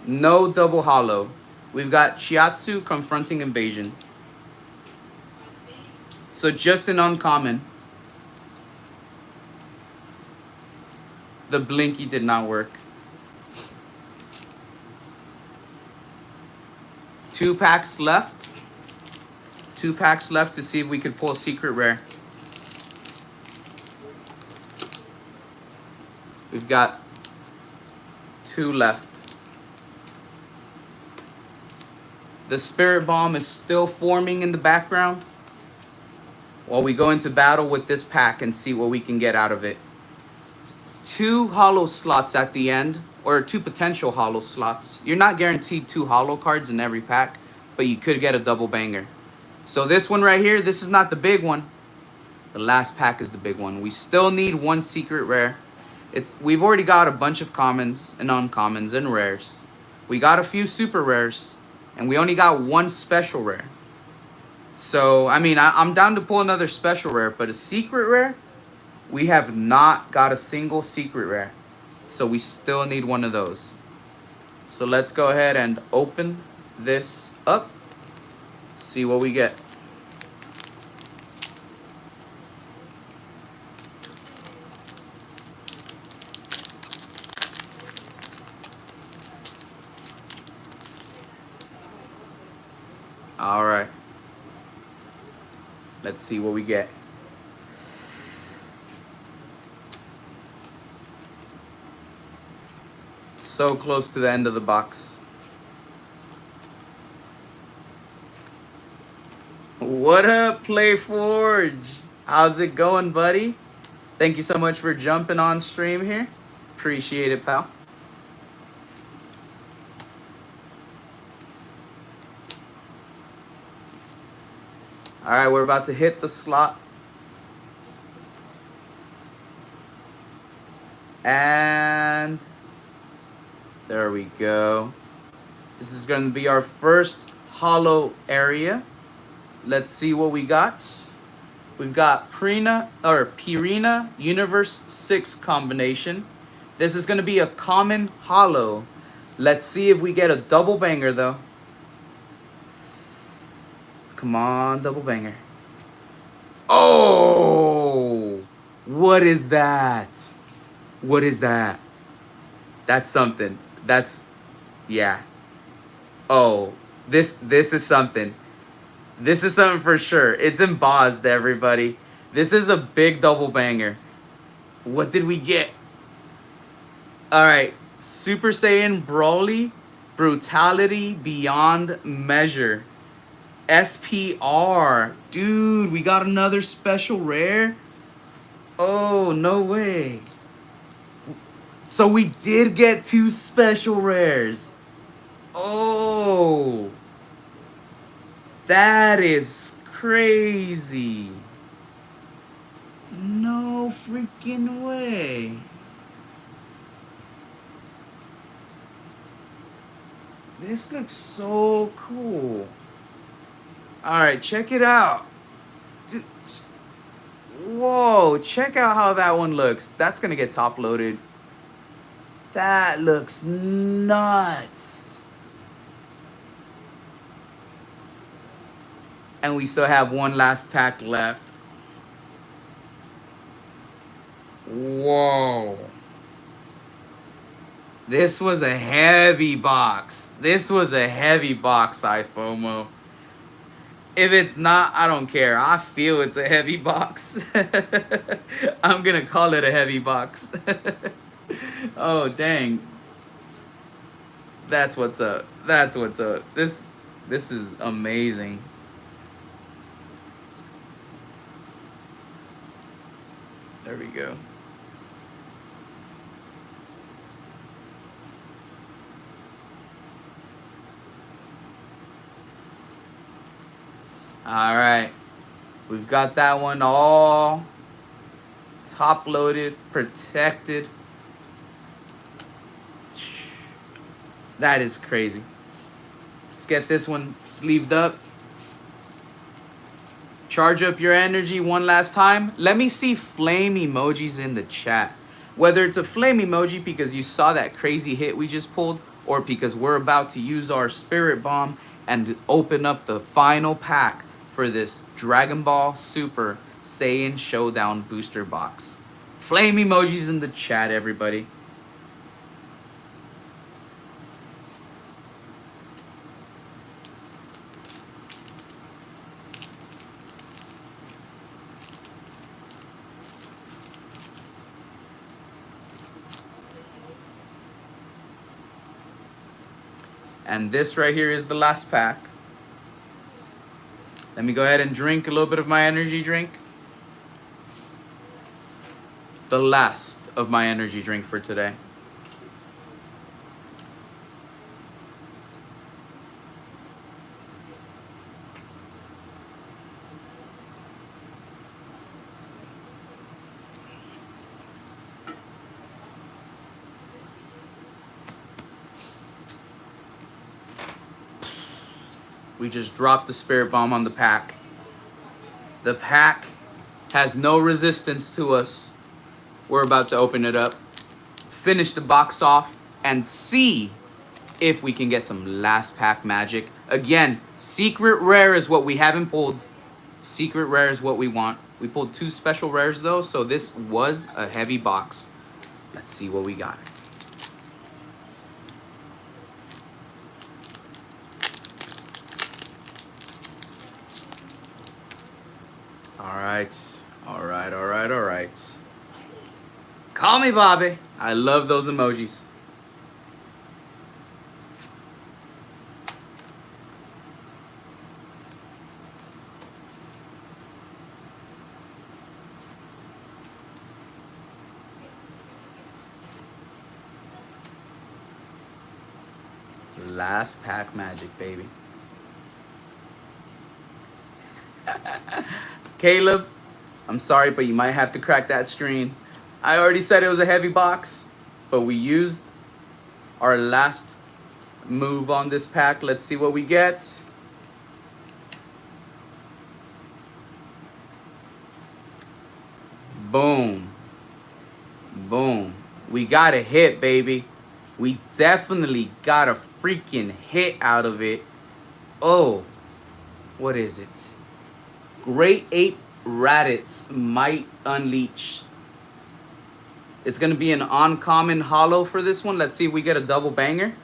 No double hollow. We've got Chiatsu Confronting Invasion. So just an uncommon. The Blinky did not work. 2 packs left. 2 packs left to see if we could pull a secret rare. We've got 2 left. The Spirit Bomb is still forming in the background while we go into battle with this pack and see what we can get out of it. 2 hollow slots at the end, or 2 potential hollow slots. You're not guaranteed 2 hollow cards in every pack, but you could get a double banger. So this one right here, this is not the big one. The last pack is the big one. We still need 1 secret rare. We've already got a bunch of commons and uncommons and rares. We got a few super rares, and we only got 1 special rare. So, I mean, I'm down to pull another special rare, but a secret rare, we have not got a single secret rare. So we still need 1 of those. So let's go ahead and open this up. See what we get. All right. Let's see what we get. So close to the end of the box. What up, Playforge? How's it going, buddy? Thank you so much for jumping on stream here. Appreciate it, pal. All right, we're about to hit the slot. And there we go. This is going to be our first hollow area. Let's see what we got. We've got Purina Universe 6 combination. This is going to be a common hollow. Let's see if we get a double banger, though. Come on, double banger. Oh! What is that? What is that? That's something. Yeah. Oh, this is something. This is something for sure. It's embossed, everybody. This is a big double banger. What did we get? All right. Super Saiyan Broly, Brutality Beyond Measure. SPR. Dude, we got another special rare. Oh, no way. So we did get 2 special rares. Oh. That is crazy. No freaking way. This looks so cool. All right, check it out. Dude, whoa, check out how that one looks. That's going to get top loaded. That looks nuts. And we still have 1 last pack left. Whoa. This was a heavy box. This was a heavy box, iFOMO. If it's not, I don't care. I feel it's a heavy box. I'm going to call it a heavy box. Oh, dang. That's what's up. That's what's up. This is amazing. There we go. All right. We've got that one all top loaded, protected. That is crazy. Let's get this one sleeved up. Charge up your energy one last time. Let me see flame emojis in the chat. Whether it's a flame emoji because you saw that crazy hit we just pulled, or because we're about to use our spirit bomb and open up the final pack for this Dragon Ball Super Saiyan Showdown booster box. Flame emojis in the chat, everybody. And this right here is the last pack. Let me go ahead and drink a little bit of my energy drink. The last of my energy drink for today. We just dropped the spirit bomb on the pack. The pack has no resistance to us. We're about to open it up, finish the box off, and see if we can get some last pack magic. Again, secret rare is what we haven't pulled. Secret rare is what we want. We pulled 2 special rares though, so this was a heavy box. Let's see what we got. All right. Call me Bobby. I love those emojis. Last pack magic, baby. Caleb, I'm sorry, but you might have to crack that screen. I already said it was a heavy box, but we used our last move on this pack. Let's see what we get. Boom. Boom. We got a hit, baby. We definitely got a freaking hit out of it. Oh, what is it? Great Ape Raditz Might Unleash. It's going to be an uncommon holo for this one. Let's see if we get a double banger.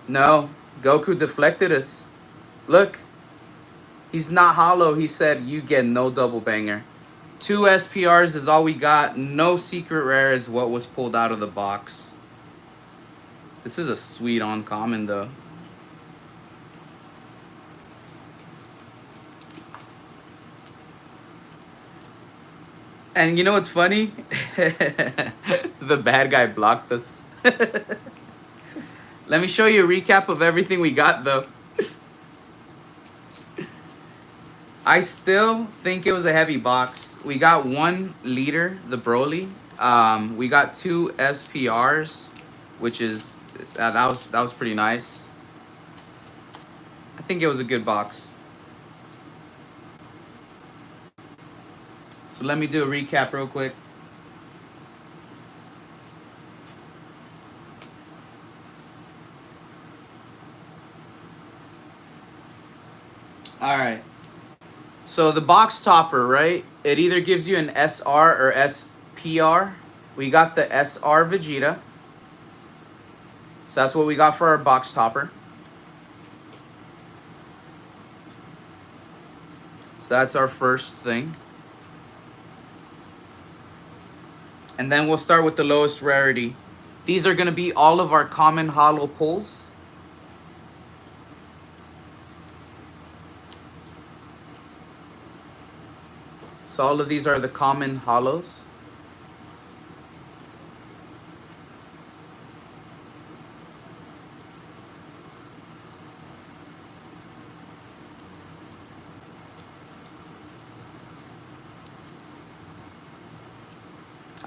No, Goku deflected us. Look, he's not holo. He said you get no double banger. 2 SPRs is all we got. No secret rare is what was pulled out of the box. This is a sweet uncommon though. And you know what's funny? The bad guy blocked us. Let me show you a recap of everything we got though. I still think it was a heavy box. We got 1 leader, the Broly. We got 2 SPRs, which is that was pretty nice. I think it was a good box. So let me do a recap real quick. All right. So the box topper, right? It either gives you an SR or SPR. We got the SR Vegeta. So that's what we got for our box topper. So that's our first thing. And then we'll start with the lowest rarity. These are going to be all of our common holo pulls. So all of these are the common holos.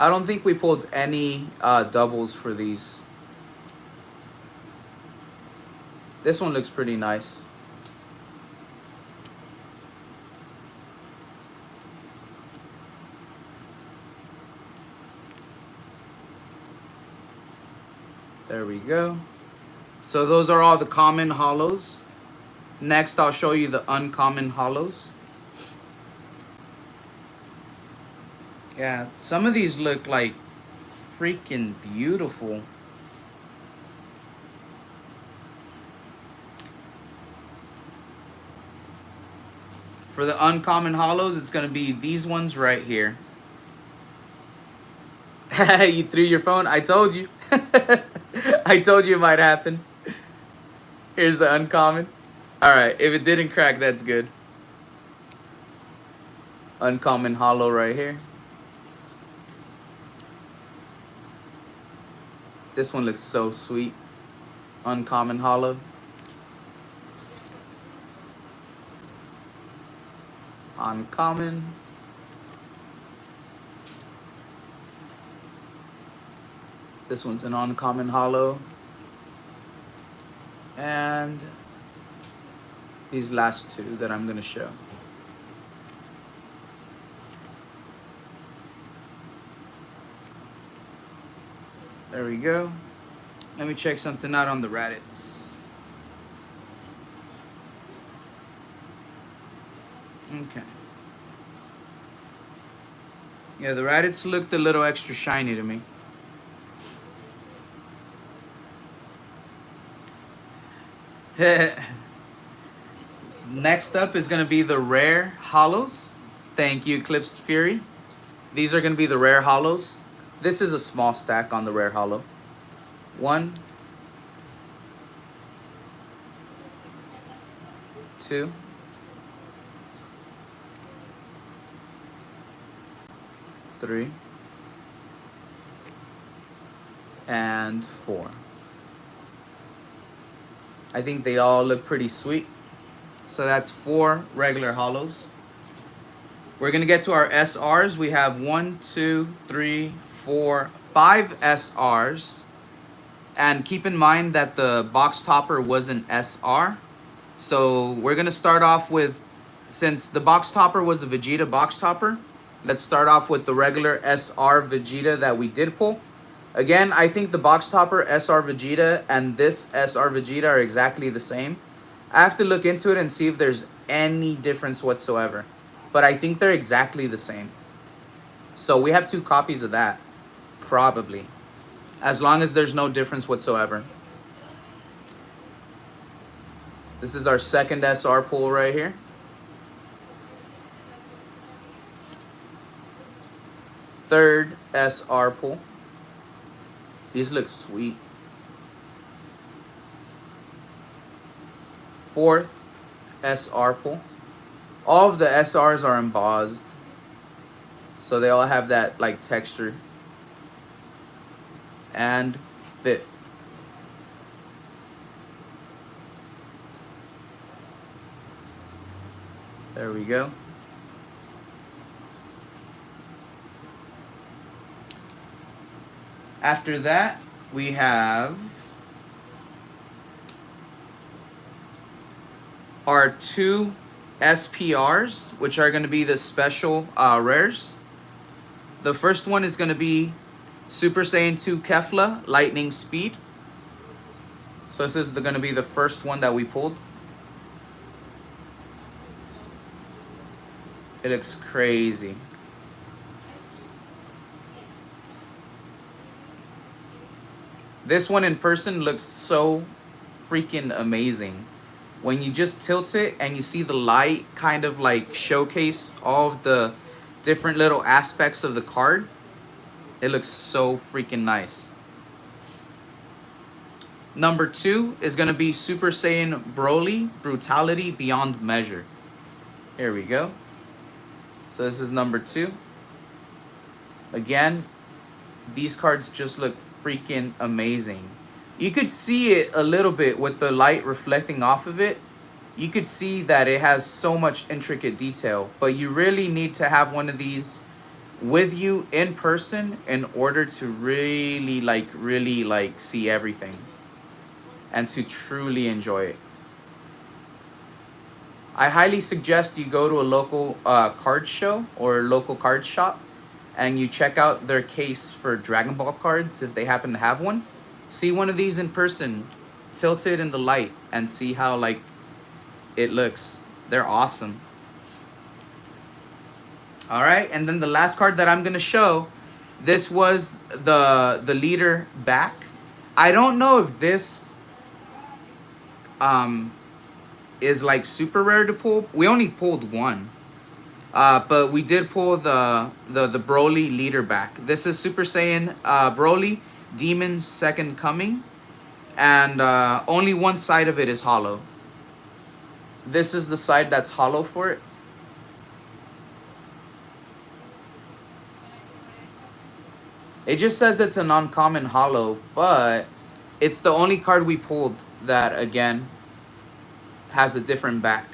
I don't think we pulled any doubles for these. This one looks pretty nice. There we go. So those are all the common hollows. Next, I'll show you the uncommon hollows. Yeah, some of these look like freaking beautiful. For the uncommon hollows, it's going to be these ones right here. You threw your phone? I told you. I told you it might happen. Here's the uncommon. Alright, if it didn't crack, that's good. Uncommon hollow right here. This one looks so sweet. Uncommon hollow. Uncommon. This one's an uncommon hollow. And these last two that I'm gonna show. There we go. Let me check something out on the Radits. Okay. Yeah, the Radits looked a little extra shiny to me. Next up is going to be the rare hollows. Thank you, Eclipsed Fury. These are going to be the rare hollows. This is a small stack on the rare hollow. 1, 2, 3, and 4. I think they all look pretty sweet. So that's 4 regular hollows. We're gonna get to our SRs. We have 1, 2, 3, 4, 5 SRs. And keep in mind that the box topper was an SR. So we're gonna start off with, since the box topper was a Vegeta box topper, let's start off with the regular SR Vegeta that we did pull. Again, I think the box topper SR Vegeta and this SR Vegeta are exactly the same. I have to look into it and see if there's any difference whatsoever. But I think they're exactly the same. So we have 2 copies of that. Probably. As long as there's no difference whatsoever. This is our second SR pull right here. Third SR pull. These look sweet. Fourth SR pull. All of the SRs are embossed. So they all have that like texture. And fifth. There we go. After that, we have our 2 SPRs, which are going to be the special rares. The first one is going to be Super Saiyan 2 Kefla, Lightning Speed. So this is going to be the first one that we pulled. It looks crazy. This one in person looks so freaking amazing. When you just tilt it and you see the light kind of like showcase all of the different little aspects of the card, it looks so freaking nice. Number 2 is going to be Super Saiyan Broly, Brutality Beyond Measure. Here we go. So this is number 2. Again, these cards just look freaking amazing. You could see it a little bit with the light reflecting off of it. You could see that it has so much intricate detail, but you really need to have one of these with you in person in order to really like see everything. and to truly enjoy it. I highly suggest you go to a local card show or local card shop and you check out their case for Dragon Ball cards if they happen to have one. See one of these in person, tilt it in the light, and see how like it looks. They're awesome. All right, and then the last card that I'm gonna show, this was the leader back. I don't know if this is like super rare to pull. We only pulled one. But we did pull the Broly leader back. This is Super Saiyan Broly, Demon's Second Coming. And only one side of it is hollow. This is the side that's hollow for it. It just says it's an uncommon hollow, but it's the only card we pulled that, again, has a different back.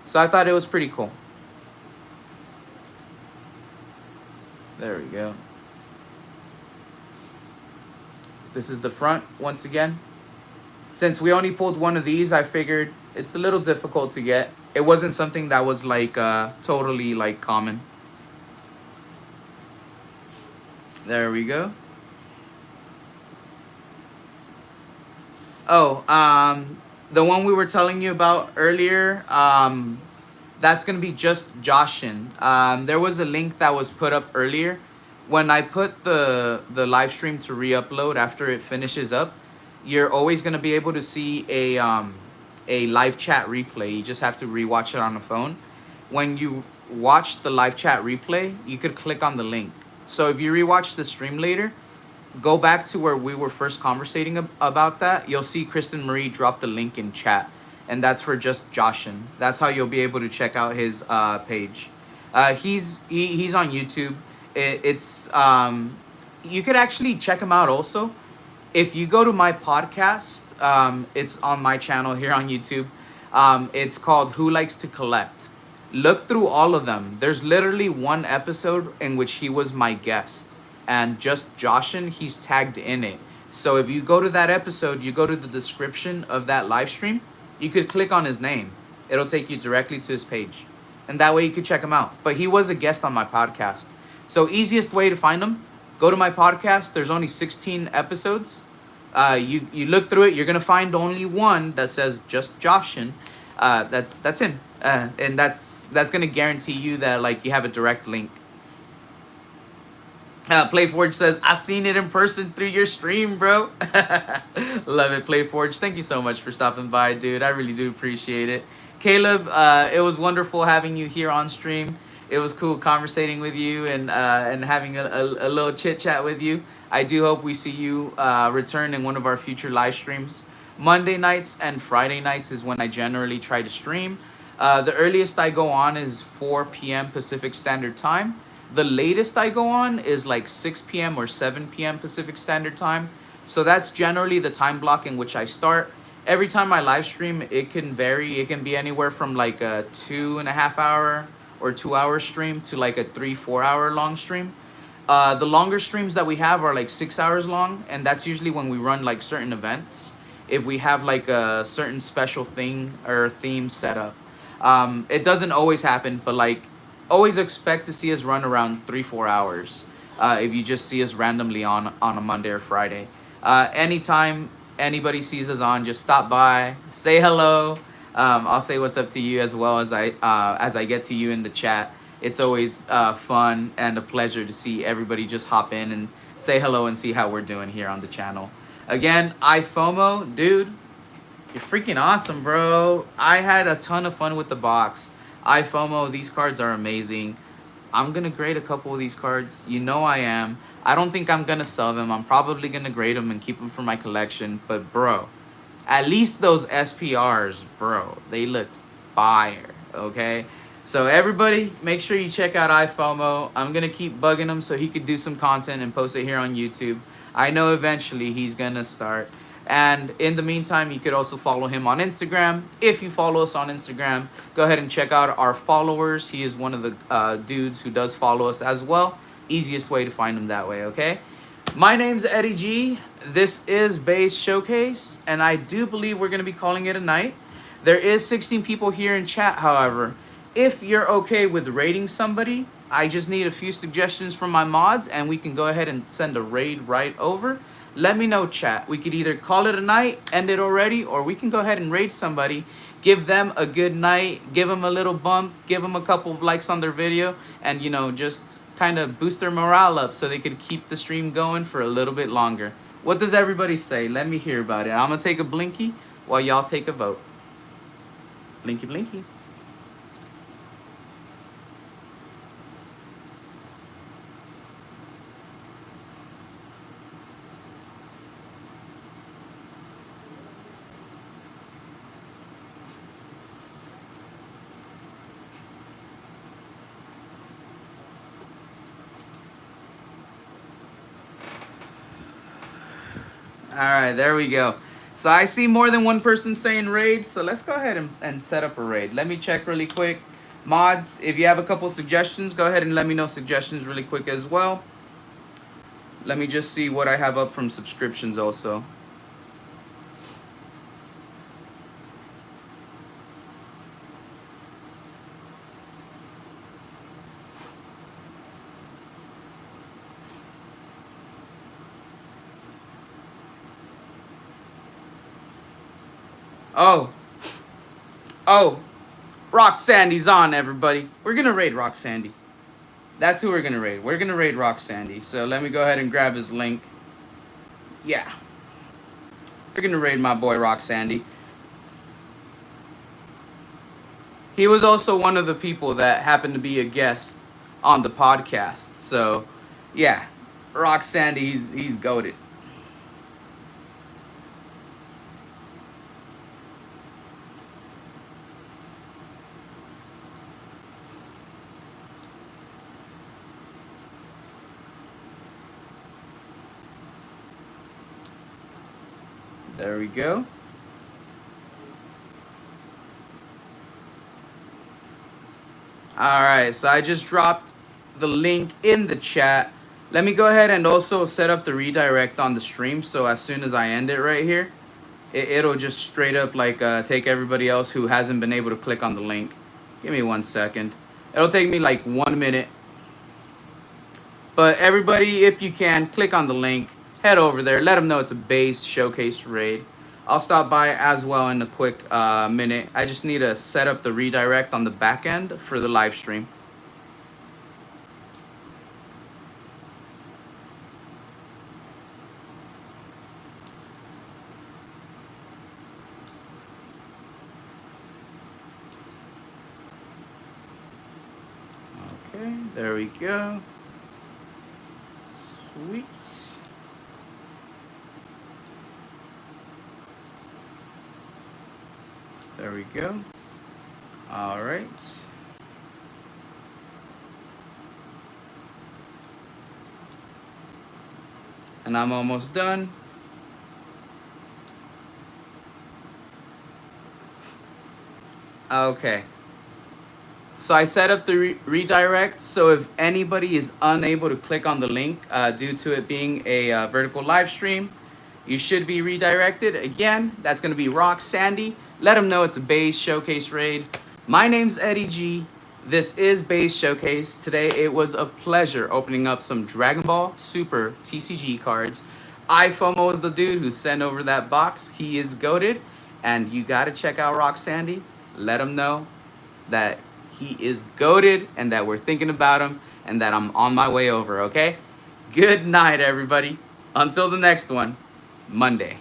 So I thought it was pretty cool. There we go. This is the front once again. Since we only pulled one of these, I figured it's a little difficult to get. It wasn't something that was like totally like common. There we go. Oh, the one we were telling you about earlier, that's going to be just Joshin. There was a link that was put up earlier. When I put the live stream to re-upload after it finishes up, you're always going to be able to see a live chat replay. You just have to rewatch it on the phone. When you watch the live chat replay, you could click on the link. So if you rewatch the stream later, go back to where we were first conversating about that. You'll see Kristen Marie drop the link in chat, and that's for just Joshin. That's how you'll be able to check out his page. He's on YouTube. It's you could actually check him out also. If you go to my podcast, it's on my channel here on YouTube. It's called Who Likes to Collect. Look through all of them. There's literally one episode in which he was my guest. And just Joshin, he's tagged in it. So if you go to that episode, you go to the description of that live stream, you could click on his name. It'll take you directly to his page. And that way you could check him out. But he was a guest on my podcast. So easiest way to find him, go to my podcast. There's only 16 episodes. You look through it, you're going to find only one that says just Joshin. That's him. And that's going to guarantee you that like you have a direct link. Playforge says, I seen it in person through your stream, bro. Love it, Playforge. Thank you so much for stopping by, dude. I really do appreciate it. Caleb, it was wonderful having you here on stream. It was cool conversating with you and having a little chit chat with you. I do hope we see you return in one of our future live streams. Monday nights and Friday nights is when I generally try to stream. The earliest I go on is 4 p.m. Pacific Standard Time. The latest I go on is like 6 p.m. or 7 p.m. Pacific Standard Time. So that's generally the time block in which I start. Every time I live stream, it can vary. It can be anywhere from like a 2.5 hour or 2 hour stream to like a 3-4 hour long stream. The longer streams that we have are like 6 hours long. And that's usually when we run like certain events. If we have like a certain special thing or theme set up. It doesn't always happen, but like always expect to see us run around 3-4 hours if you just see us randomly on a Monday or Friday. Anytime anybody sees us on, just stop by, say hello. I'll say what's up to you as well as I get to you in the chat. It's always fun and a pleasure to see everybody just hop in and say hello and see how we're doing here on the channel. Again, iFOMO, dude, you're freaking awesome, bro. I had a ton of fun with the box. iFOMO, these cards are amazing. I'm going to grade a couple of these cards. You know I am. I don't think I'm going to sell them. I'm probably going to grade them and keep them for my collection. But, bro, at least those SPRs, bro, they look fire, okay? So, everybody, make sure you check out iFOMO. I'm going to keep bugging him so he could do some content and post it here on YouTube. I know eventually he's going to start. And in the meantime, you could also follow him on Instagram. If you follow us on Instagram, go ahead and check out our followers. He is one of the dudes who does follow us as well. Easiest way to find him that way, okay? My name's Eddie G. This is Base Showcase, and I do believe we're going to be calling it a night. There is 16 people here in chat, however. If you're okay with raiding somebody, I just need a few suggestions from my mods, and we can go ahead and send a raid right over. Let me know, chat. We could either call it a night, end it already, or we can go ahead and raid somebody, give them a good night, give them a little bump, give them a couple of likes on their video, and, you know, just kind of boost their morale up so they could keep the stream going for a little bit longer. What does everybody say? Let me hear about it. I'm going to take a blinky while y'all take a vote. Blinky, blinky. All right, there we go. So I see more than one person saying raid, so let's go ahead and set up a raid. Let me check really quick. Mods, if you have a couple suggestions, go ahead and let me know suggestions really quick as well. Let me just see what I have up from subscriptions also. Oh, Rock Sandy's on, everybody. We're gonna raid Rock Sandy. That's who we're gonna raid. We're gonna raid Rock Sandy. So let me go ahead and grab his link. Yeah. We're gonna raid my boy Rock Sandy. He was also one of the people that happened to be a guest on the podcast. So, yeah. Rock Sandy, he's goated. There we go. Alright, so I just dropped the link in the chat. Let me go ahead and also set up the redirect on the stream, so as soon as I end it right here, it'll just straight up like take everybody else who hasn't been able to click on the link. Give me 1 second. It'll take me like 1 minute. But everybody, if you can, click on the link. Head over there. Let them know it's a base showcase raid. I'll stop by as well in a quick minute. I just need to set up the redirect on the back end for the live stream. Okay, there we go. Sweet. There we go. All right. And I'm almost done. Okay. So I set up the redirect, so if anybody is unable to click on the link due to it being a vertical live stream, you should be redirected. Again, that's going to be Rock Sandy. Let them know it's a base showcase raid. My name's Eddie G. This is Base Showcase. Today it was a pleasure opening up some Dragon Ball Super TCG cards. iFOMO is the dude who sent over that box. He is goated, and you got to check out Rock Sandy. Let him know that he is goated and that we're thinking about him and that I'm on my way over, okay? Good night, everybody. Until the next one, Monday.